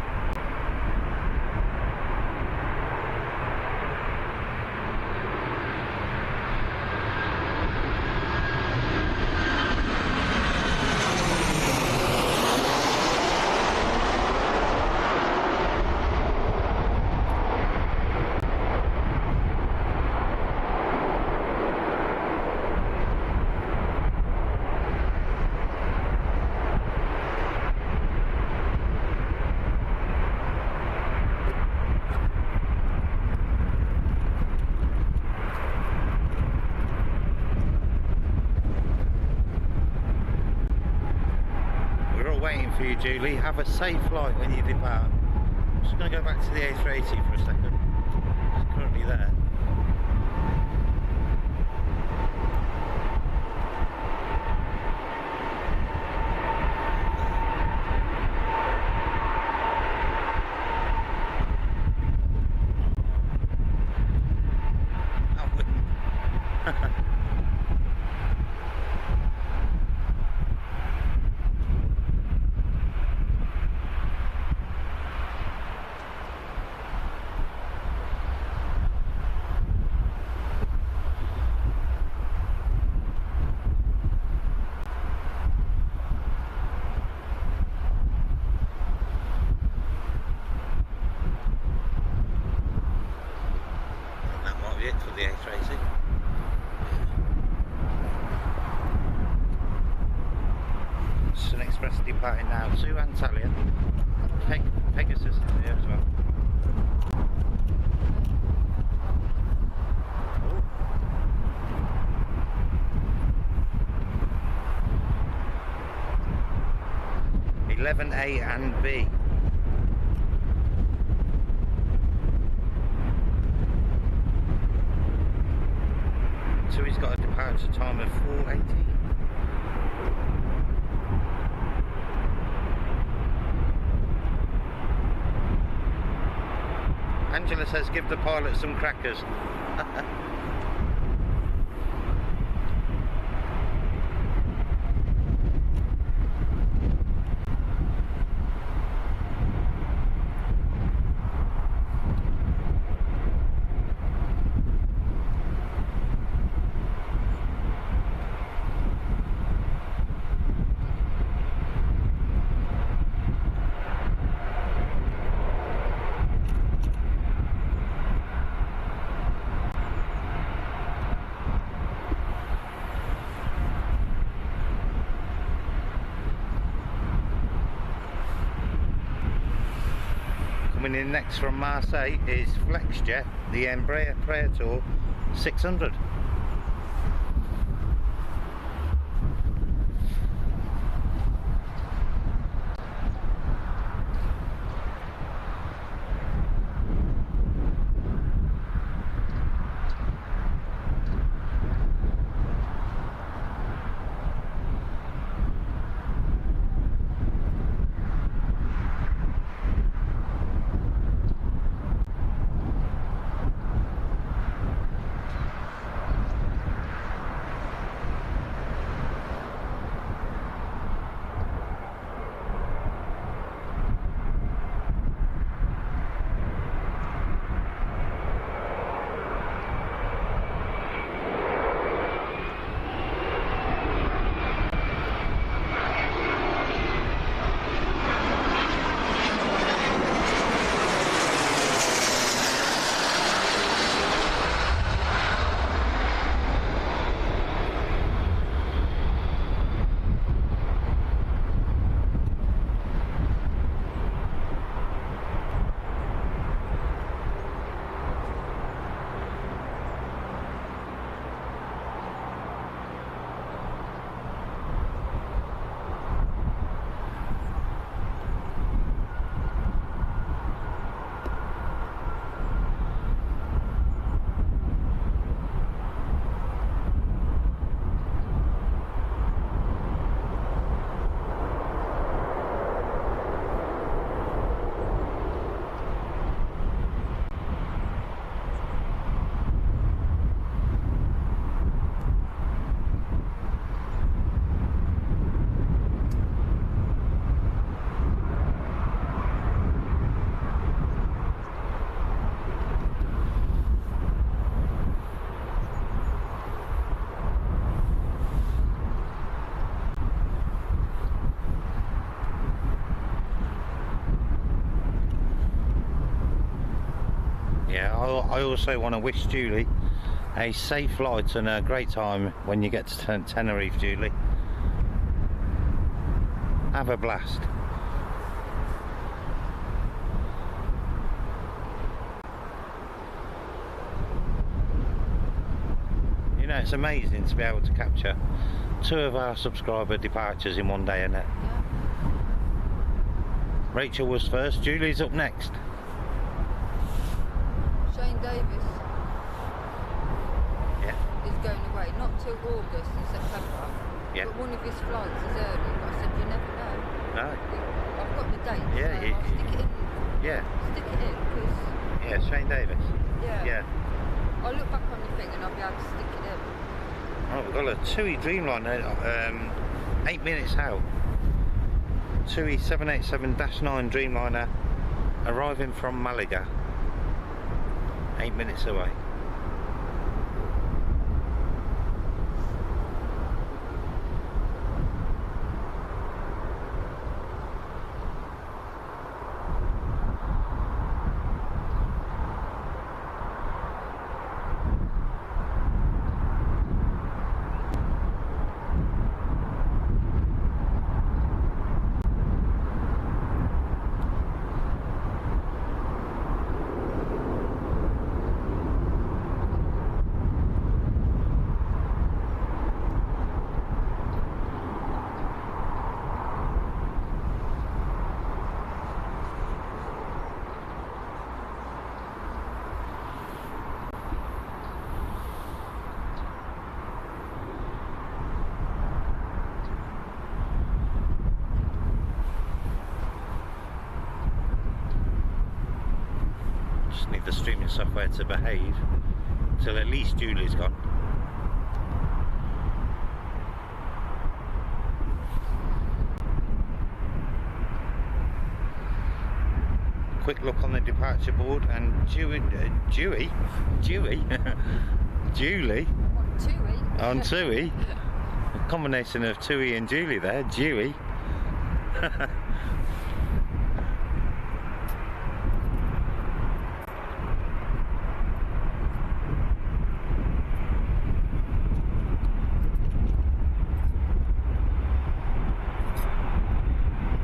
For you, Julie, have a safe flight when you depart. I'm just going to go back to the A380 for a second. It's currently there. Antalya. Pegasus is here as well. Oh. 11A and B. So he's got a departure time of 4:18. Angela says give the pilot some crackers. Coming in next from Marseille is FlexJet, the Embraer Praetor 600. I also want to wish Julie a safe flight and a great time when you get to Tenerife, Julie. Have a blast. You know, it's amazing to be able to capture 2 of our subscriber departures in one day, isn't it? Yeah. Rachel was first, Julie's up next. Shane Davis Yeah. is going away, not till August and September. Yeah. But one of his flights is early. But I said, you never know. No. I've got the date, Yeah, so I'll stick it in. Yeah. Stick it in, because Yeah, Shane Davis. yeah. Yeah. I'll look back on the thing and I'll be able to stick it in. Oh, we've got a TUI Dreamliner, 8 minutes out. TUI 787-9 Dreamliner arriving from Malaga. 8 minutes away. just need the streaming software to behave till at least Julie's gone. Quick look on the departure board, and Julie on Tui, a combination of Tui and Julie there, Dewey.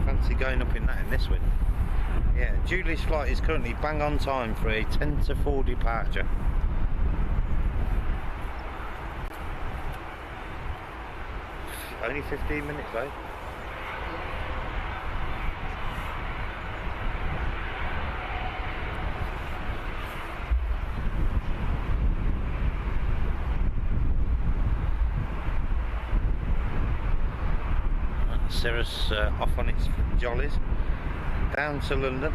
Fancy going up in that in this wind. Yeah, Julie's flight is currently bang on time for a 10 to 4 departure. Only 15 minutes late. Cirrus off on its jollies down to London.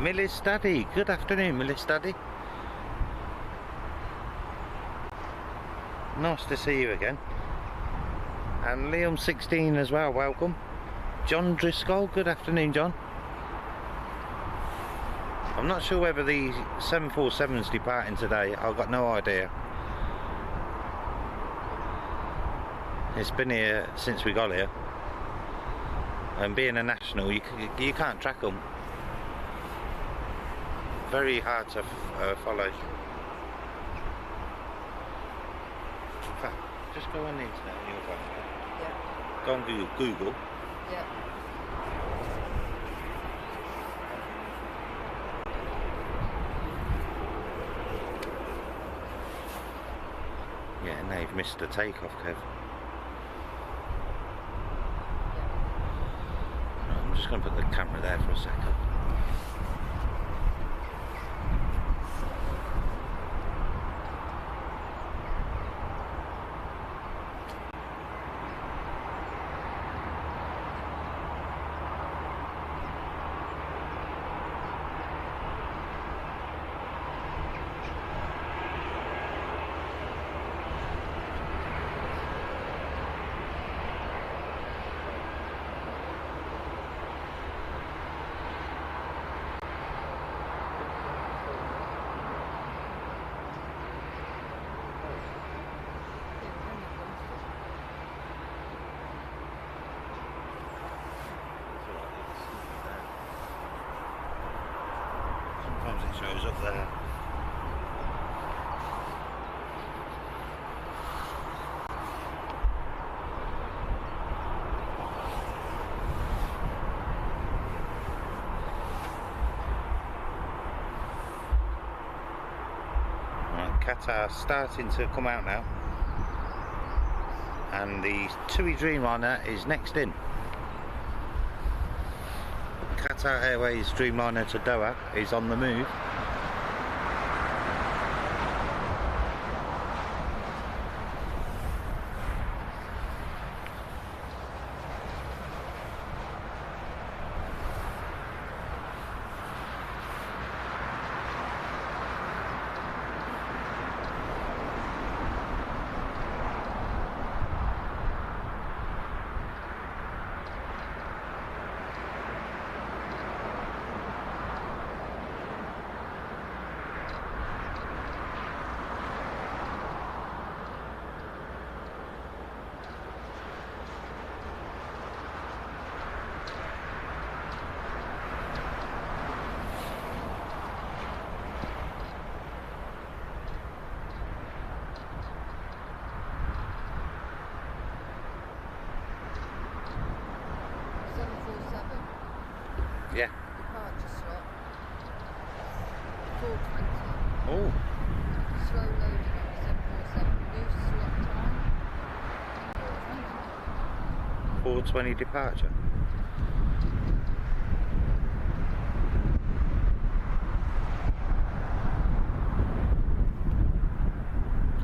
Millie's Daddy, good afternoon Millie's Daddy. Nice to see you again. And Liam16 as well, welcome. John Driscoll, good afternoon John. I'm not sure whether the 747's departing today, I've got no idea. It's been here since we got here. And being a national, you can't track them. Very hard to follow. In fact, just go on the internet on your phone. Yeah. Go on Google. Yeah. Yeah, now you've missed the takeoff, Kev. Right, I'm just going to put the camera there for a second. Sometimes it shows up there. Right, Qatar starting to come out now, and the TUI Dreamliner is next in. Qatar Airways Dreamliner to Doha is on the move. Yeah. Departure slot. 4:20. Oh, Slow loading on 747. New slot time. 4:20. 4:20 departure.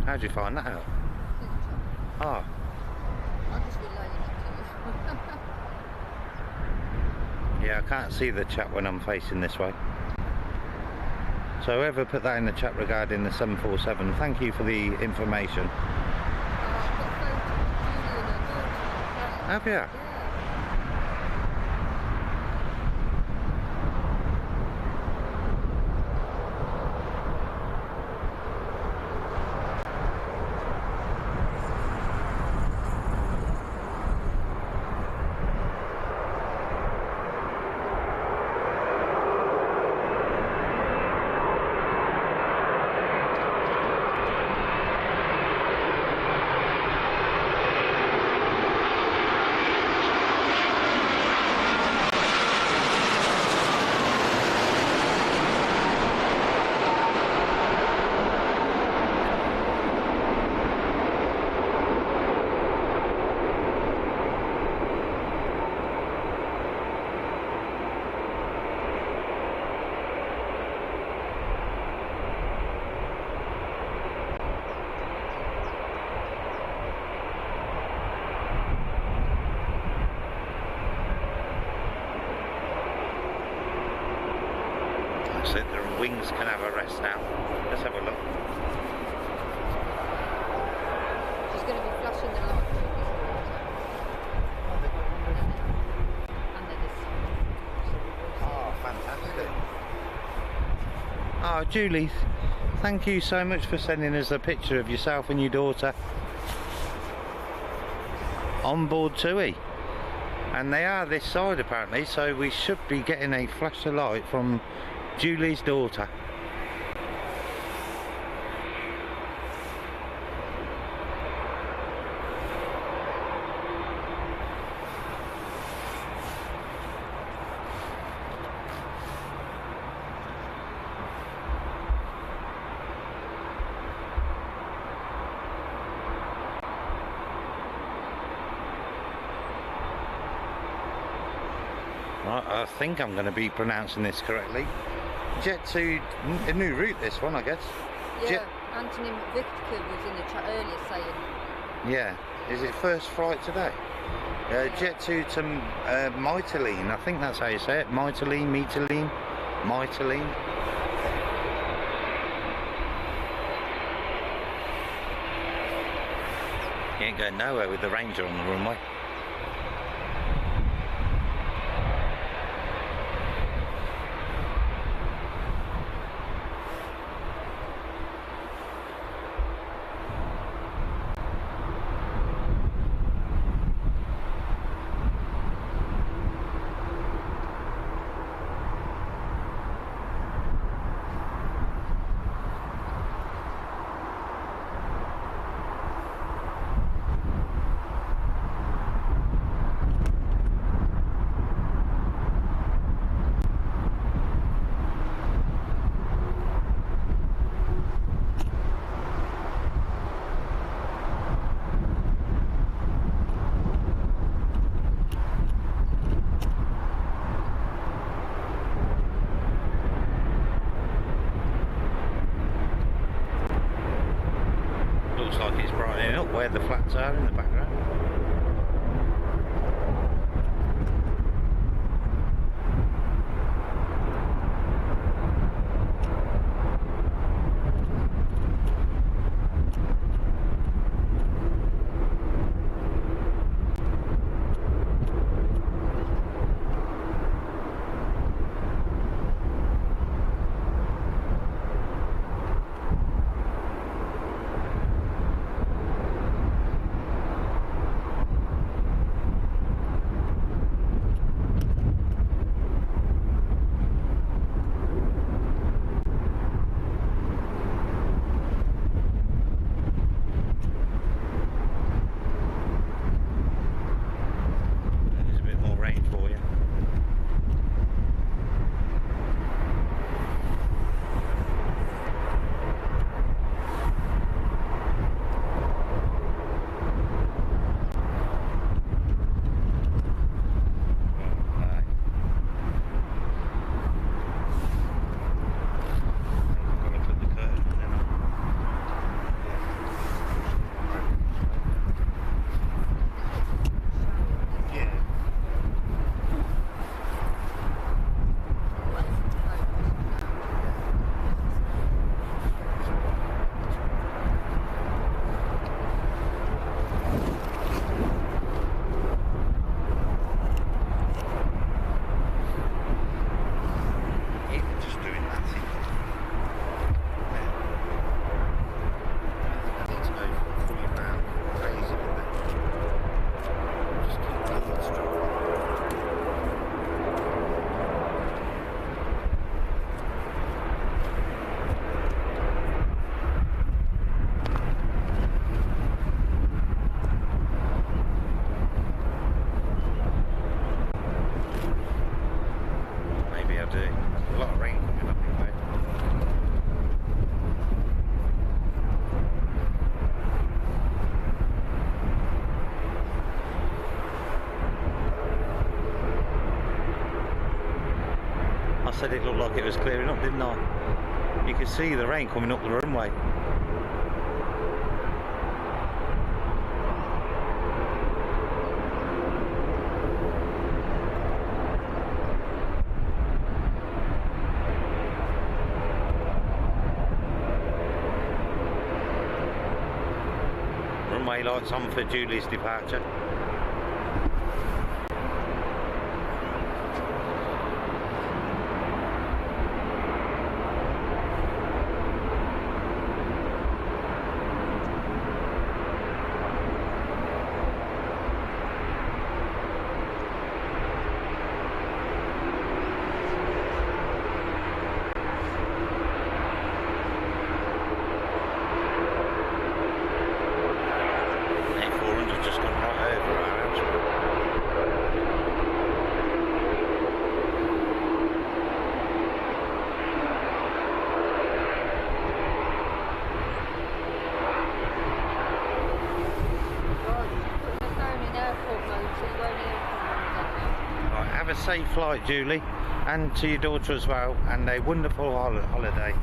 How'd you find that out? Ah, I'm just relaying it to you. yeah, I can't see the chat when I'm facing this way. So whoever put that in the chat regarding the 747, thank you for the information. I've got a photo of Julie and her daughter. Have you? Yeah. So the wings can have a rest now. Let's have a look. She's going to be flashing the light through this water. And then this. Oh, fantastic. Oh, Julie, thank you so much for sending us a picture of yourself and your daughter on board TUI. And they are this side apparently, so we should be getting a flash of light from Julie's daughter. Right, I think I'm going to be pronouncing this correctly. Jet to a new route, this one, I guess. Yeah, Jet, Anthony McVicker was in the chat earlier saying. yeah, is it first flight today? Jet to Mytilene, I think that's how you say it. Mytilene. You ain't going nowhere with the Ranger on the runway. Looks like it's brightening up where the flats are in the background. said it looked like it was clearing up, didn't I? You could see the rain coming up the runway. Runway lights on for Julie's departure. Just gone right over our house. Right, have a safe flight, Julie, and to your daughter as well, and a wonderful holiday.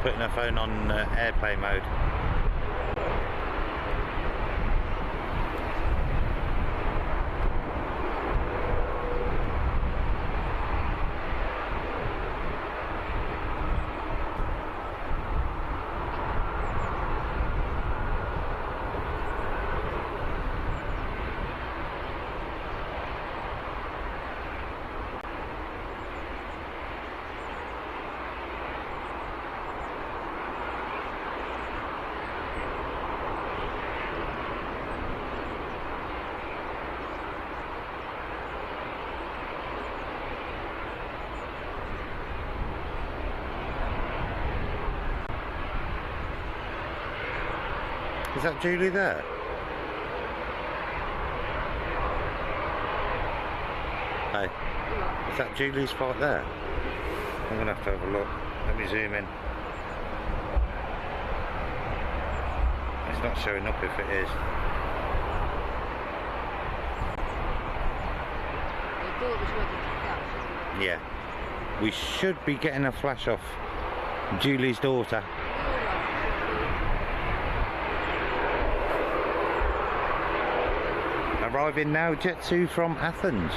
Putting her phone on airplane mode. Is that Julie there? Hey, is that Julie's flight there? I'm gonna have to have a look. Let me zoom in. It's not showing up if it is. Yeah. We should be getting a flash off Julie's daughter. Arriving now, Jet 2 from Athens.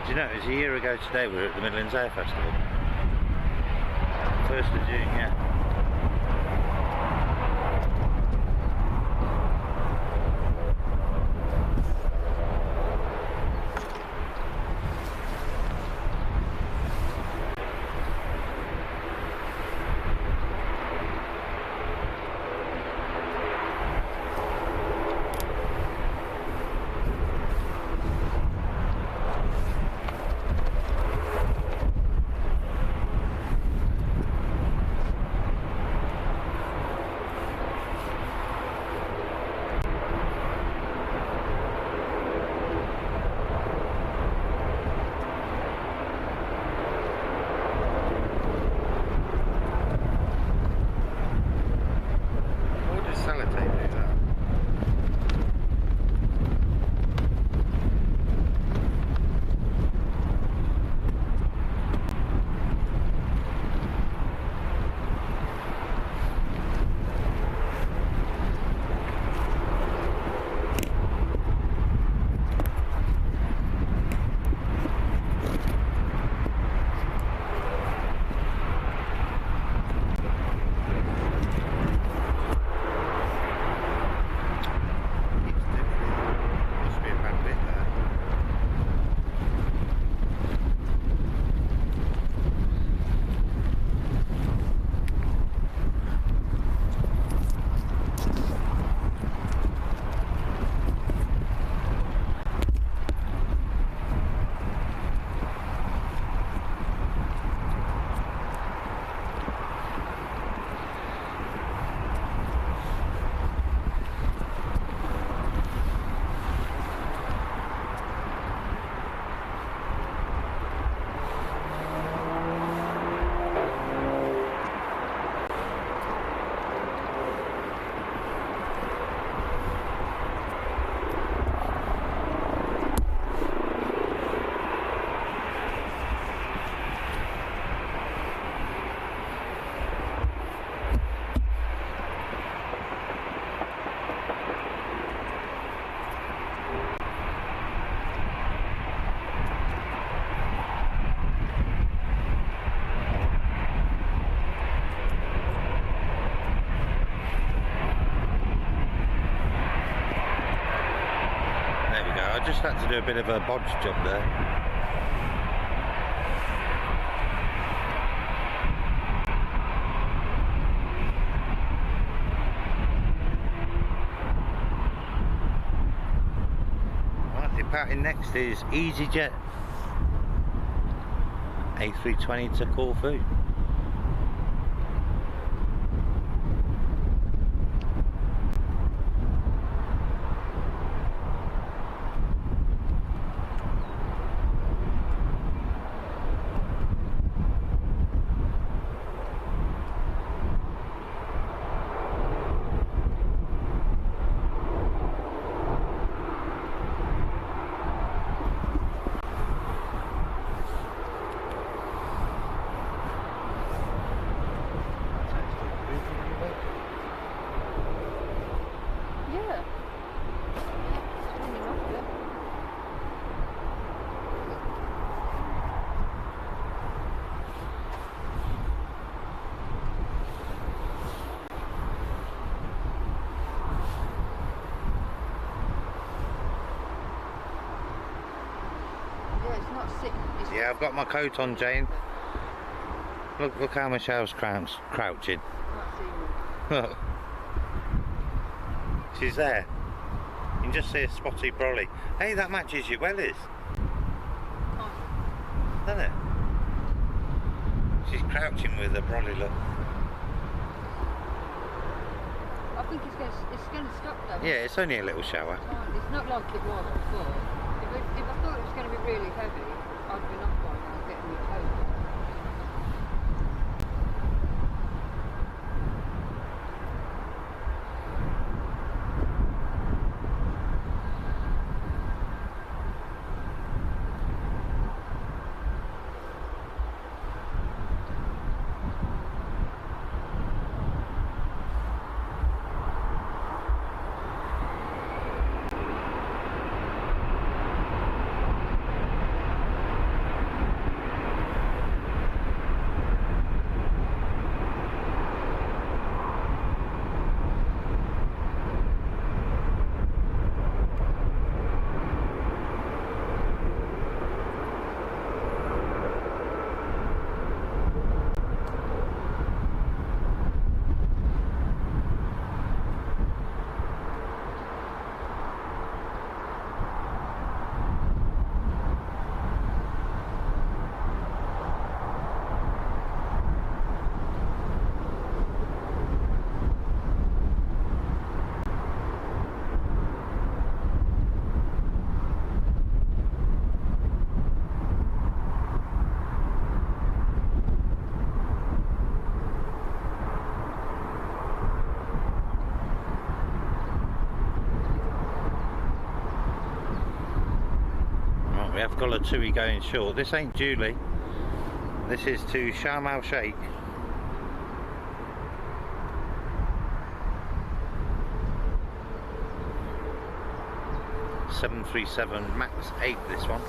Do you know, it was a year ago today we were at the Midlands Air Festival. 1st of June, yeah. I just had to do a bit of a bodge job there. Right, departing next is EasyJet A320 to Corfu. Yeah, I've got my coat on, Jane. Look how Michelle's crouching. Look. She's there. You can just see a spotty brolly. Hey, that matches your wellies. Doesn't it? She's crouching with a brolly, look. I think it's going to stop though. Yeah, it's only a little shower. It's not like it was before. If I thought it was going to be really heavy, I'd been off by now getting my coat. We have got a TUI going short. This ain't Julie. This is to Sharm el Sheikh. (737 Max 8) this one.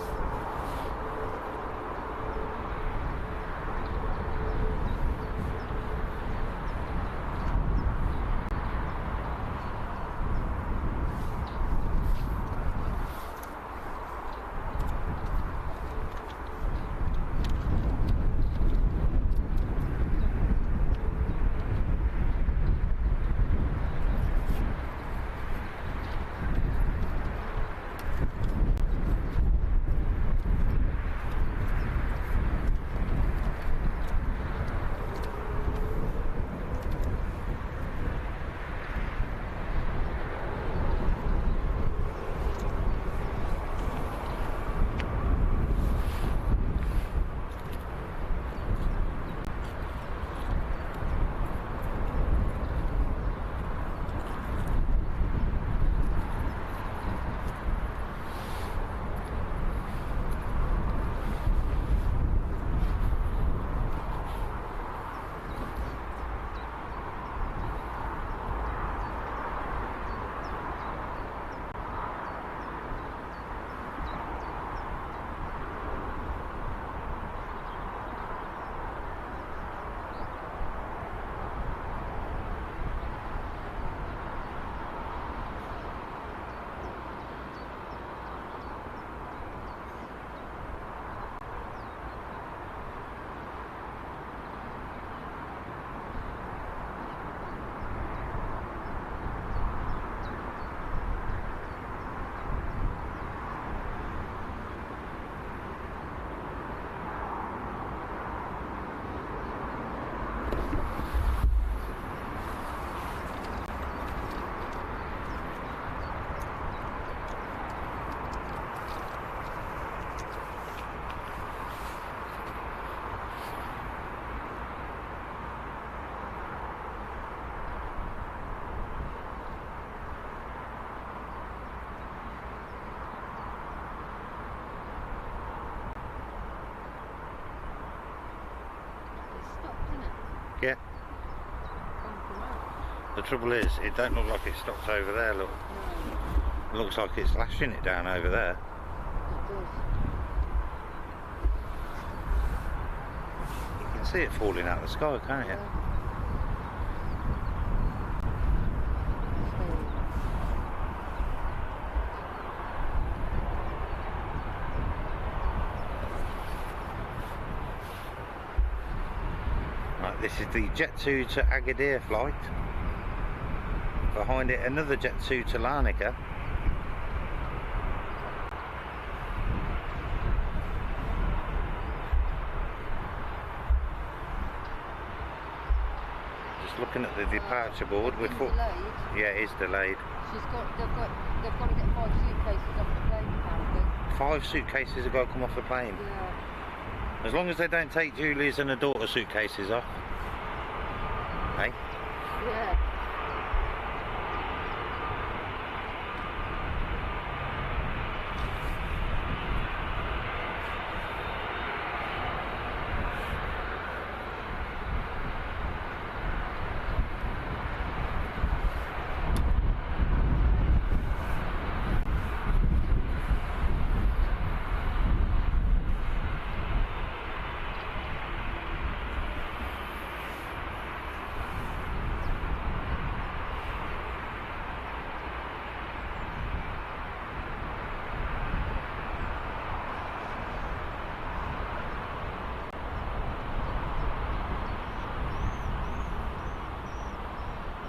Yeah. The trouble is, it don't look like it stops over there, look. No, It looks like it's lashing it down over there. it does. You can see it falling out of the sky, can't you? Right, this is the Jet 2 to Agadir flight. Behind it another Jet 2 to Larnaca. Just looking at the departure board, we're delayed. yeah, it is delayed. They've got to get 5 suitcases off the plane apparently. 5 suitcases have got to come off the plane. Yeah. As long as they don't take Julie's and her daughter's suitcases off. Hey? Yeah.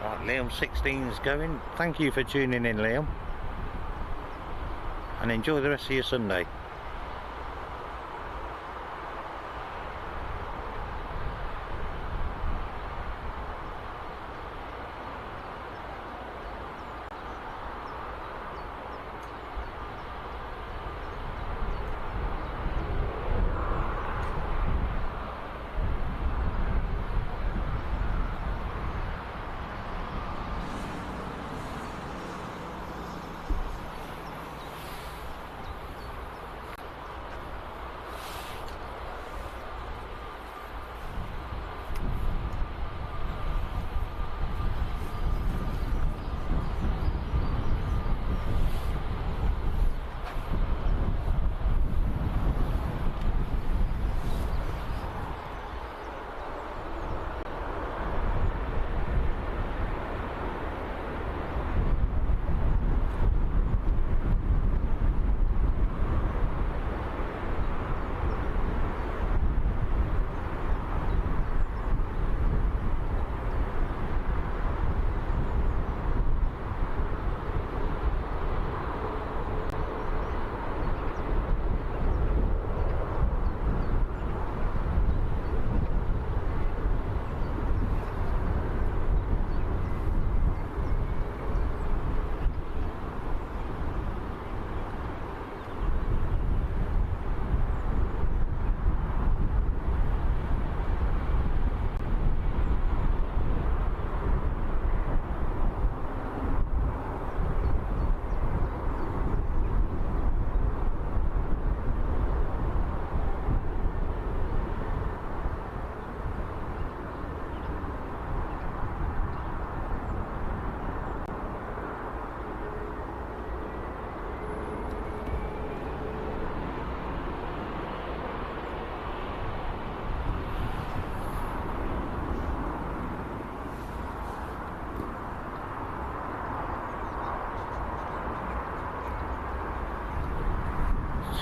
Right, Liam 16's going. Thank you for tuning in, Liam. And enjoy the rest of your Sunday.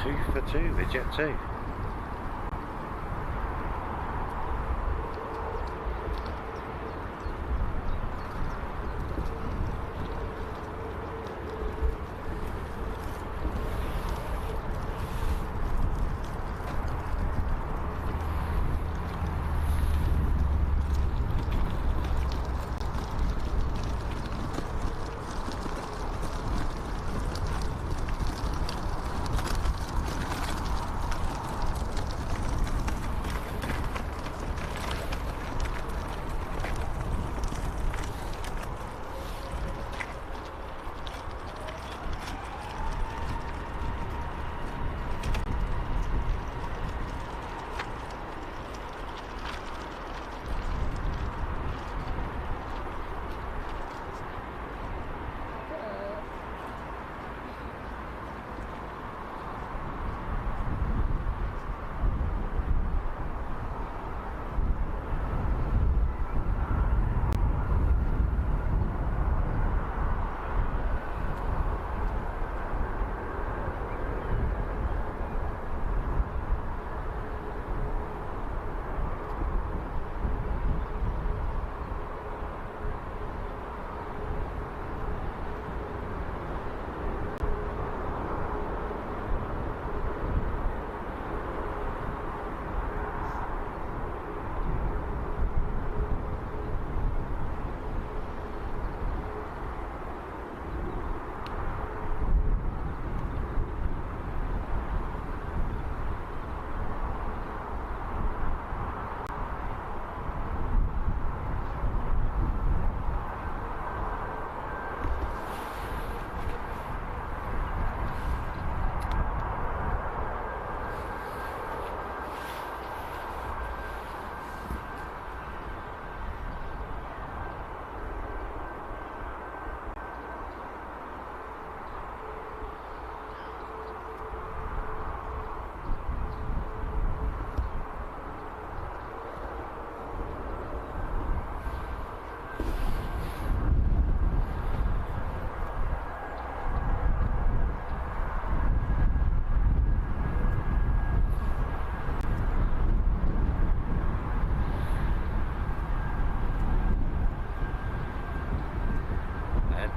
Two for two with Jet 2.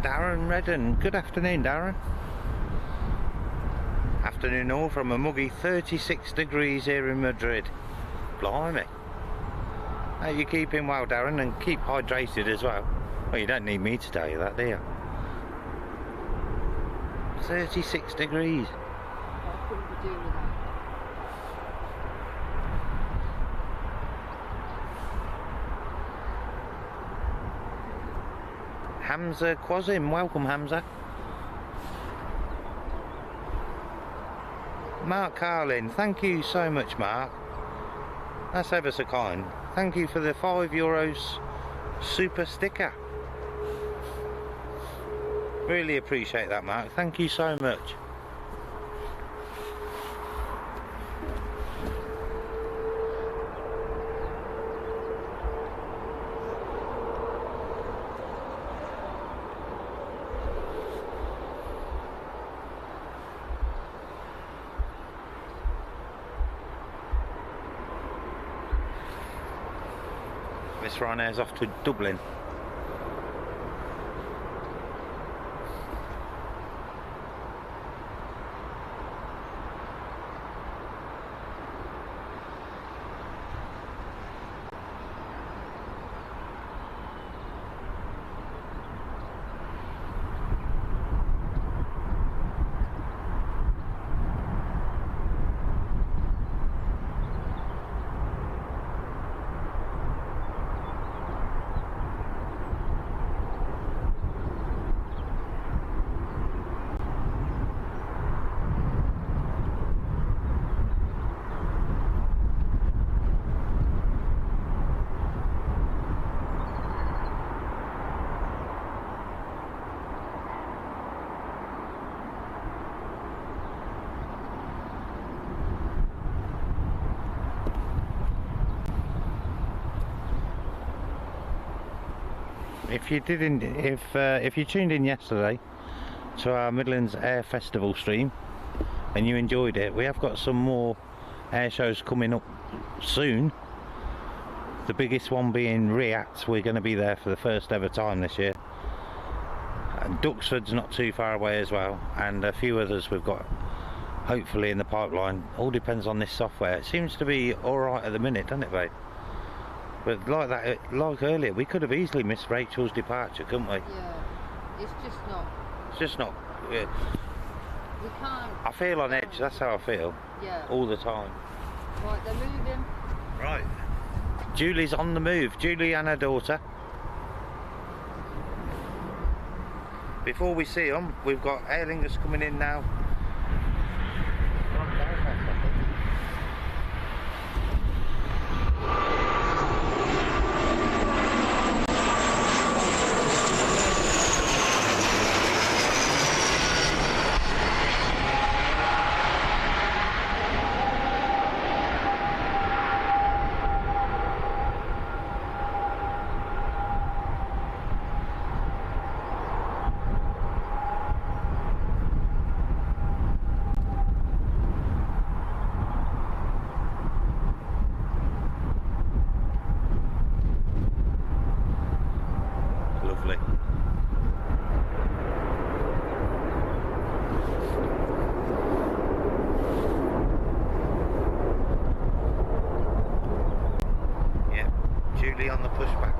Darren Redden. Good afternoon, Darren. Afternoon all from a muggy 36 degrees here in Madrid. Blimey. How you keeping well, Darren, and keep hydrated as well? Well, you don't need me to tell you that, do you? 36 degrees. I couldn't be doing without. Hamza Quasim, welcome Hamza. Mark Carlin, thank you so much, Mark. That's ever so kind. Thank you for the €5 super sticker. Really appreciate that, Mark. Thank you so much. Miss Ryanair's off to Dublin. If you tuned in yesterday to our Midlands Air Festival stream and you enjoyed it, we have got some more air shows coming up soon. The biggest one being React. We're going to be there for the first ever time this year. And Duxford's not too far away as well, and a few others we've got hopefully in the pipeline. All depends on this software. It seems to be alright at the minute, doesn't it, babe? But like that, like earlier, we could have easily missed Rachel's departure, couldn't we? Yeah, it's just not. It's just not. We can't. I feel on edge. That's how I feel. Yeah. All the time. Right, they're moving. Right. Julie's on the move. Julie and her daughter. Before we see them, we've got Aer Lingus coming in now. On the pushback.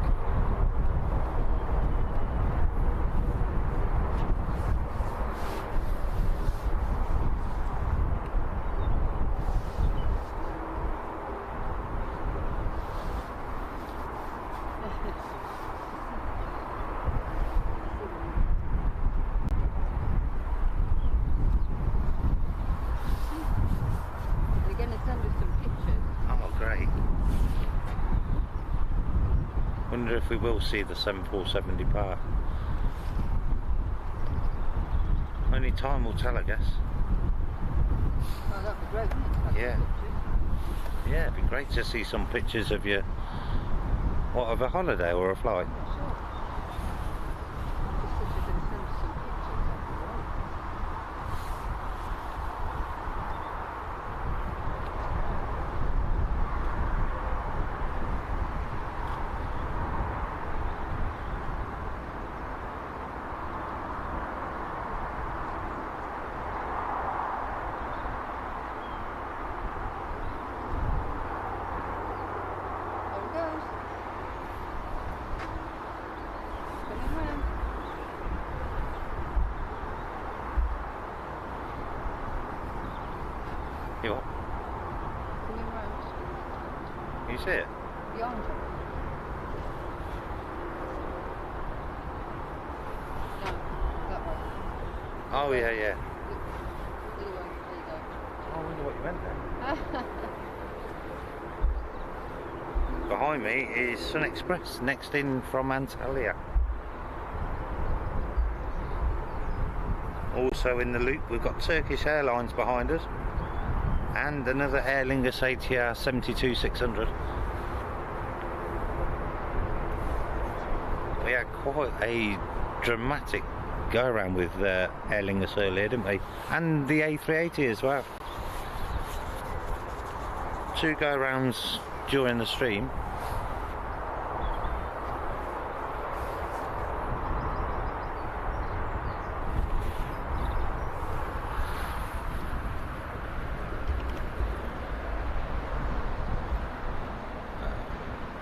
They're going to send us some pictures. Oh, great. Wonder if we will see the 747 depart. Only time will tell, I guess. Oh, that'd be great, wouldn't it? Yeah. Yeah, it'd be great to see some pictures of your, what, of a holiday or a flight. Yeah, sure. Just if they're going to send us some pictures, that'd be great. You what? Coming round. You see it? Behind you. No, that way. Oh yeah, yeah. The other way. There you go. I wonder what you meant then. Behind me is Sun Express, next in from Antalya. Also in the loop we've got Turkish Airlines behind us and another Aer Lingus ATR 72600. We had quite a dramatic go around with Aer Lingus earlier, didn't we? And the A380 as well. 2 go rounds during the stream.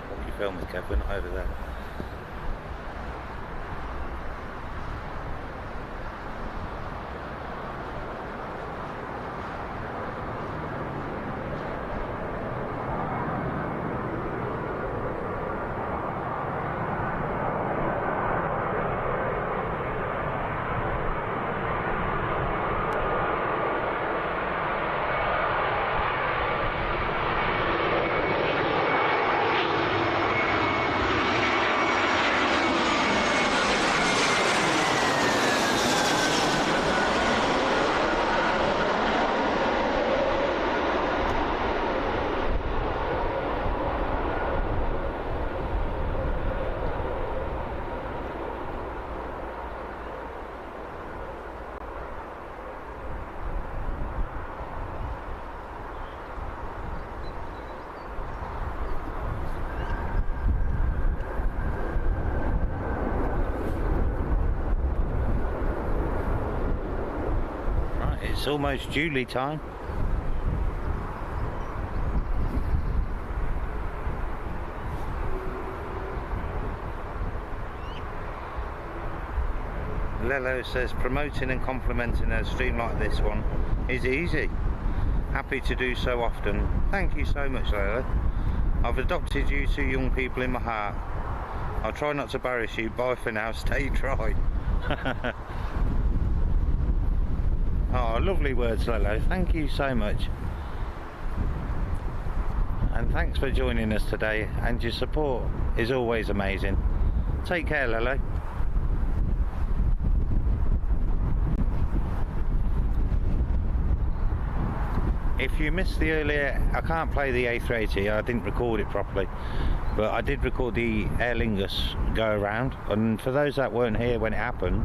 What are you filming, Kev? We're not over there. It's almost Julie time. Lello says promoting and complimenting a stream like this one is easy. Happy to do so often. Thank you so much, Lello. I've adopted you 2 young people in my heart. I'll try not to embarrass you. Bye for now. Stay dry. Oh, lovely words, Lello. Thank you so much. And thanks for joining us today, and your support is always amazing. Take care, Lello. If you missed the earlier, I can't play the A380, I didn't record it properly, but I did record the Aer Lingus go around, and for those that weren't here when it happened,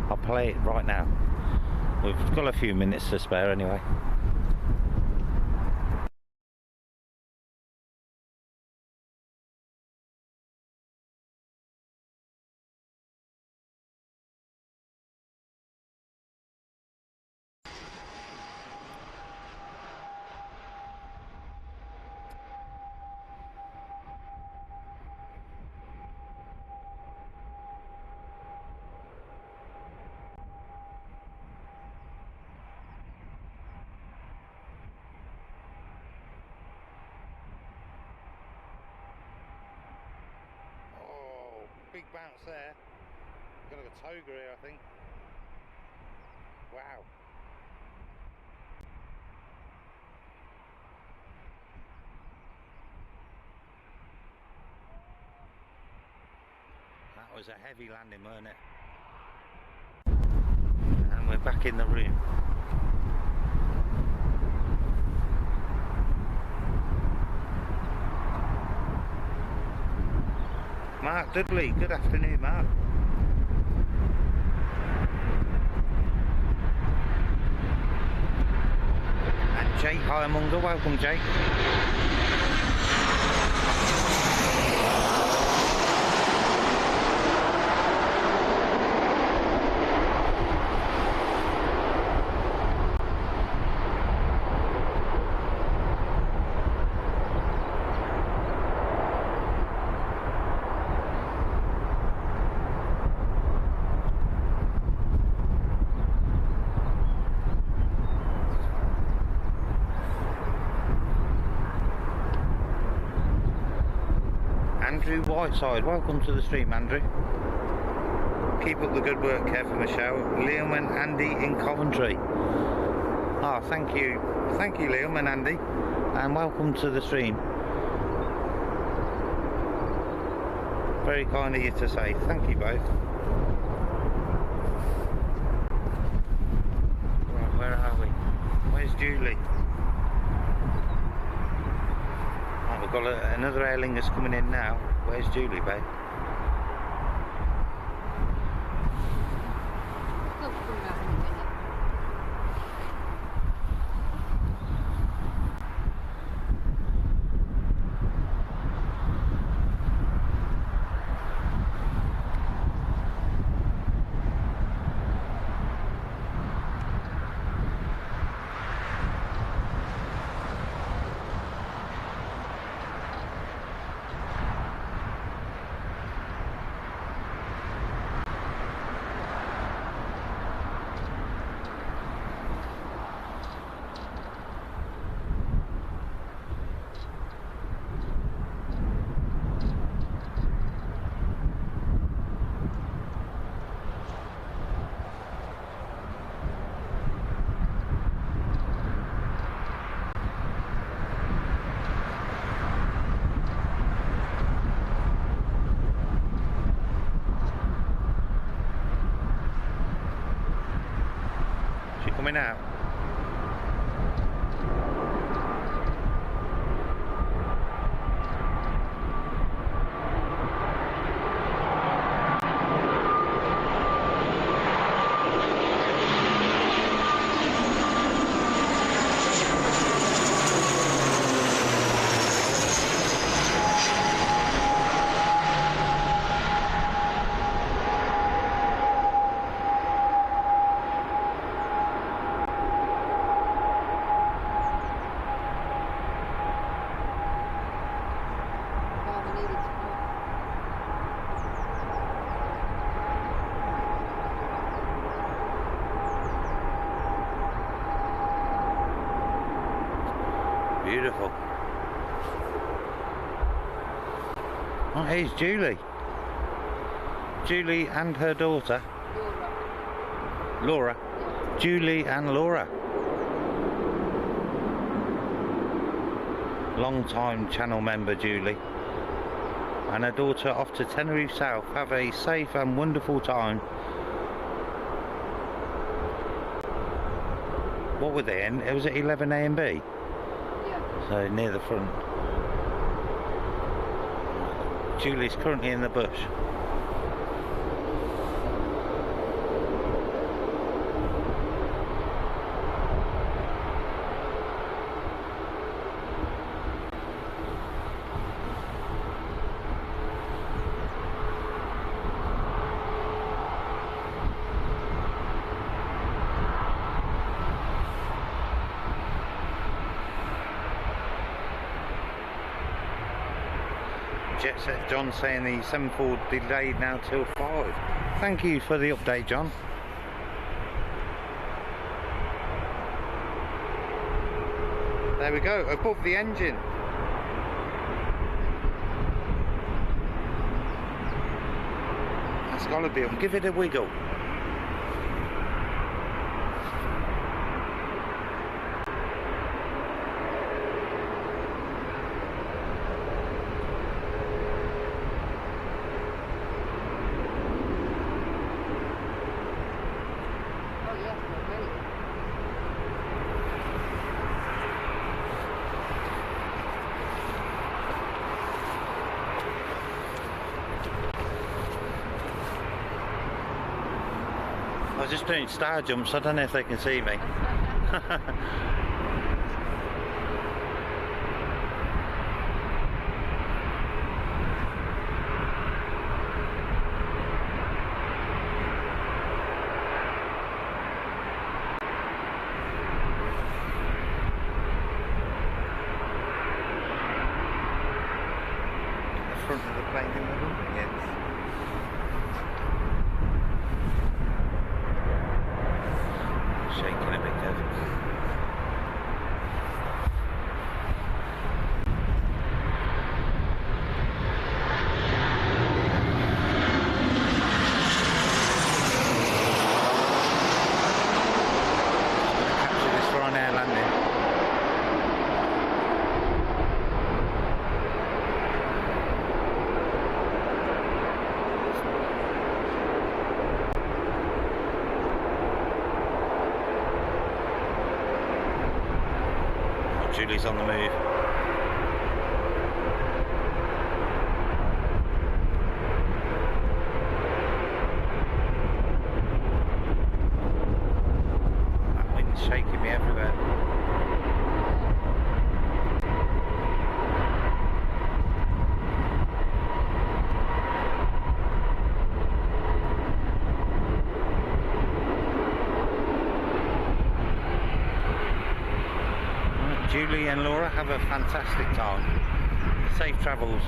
I'll play it right now. We've got a few minutes to spare anyway. Big bounce there. Got a toga here, I think. Wow. That was a heavy landing, weren't it? And we're back in the room. Mark Dudley, good afternoon, Mark. And Jake Hiremonger, welcome, Jake. Andrew Whiteside. Welcome to the stream, Andrew. Keep up the good work, Kev and Michelle. Liam and Andy in Coventry. Ah, thank you. Thank you, Liam and Andy. And welcome to the stream. Very kind of you to say. Thank you both. Right, where are we? Where's Julie? Right, we've got another Aer Lingus coming in now. Where's Julie, babe? Not coming out in a minute. Coming out. Beautiful. Oh, here's Julie. Julie and her daughter. Laura. Julie and Laura. Long time channel member Julie. And her daughter off to Tenerife South. Have a safe and wonderful time. What were they in? It was at 11A and B. So near the front. Julie's currently in the bush. Jet Set John saying the 7-4 delayed now till 5. Thank you for the update, John. There we go, above the engine. That's got to be on. Give it a wiggle. I was just doing star jumps, I don't know if they can see me. The front of the plane in the middle? Yes. Shaking a bit, Kev. Julie's on the move. That wind's shaking me everywhere. Julie and Laura, have a fantastic time. Safe travels.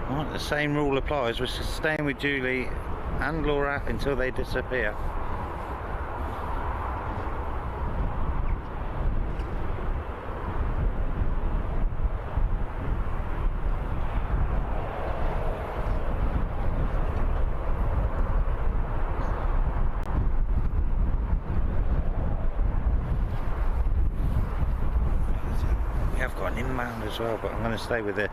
Right, the same rule applies. We're staying with Julie and Laura until they disappear. We have got an inbound as well, but I'm going to stay with this.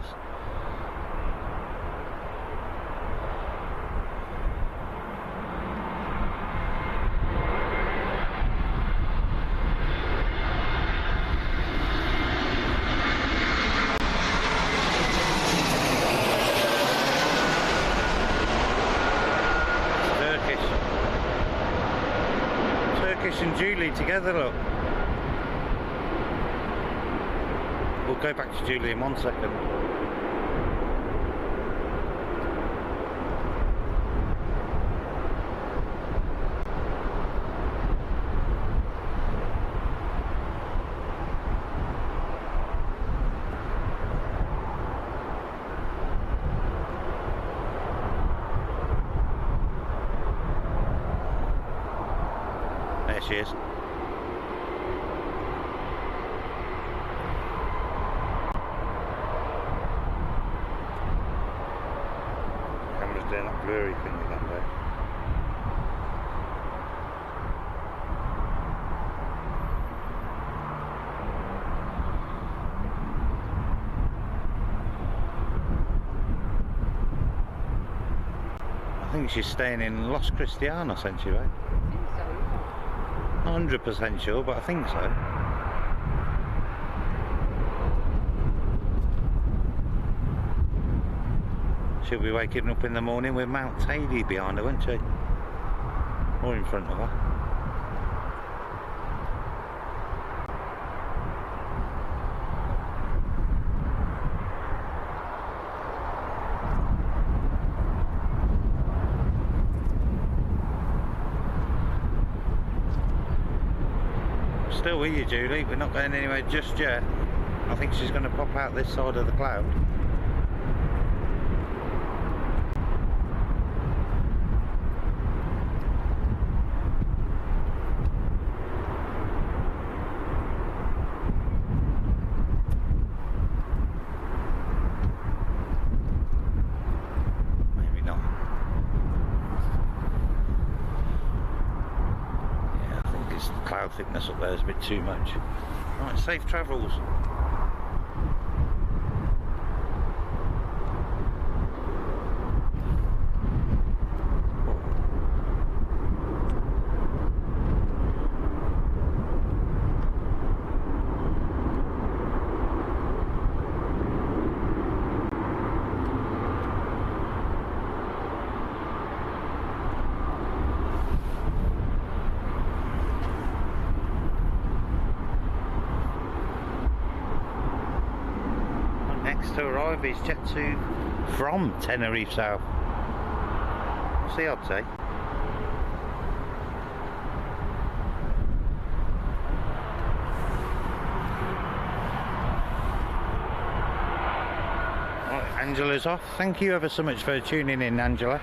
Turkish and Julie together, look. We'll go back to Julie in 1 second. There she is. Camera's doing that blurry thing that way. I think she's staying in Los Cristianos, ain't she, right? Not 100% sure, but I think so. She'll be waking up in the morning with Mount Tady behind her, won't she? Or in front of her. Still with you, Julie. We're not going anywhere just yet. I think she's going to pop out this side of the cloud. cloud thickness up there is a bit too much. Right, safe travels. Next to arrive is Jet 2 from Tenerife South. See, I'd say. Right, Angela's off. Thank you ever so much for tuning in, Angela.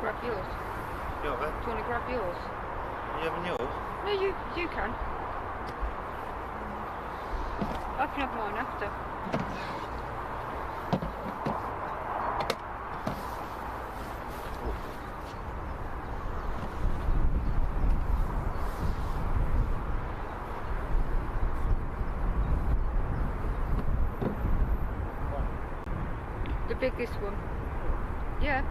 grab yours? You have it? Do you want to grab yours? Are you having yours? No, you can. I can have mine after. The biggest one. Yeah.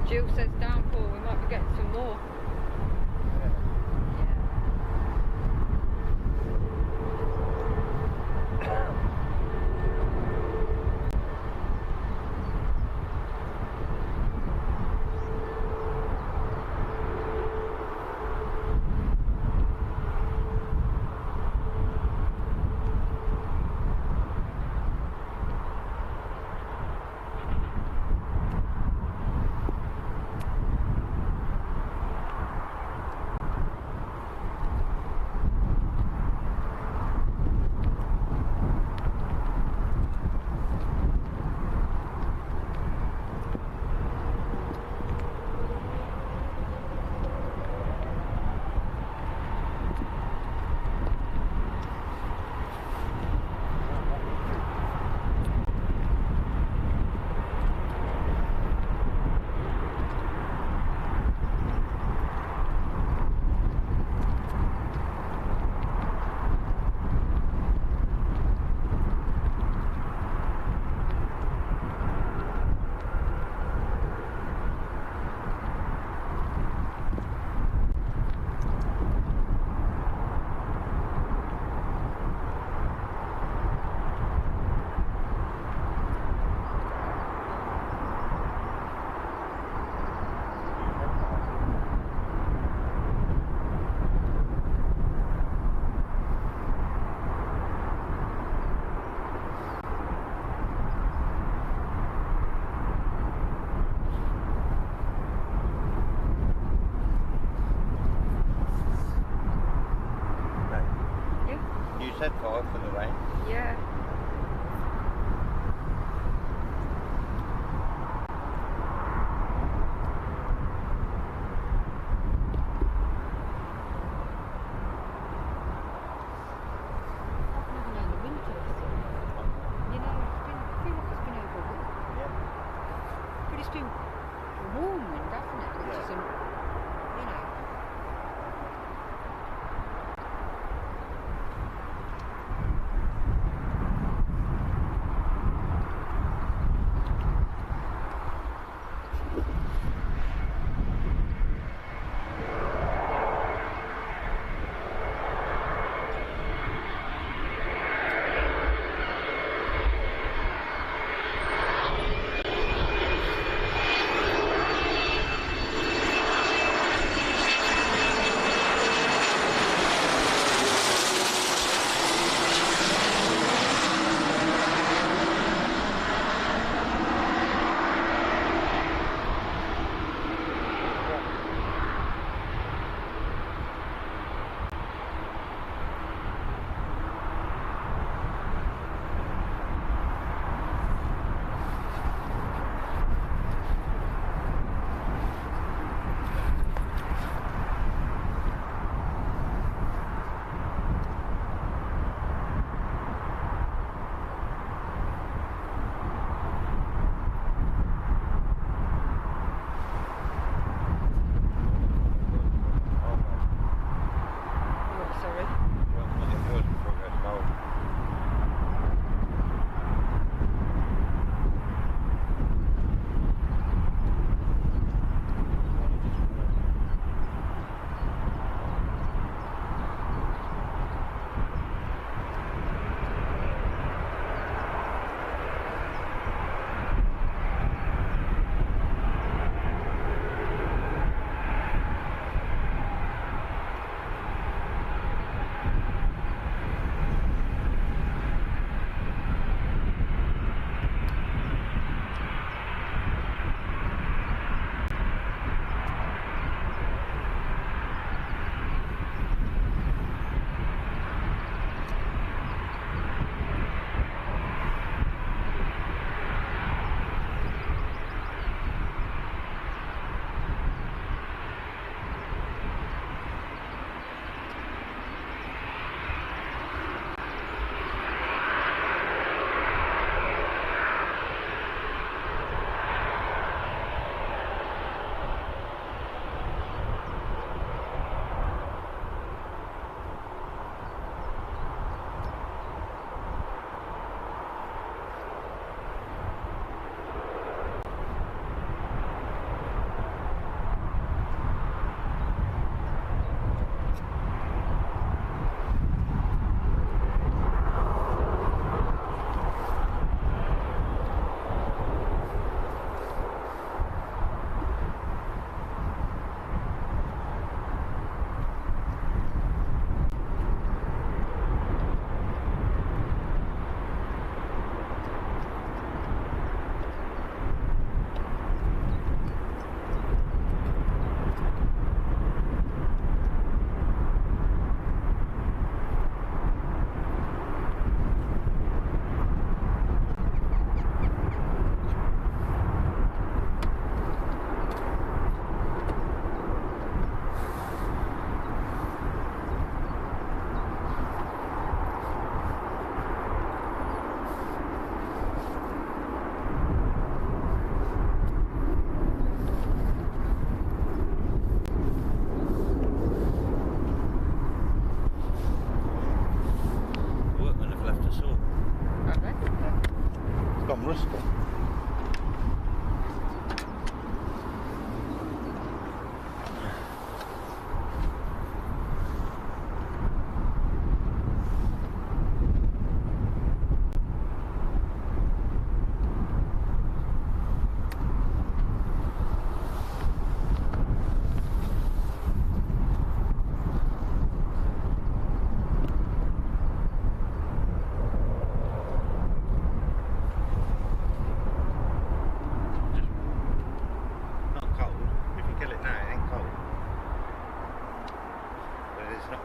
Jill says downpour, we might be getting some more. Said 5 for the rain. Yeah. I've never known the winter. You know, I feel like it's been over a week. Yeah. But it's been warm wind, hasn't it? Which Yeah. isn't, you know.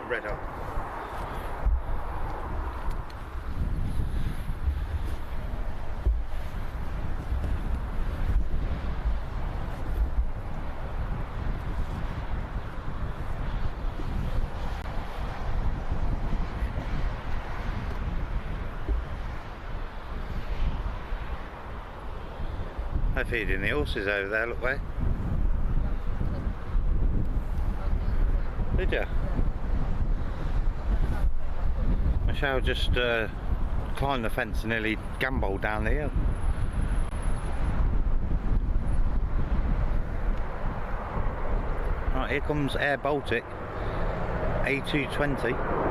red eye. They're feeding the horses over there, look way. Did you? Michelle just climbed the fence and nearly gamboled down the hill. Right, here comes Air Baltic A220.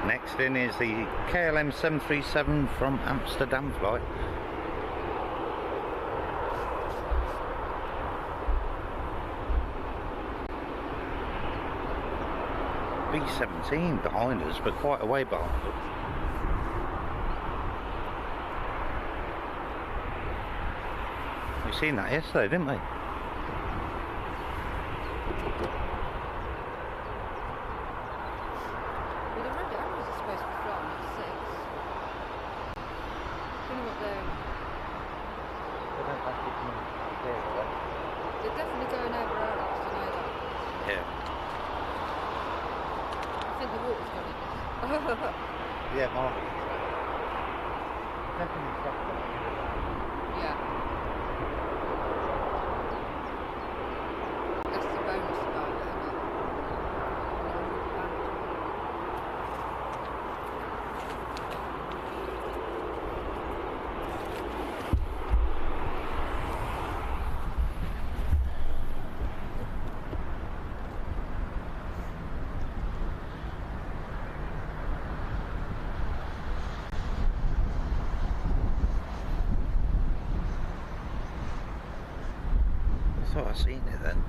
Next in is the KLM 737 from Amsterdam flight. B-17 behind us, but quite a way behind us. We seen that yesterday, didn't we? They're definitely going over our house, I know that. Yeah. I think the water's gone in this. Yeah, marvellous. Definitely definitely. Yeah. That's the bonus about it, isn't it? I thought I'd seen it then.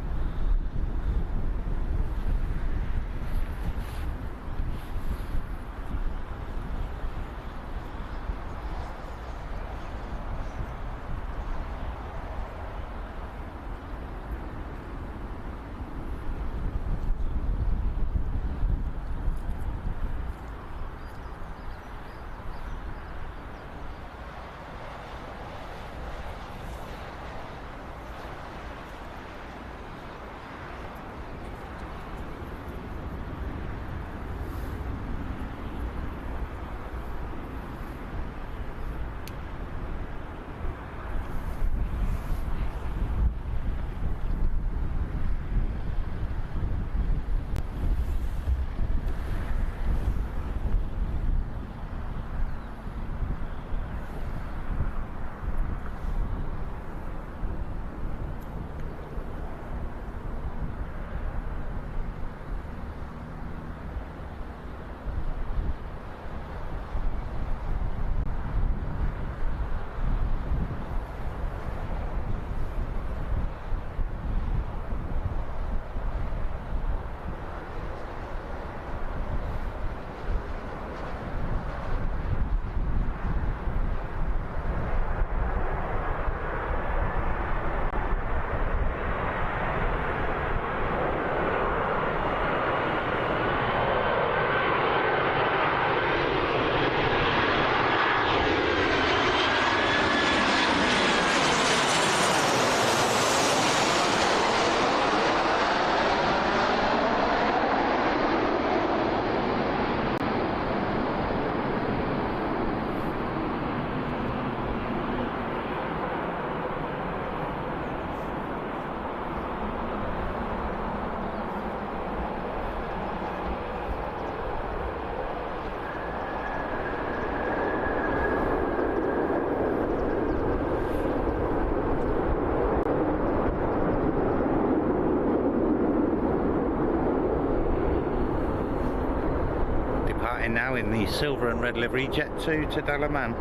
Departing now in the silver and red livery Jet 2 to Dalaman.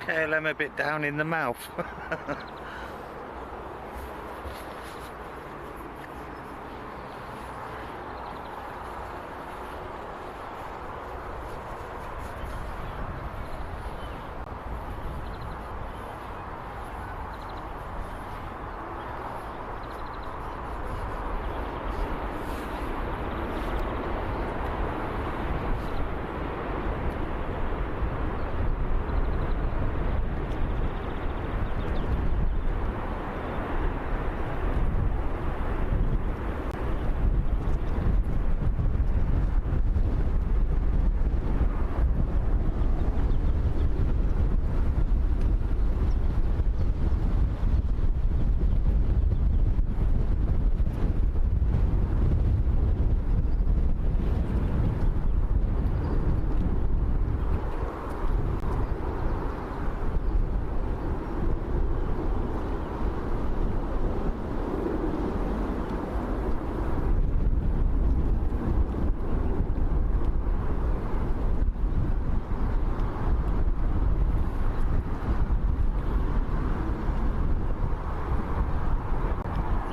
KLM a bit down in the mouth.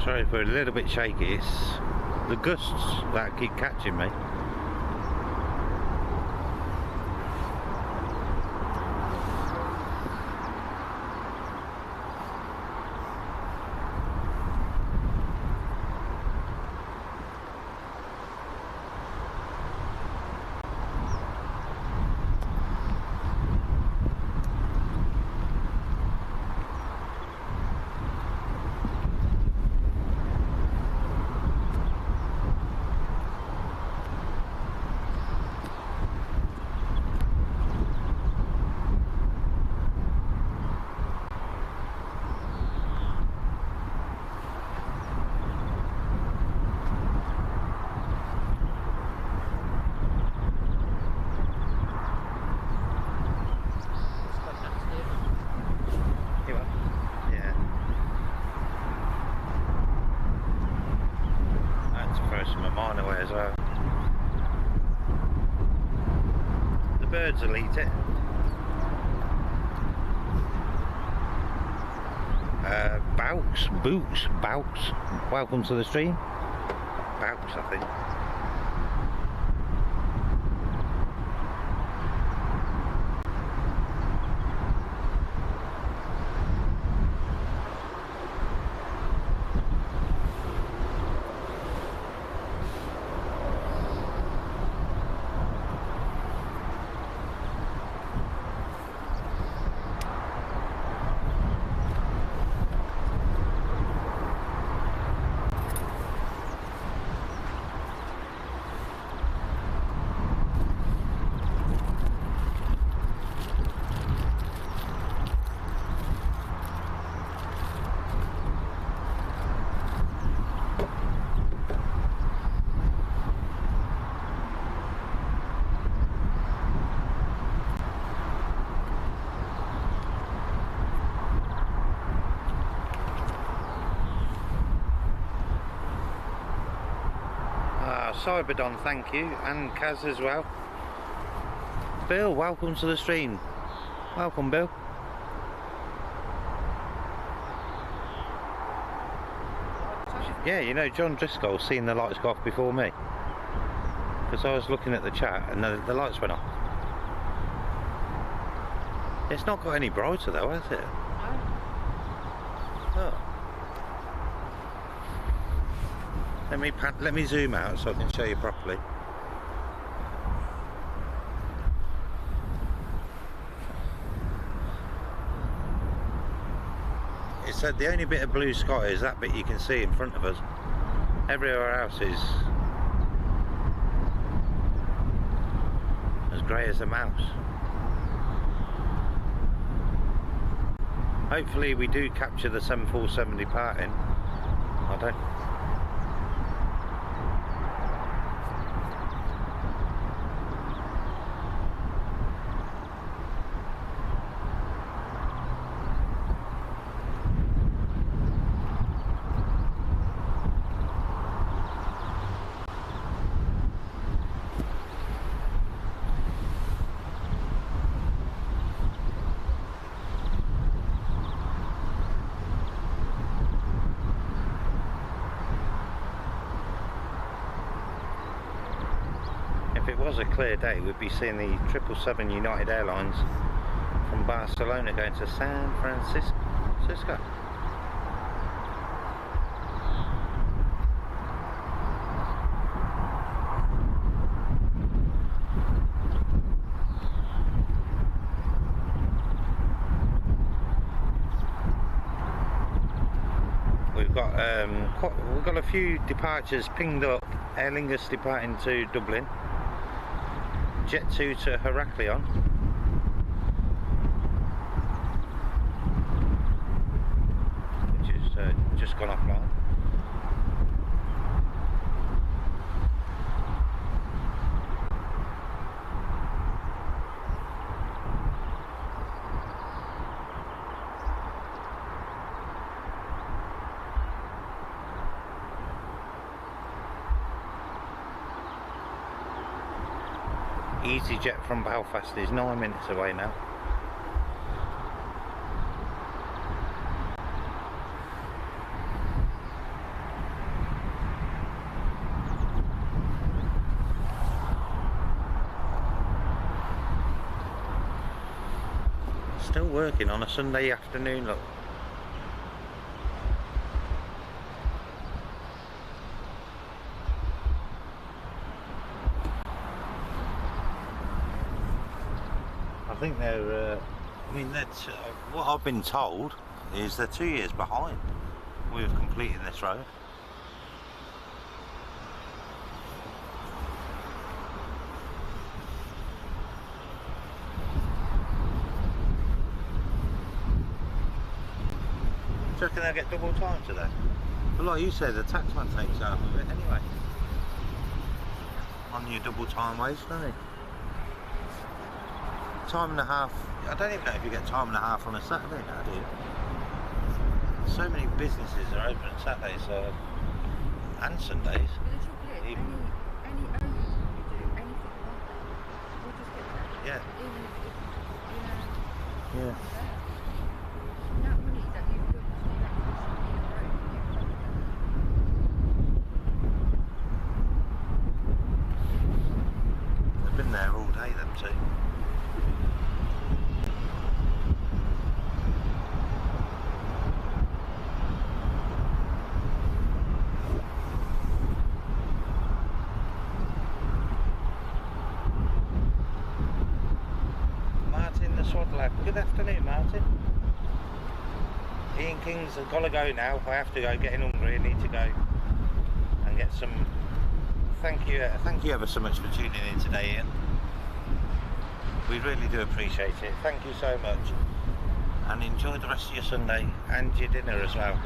Sorry if we're a little bit shaky, it's the gusts that keep catching me. The birds will eat it. Bouts. Welcome to the stream. Bouts, I think. Cyberdon, thank you, and Kaz as well. Bill, welcome to the stream. Welcome, Bill. Yeah, you know, John Driscoll's seen the lights go off before me. Because I was looking at the chat and the lights went off. It's not got any brighter though, has it? No. Oh. Let me zoom out so I can show you properly. said, the only bit of blue sky is that bit you can see in front of us. Everywhere else is as grey as a mouse. Hopefully we do capture the 747 departing. I don't. If it was a clear day, we'd be seeing the 777 United Airlines from Barcelona going to San Francisco. We've got a few departures pinged up. Aer Lingus departing to Dublin. Jet 2 to Heraklion. Which is just gone offline. EasyJet from Belfast is 9 minutes away now. Still working on a Sunday afternoon, look. I think they're, I mean, that's what I've been told is they're 2 years behind with completing this road. Do you reckon they'll get double time today? But like you said, the taxman takes half of it anyway. On your double time wage, don't he? Time and a half. I don't even know if you get time and a half on a Saturday now, do you? So many businesses are open on Saturdays and Sundays. But the trouble is, any owner who do anything like that will just get that. Yeah. Even if Yeah. that money that you put in that in a road, They've been there all day, them two. Good afternoon, Martin. Ian King's got to go now. I have to go, getting hungry. I need to go and get some. Thank you ever so much for tuning in today, Ian. We really do appreciate it. Thank you so much, and enjoy the rest of your Sunday and your dinner as well.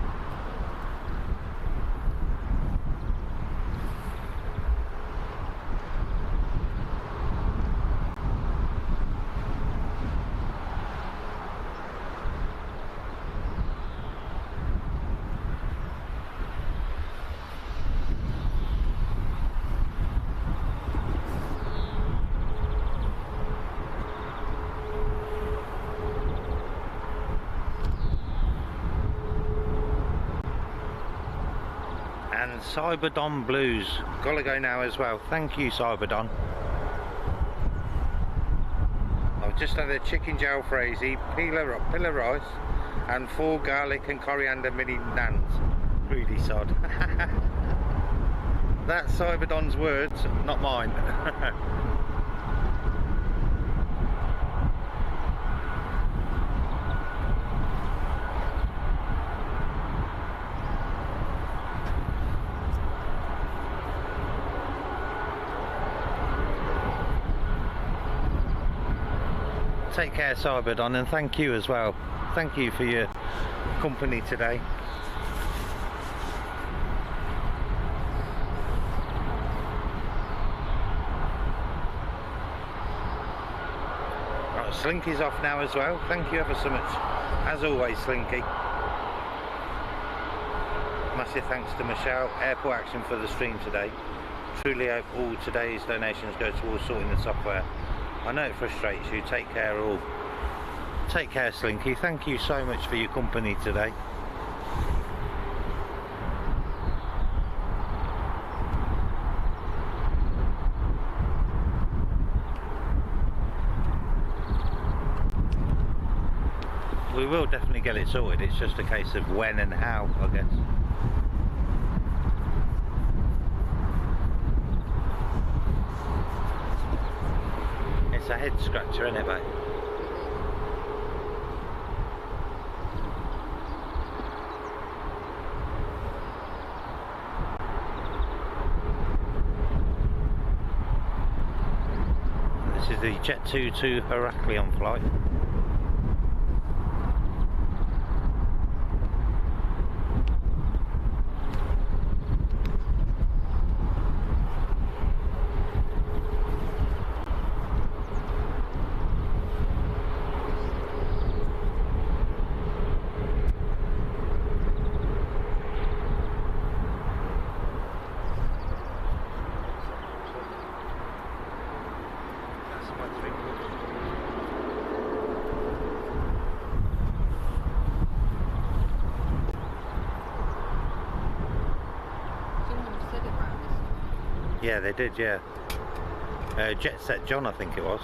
And Cyberdon Blues, gotta go now as well. Thank you, Cyberdon. I've just had a chicken jalfrezi, pillar rice, and 4 garlic and coriander mini naans. Really sod. That's Cyberdon's words, not mine. Take care, Cyberdon, and thank you as well. Thank you for your company today. Right, Slinky's off now as well. Thank you ever so much, as always, Slinky. Massive thanks to Michelle, Airport Action, for the stream today. Truly hope all today's donations go towards sorting the software. I know it frustrates you. Take care all. Take care, Slinky. Thank you so much for your company today. We will definitely get it sorted. It's just a case of when and how, I guess. It's a head scratcher, isn't it, mate? This is the Jet 2 to Heraklion flight. Yeah, they did, yeah. Jet Set John, I think it was.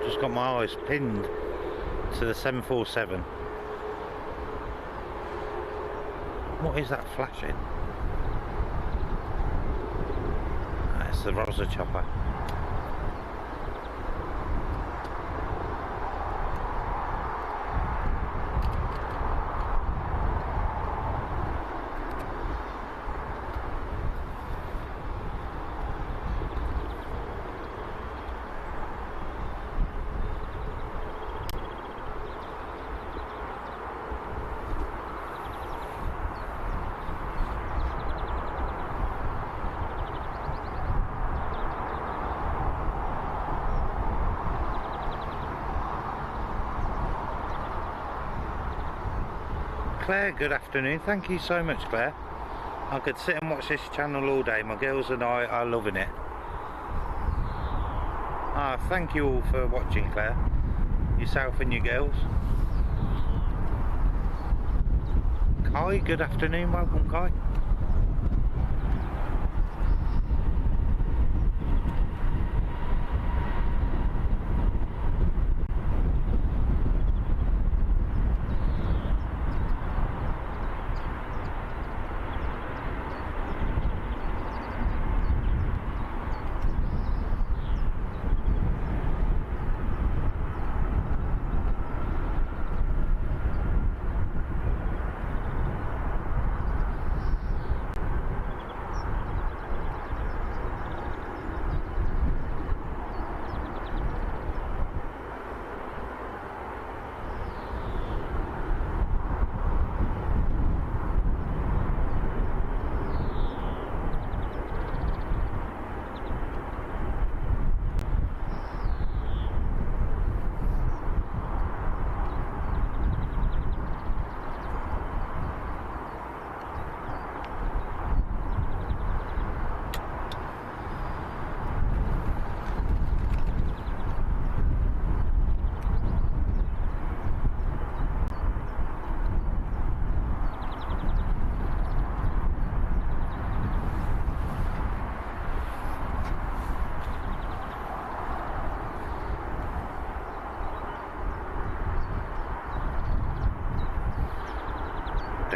Just got my eyes pinned to the 747. What is that flashing? That's the Rosa chopper. Claire, good afternoon. Thank you so much, Claire. I could sit and watch this channel all day. My girls and I are loving it. Thank you all for watching, Claire. Yourself and your girls. Kai, good afternoon. Welcome, Kai.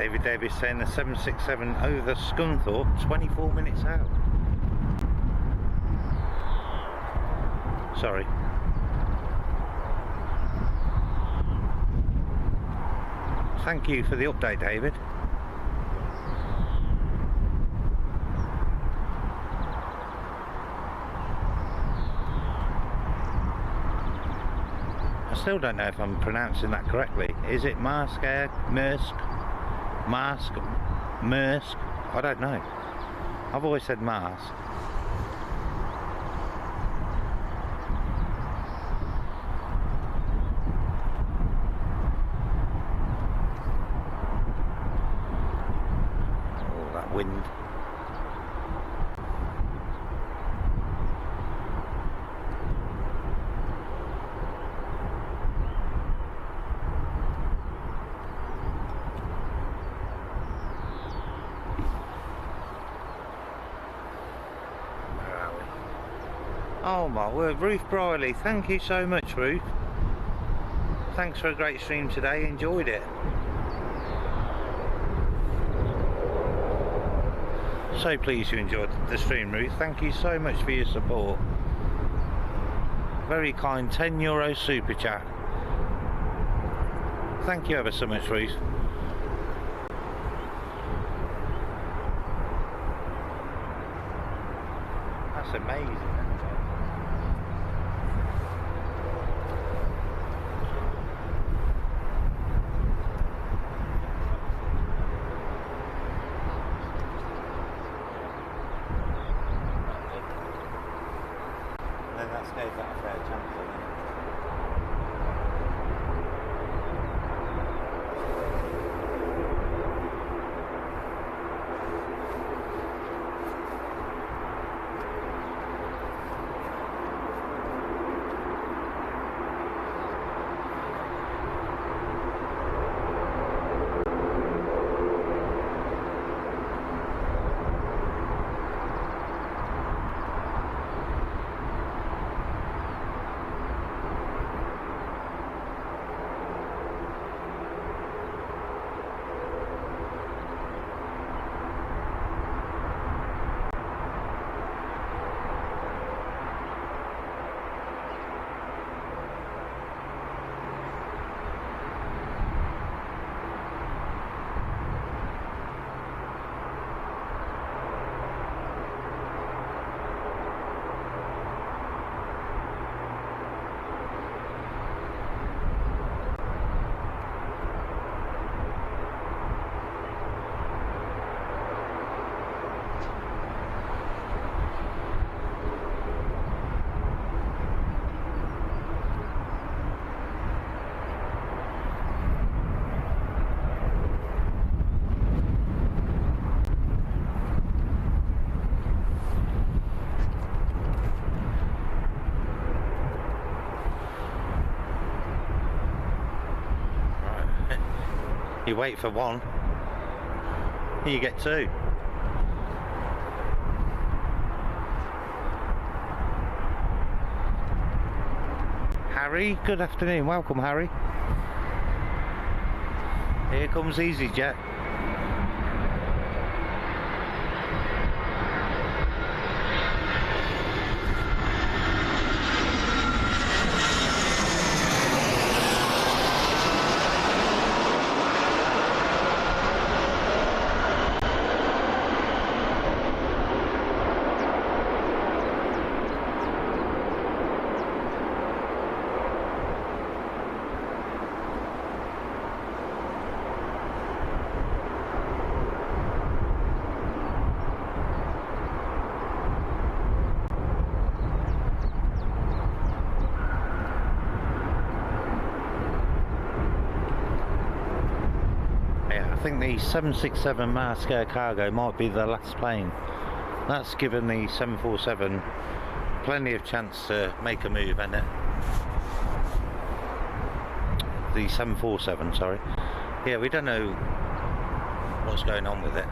David Davis saying the 767 over Scunthorpe, 24 minutes out. Sorry. Thank you for the update, David. I still don't know if I'm pronouncing that correctly. Is it Maersk Air? Maersk? I don't know. I've always said Maersk. Oh, that wind. Oh my word, Ruth Briley, thank you so much, Ruth. Thanks for a great stream today, enjoyed it. So pleased you enjoyed the stream, Ruth. Thank you so much for your support. Very kind, €10 super chat. Thank you ever so much, Ruth. That's amazing. Gave that a fair chance, didn't it? You wait for one, you get two. Harry, good afternoon, welcome Harry. Here comes EasyJet. I think the 767 Maersk Air Cargo might be the last plane. That's given the 747 plenty of chance to make a move, isn't it? The 747, sorry. Yeah, we don't know what's going on with it.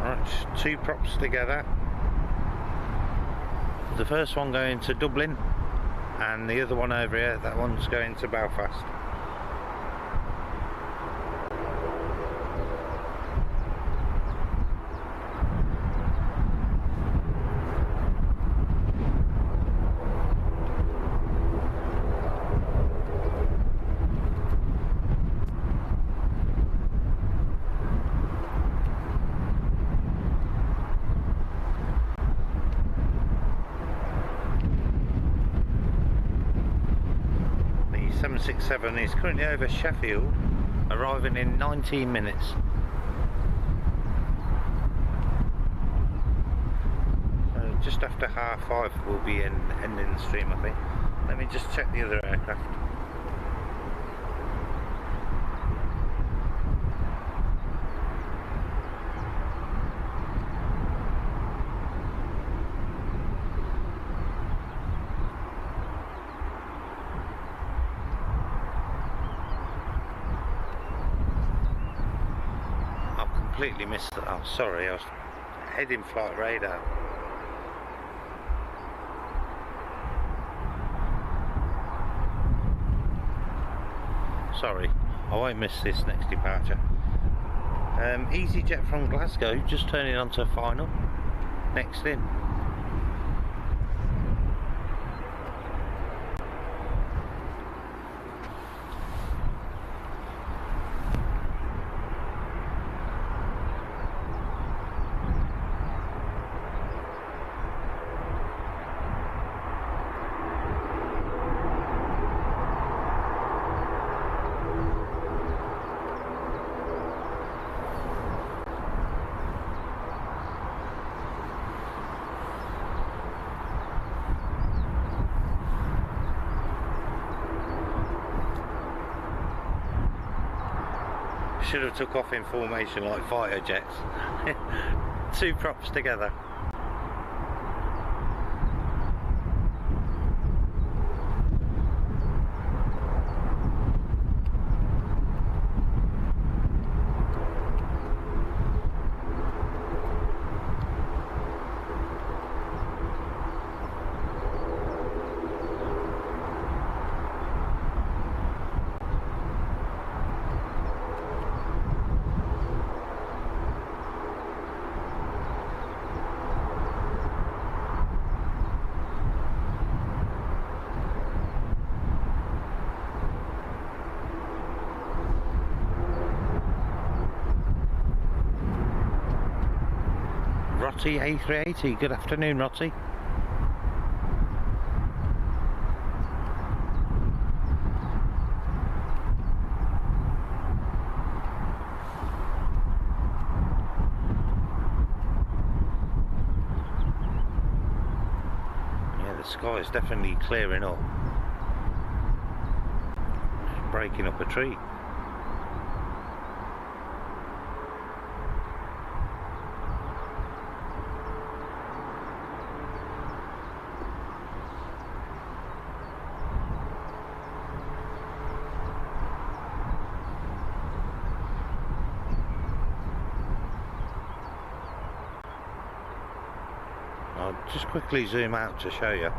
Right, two props together. The first one going to Dublin, and the other one over here, that one's going to Belfast. The 767 is currently over Sheffield, arriving in 19 minutes. So just after 5:30 we'll be ending the stream, I think. Let me just check the other aircraft. Completely missed that. Oh, sorry, I was heading flight radar. Sorry, I won't miss this next departure. EasyJet from Glasgow just turning onto a final. Next in. Should have took off in formation like fighter jets. Two props together. Rotty A380, good afternoon Rotty. Yeah, the sky is definitely clearing up. Just breaking up a tree. I'll just quickly zoom out to show you.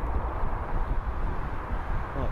Oh.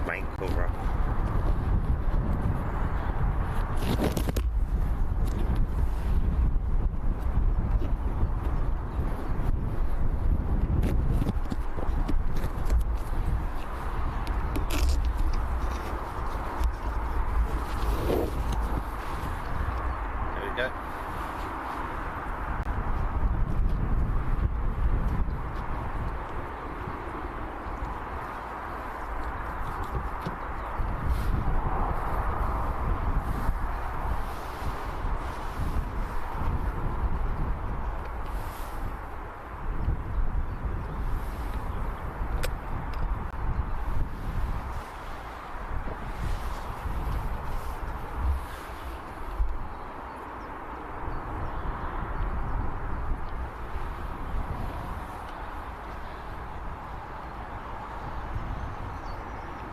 main cover up. There we go.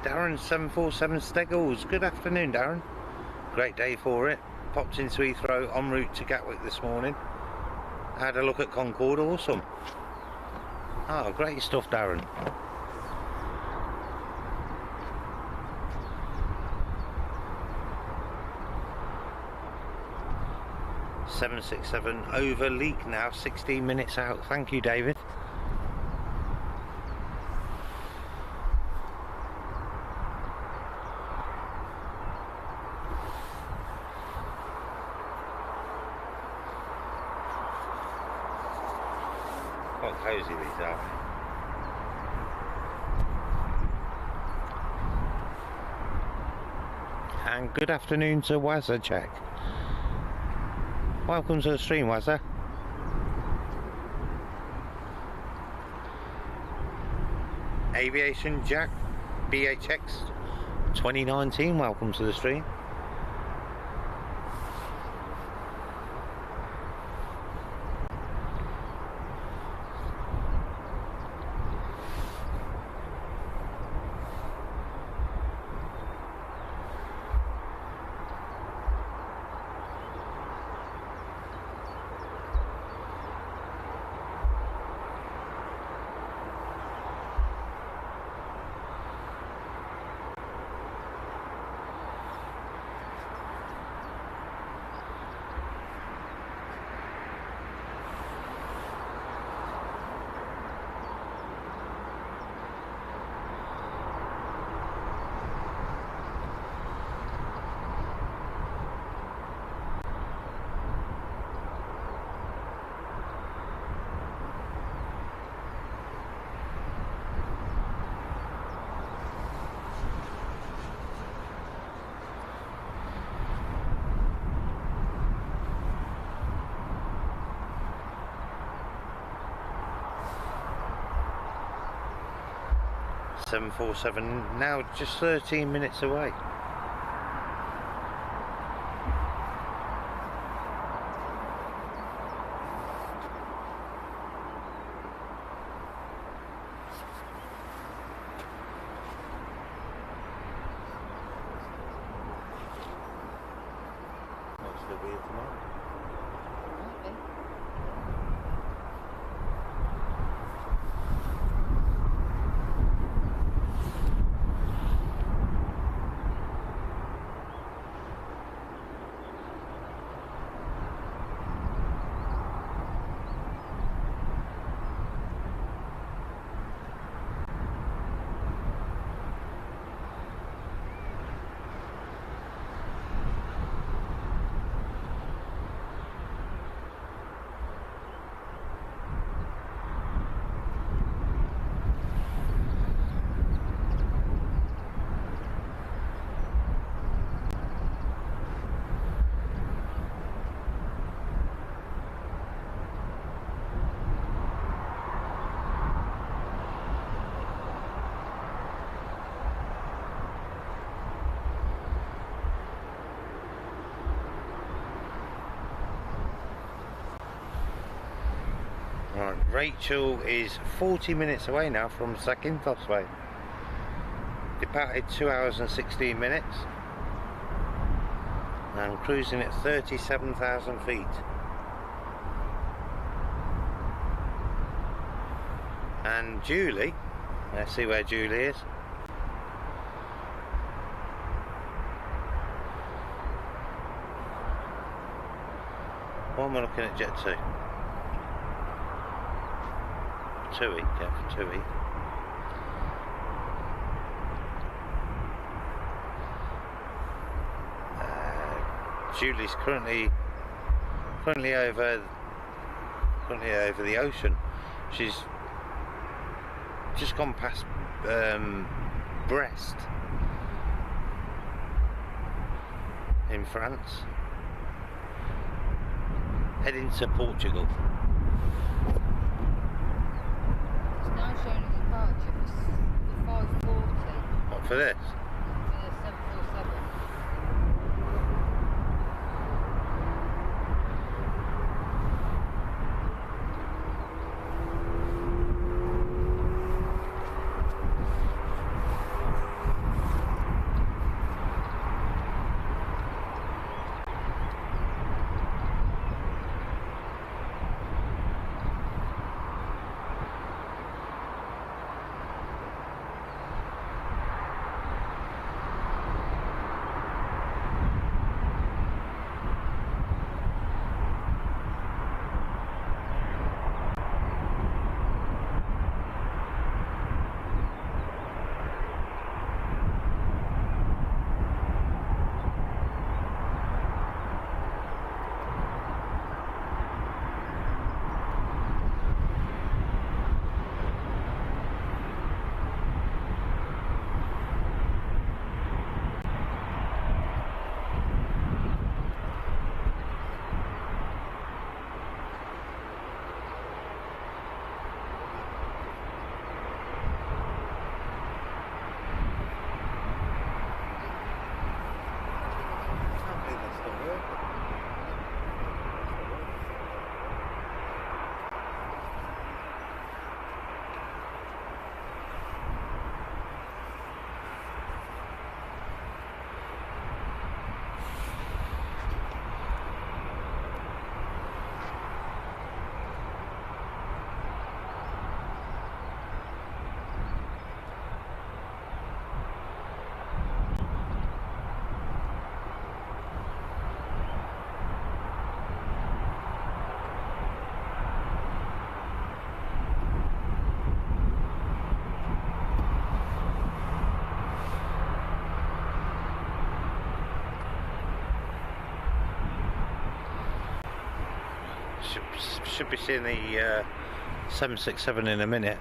Darren 747 Steggles, good afternoon Darren. Great day for it. Popped into Heathrow en route to Gatwick this morning. Had a look at Concorde, awesome. Oh, great stuff Darren. .767 over leak now, 16 minutes out. Thank you David. Quite cosy these are. And good afternoon to Wazza Check. Welcome to the stream Wazza. Aviation Jack BHX 2019, welcome to the stream. .747 now just 13 minutes away. Might still be here tomorrow. Might be. Right, Rachel is 40 minutes away now from Zakynthos Way. Departed 2 hours and 16 minutes. And cruising at 37,000 feet. And Julie, let's see where Julie is. What am I looking at jet 2? TUI, yeah, for TUI. Julie's currently over the ocean. She's just gone past Brest in France, heading to Portugal. It's now showing a departure for 5:40 What, for this? for the 747. Should be seeing the 767 in a minute.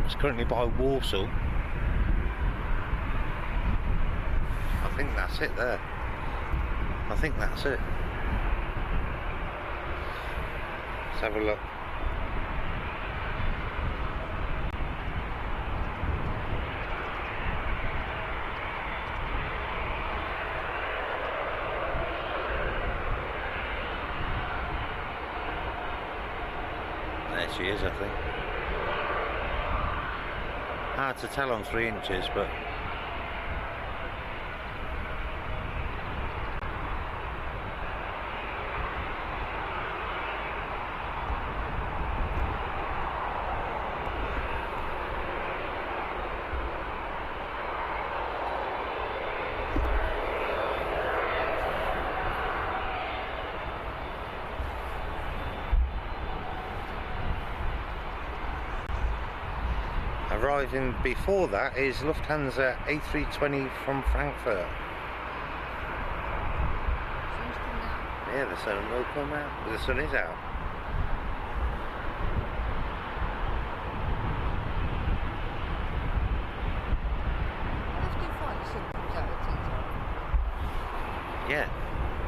It's currently by Warsaw. I think that's it there. I think that's it. Let's have a look. There she is, I think. Hard to tell on 3 inches, but arriving before that is Lufthansa A320 from Frankfurt. Sun's coming out. Yeah, the sun will come out. The sun is out. I often find the sun comes out at tea time, Yeah,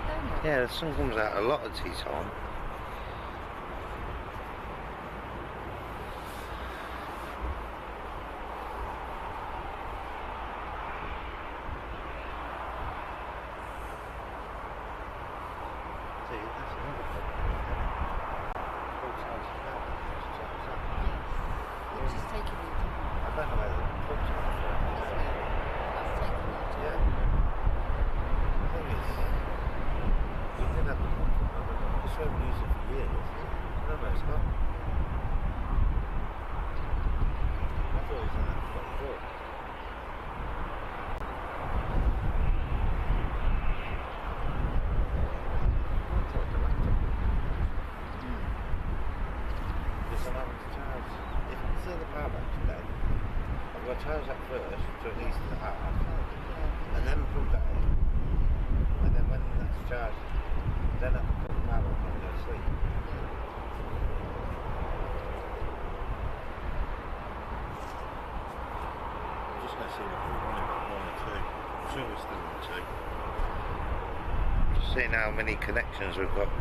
don't it? yeah, the sun comes out a lot at tea time. See, that's another problem. Full times as well. Yes. Which is taking me to, I don't know whether full times are. isn't it? That's taking me to. Yeah. The thing is, we did have a comfort number, but because we haven't used it for years, I don't know where it's gone. I thought it was in that front door. I'll take the laptop. charge that first to at least the half, Yeah. and then plug that in. And then when that's charged, then I can put the power on and go to sleep. Just going to see what we're running about 1 or 2. I'm sure we're still on 2. Just seeing how many connections we've got.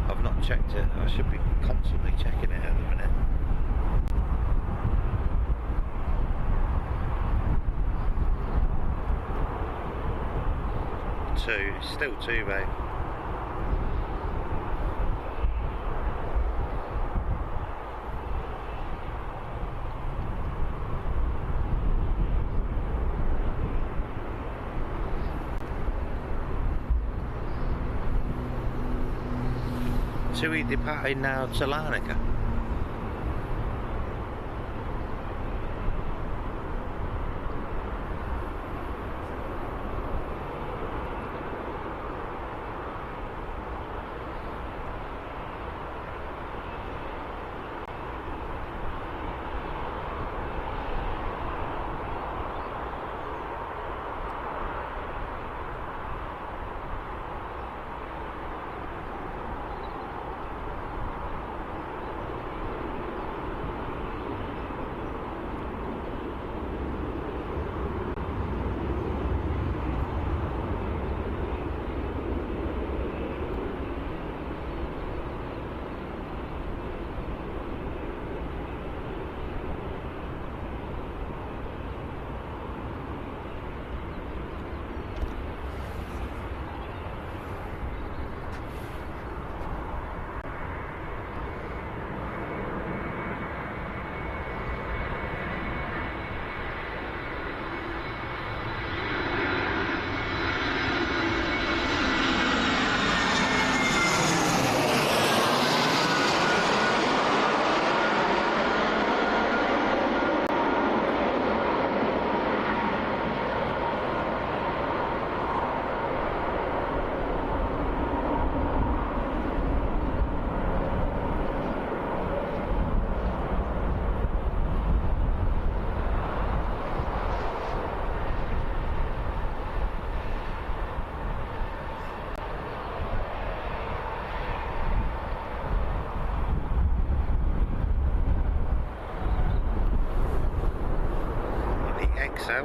I've not checked it. I should be constantly checking it at the minute. 2, still 2, babe. So we departing now to Larnaca.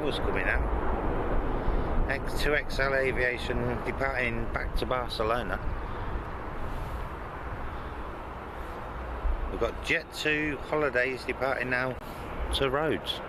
Was coming out. X2XL Aviation departing back to Barcelona. We've got Jet2 Holidays departing now to Rhodes.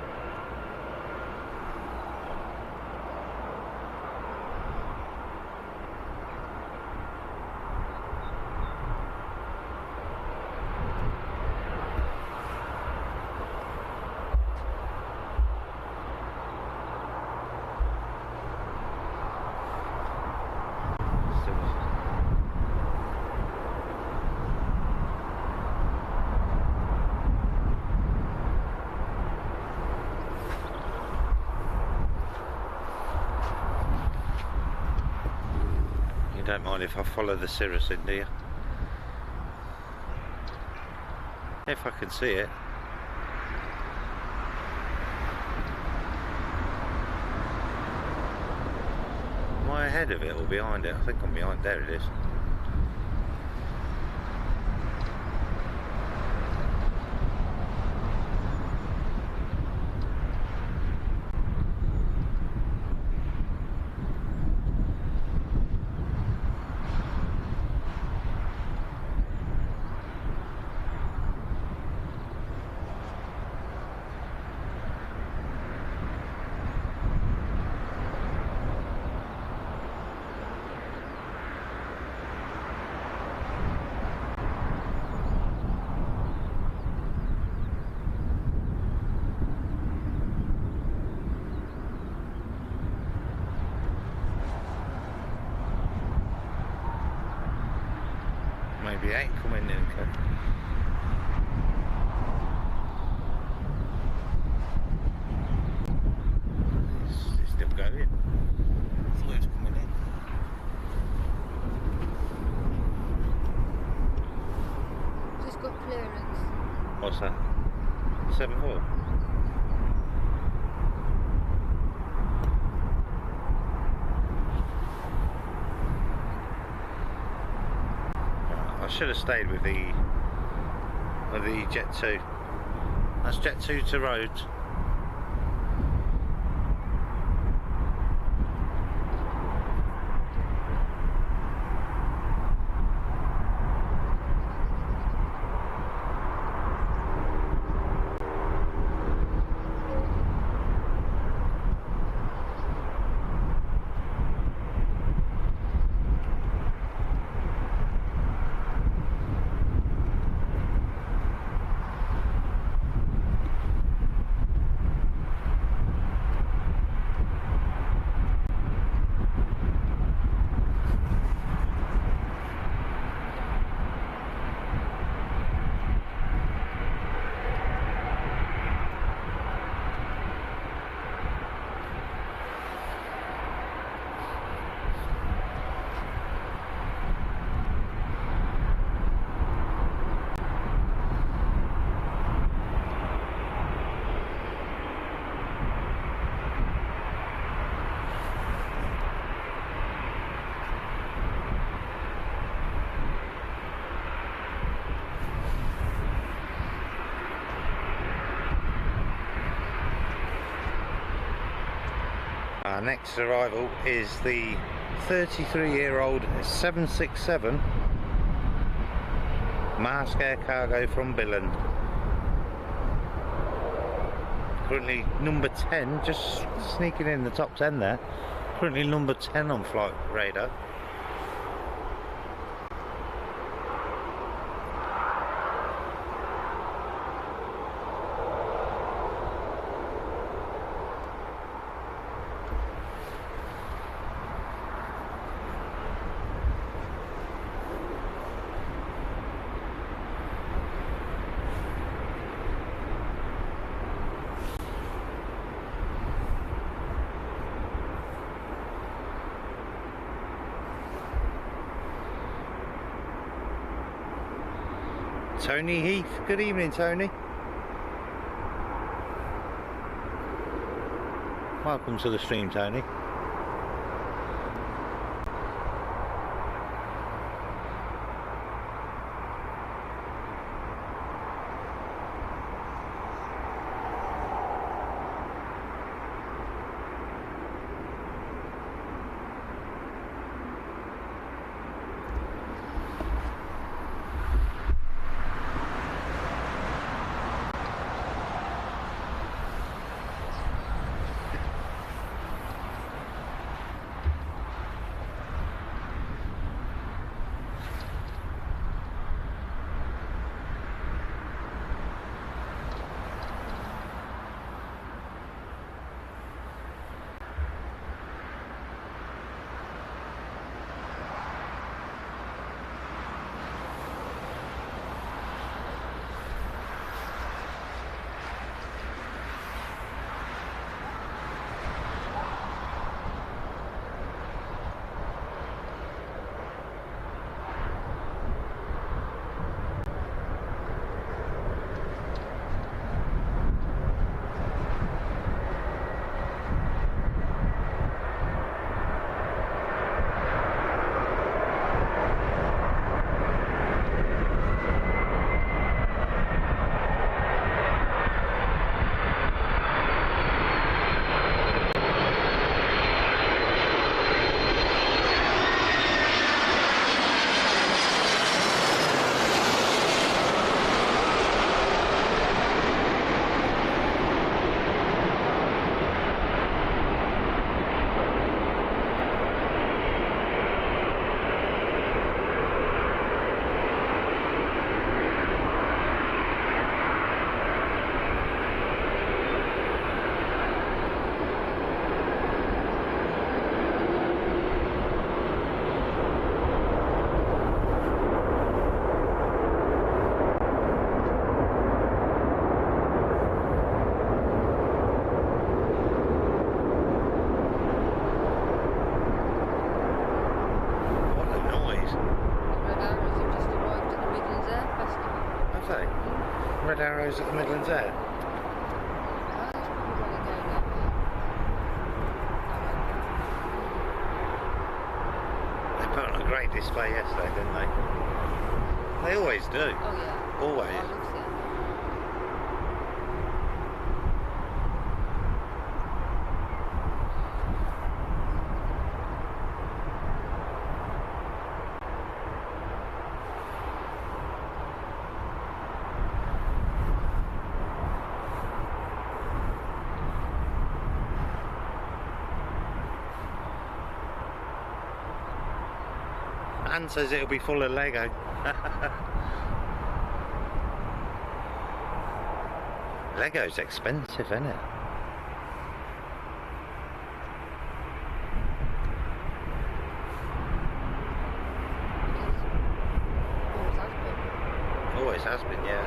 Don't mind if I follow the cirrus in, do you? If I can see it. Am I ahead of it or behind it? I think I'm behind. There it is. Maybe 8 coming in, okay. It's still going. So it's coming in. Just got clearance. What's that? 7-4? I should have stayed with the Jet 2. That's Jet 2 to Rhodes. Our next arrival is the 33-year-old 767 Maersk Air Cargo from Billund. Currently number 10, just sneaking in the top 10 there. Currently number 10 on flight radar. Tony Heath, good evening Tony. Welcome to the stream Tony. Red Arrows at the Midlands Air. They put on a great display yesterday, didn't they? They always do. Oh yeah. Always. I love seeing that. Anne says it'll be full of Lego. Lego's expensive, isn't it? Always has been. Always has been, yeah.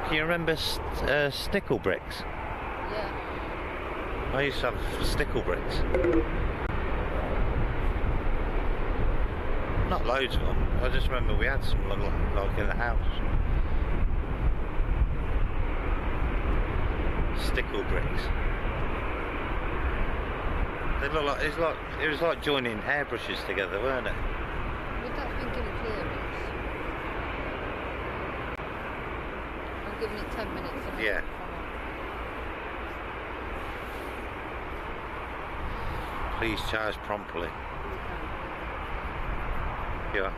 Can you remember stickle bricks? Yeah. I used to have stickle bricks. Not loads of them. I just remember we had some like in the house. Stickle bricks. They look like it was like joining hairbrushes together, weren't it? Would that have been given clearance? I'm giving it 10 minutes. And Yeah. Please charge promptly. Here you are.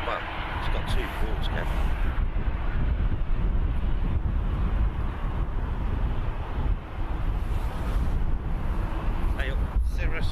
Well, it's got 2 ports, Kev. Hey up, Cirrus.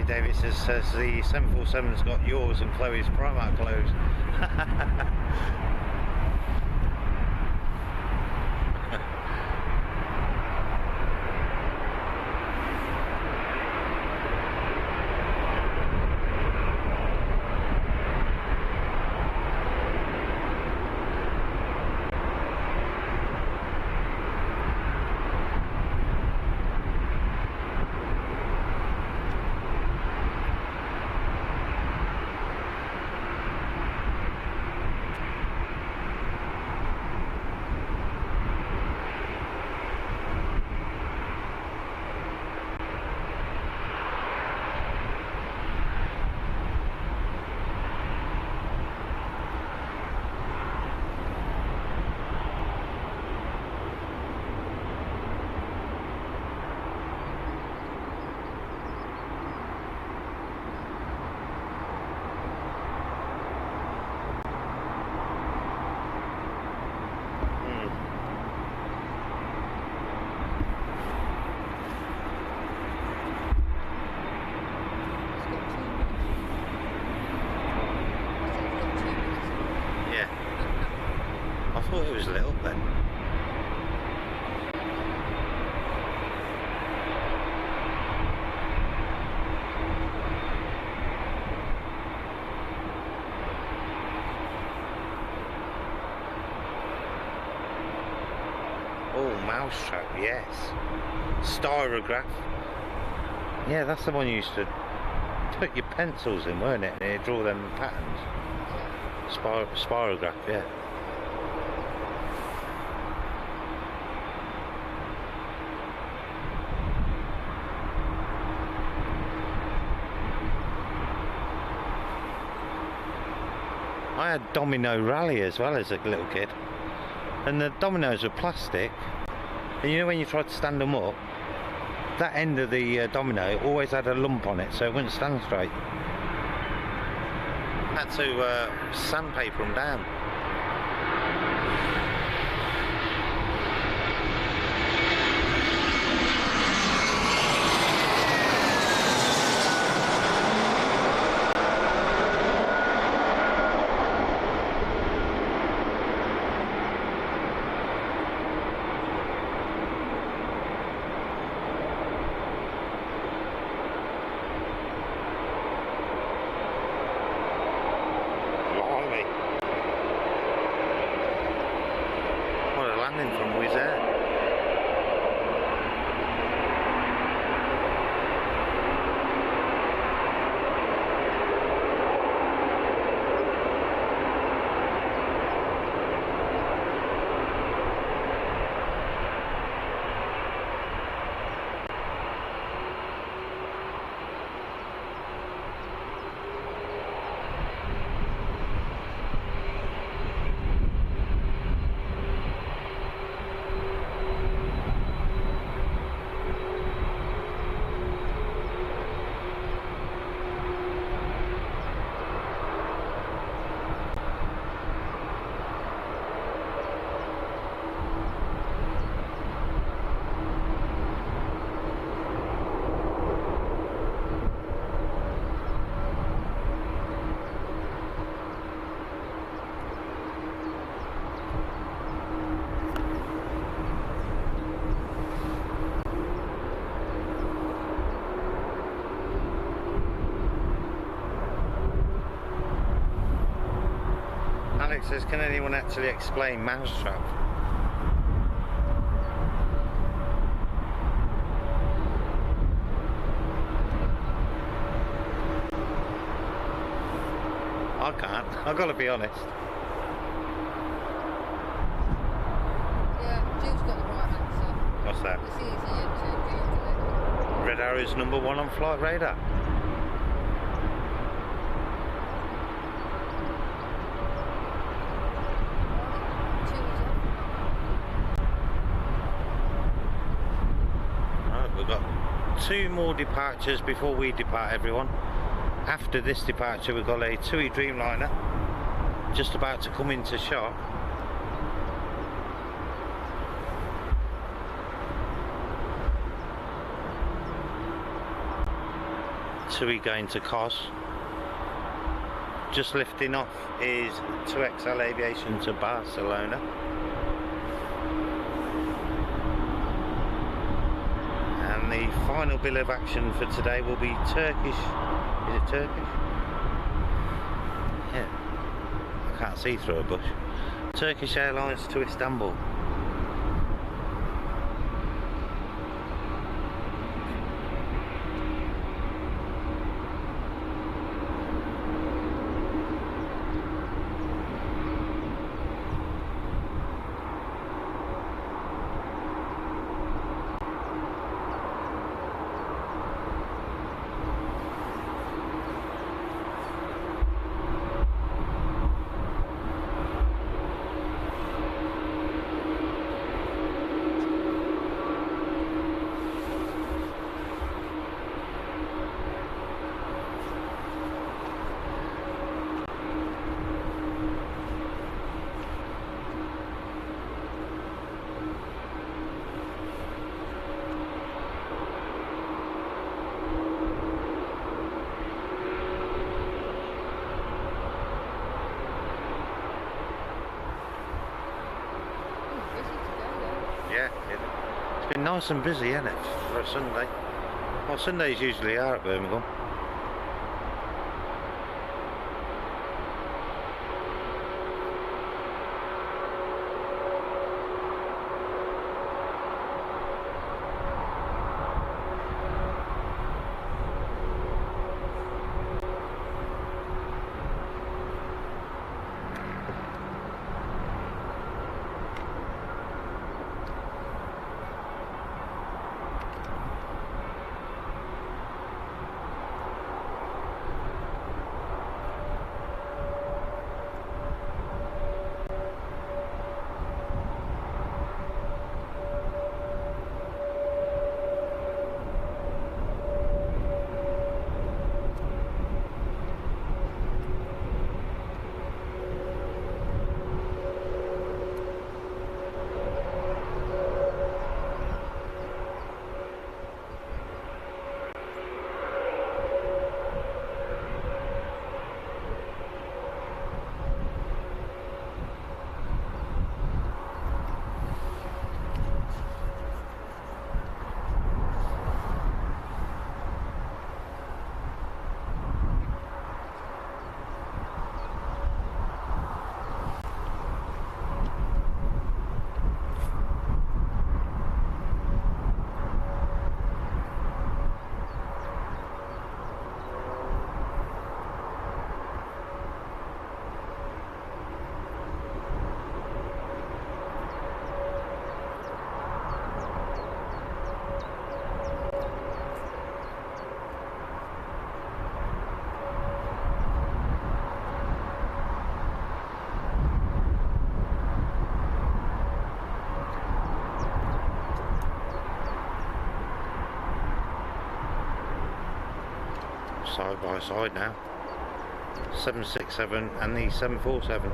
David says the 747's got yours and Chloe's Primark clothes. Mousetrap, yes. Styrograph. Yeah, that's the one you used to put your pencils in, weren't it? And you draw them patterns. Spirograph, yeah. I had domino rally as well as a little kid, and the dominoes were plastic, and you know when you tried to stand them up, that end of the domino always had a lump on it, so it wouldn't stand straight. Had to sandpaper them down. From Wizz Air. Alex says, can anyone actually explain Mousetrap? I can't, I've got to be honest. Yeah, Jill's got the right answer. What's that? It's easier to Google Red Arrow's #1 on flight radar. Right, we've got 2 more departures before we depart, everyone. After this departure we've got a TUI Dreamliner just about to come into shot. TUI going to Kos. Just lifting off is 2XL Aviation to Barcelona. And the final bill of action for today will be Turkish. Is it Turkish? Yeah. I can't see through a bush. Turkish Airlines to Istanbul. Yeah, it's been nice and busy, hasn't it, for a Sunday? Well, Sundays usually are at Birmingham. side by side now. 767 and the 747.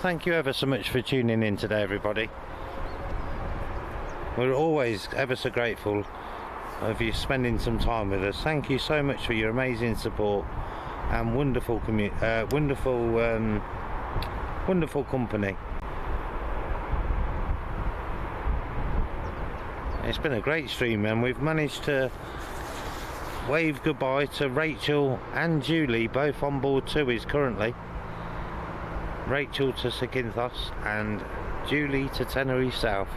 Thank you ever so much for tuning in today, everybody. We're always ever so grateful of you spending some time with us. Thank you so much for your amazing support and wonderful wonderful company. It's been a great stream, and we've managed to wave goodbye to Rachel and Julie, both on board Tui's currently. Rachel to Zakynthos and Julie to Tenerife South.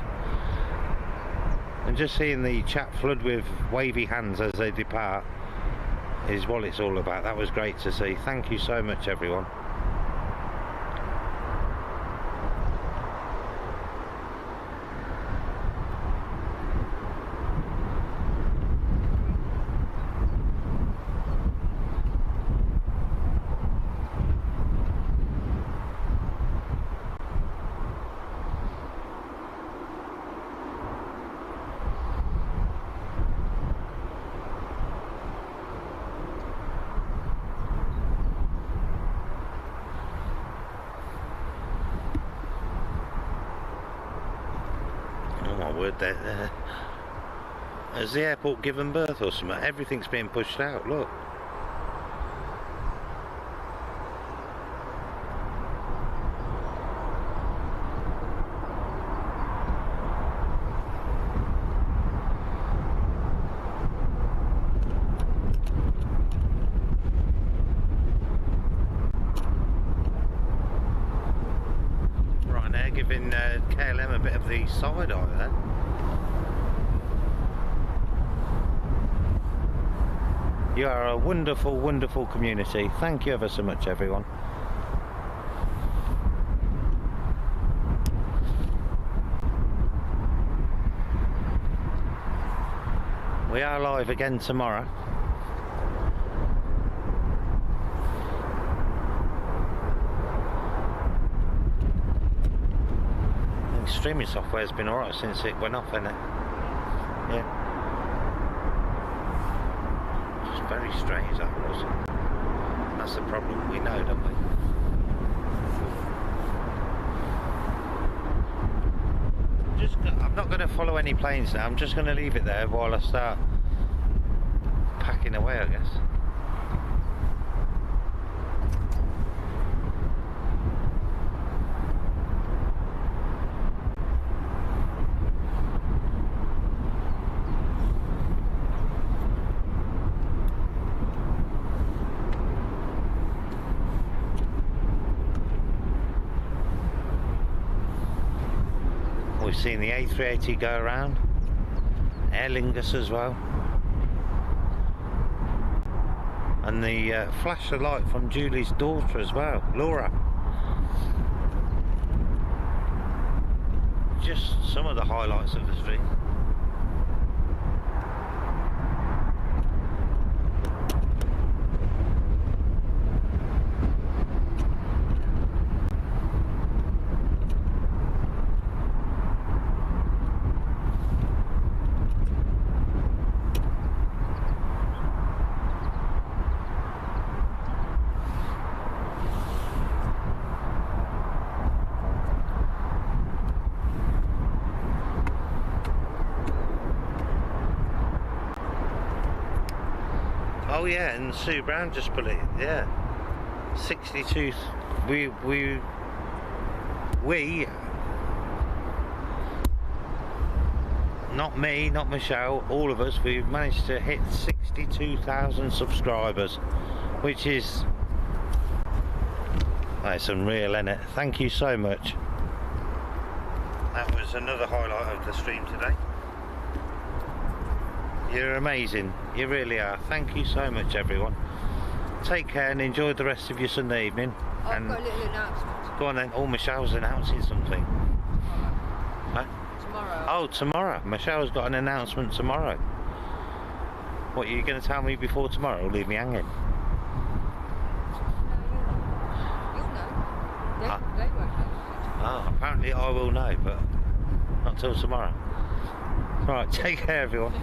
And just seeing the chat flood with wavy hands as they depart is what it's all about. That was great to see. Thank you so much, everyone. Has the airport given birth or something? Everything's being pushed out, look. Right now, giving KLM a bit of the side eye there. You are a wonderful, wonderful community. Thank you ever so much, everyone. We are live again tomorrow. I think streaming software's been alright since it went off, hasn't it? Yeah. Very strange that was. That's the problem, we know, don't we? I'm not going to follow any planes now. I'm just going to leave it there while I start packing away, I guess. We've seen the A380 go around, Aer Lingus as well, and the flash of light from Julie's daughter as well, Laura. Just some of the highlights of the stream. Oh yeah, and Sue Brown just put it, yeah. 62, we, not me, not Michelle, all of us, we've managed to hit 62,000 subscribers, which is, that's unreal, isn't it? Thank you so much. That was another highlight of the stream today. You're amazing, you really are. Thank you so much, everyone. Take care and enjoy the rest of your Sunday evening. I've got a little announcement. Go on then. Oh, Michelle's announcing something. Huh? Tomorrow. Oh, tomorrow. Michelle's got an announcement tomorrow. What, are you going to tell me before tomorrow or leave me hanging? No, you'll know. They won't know. Oh, apparently I will know, but not till tomorrow. Right, take care, everyone.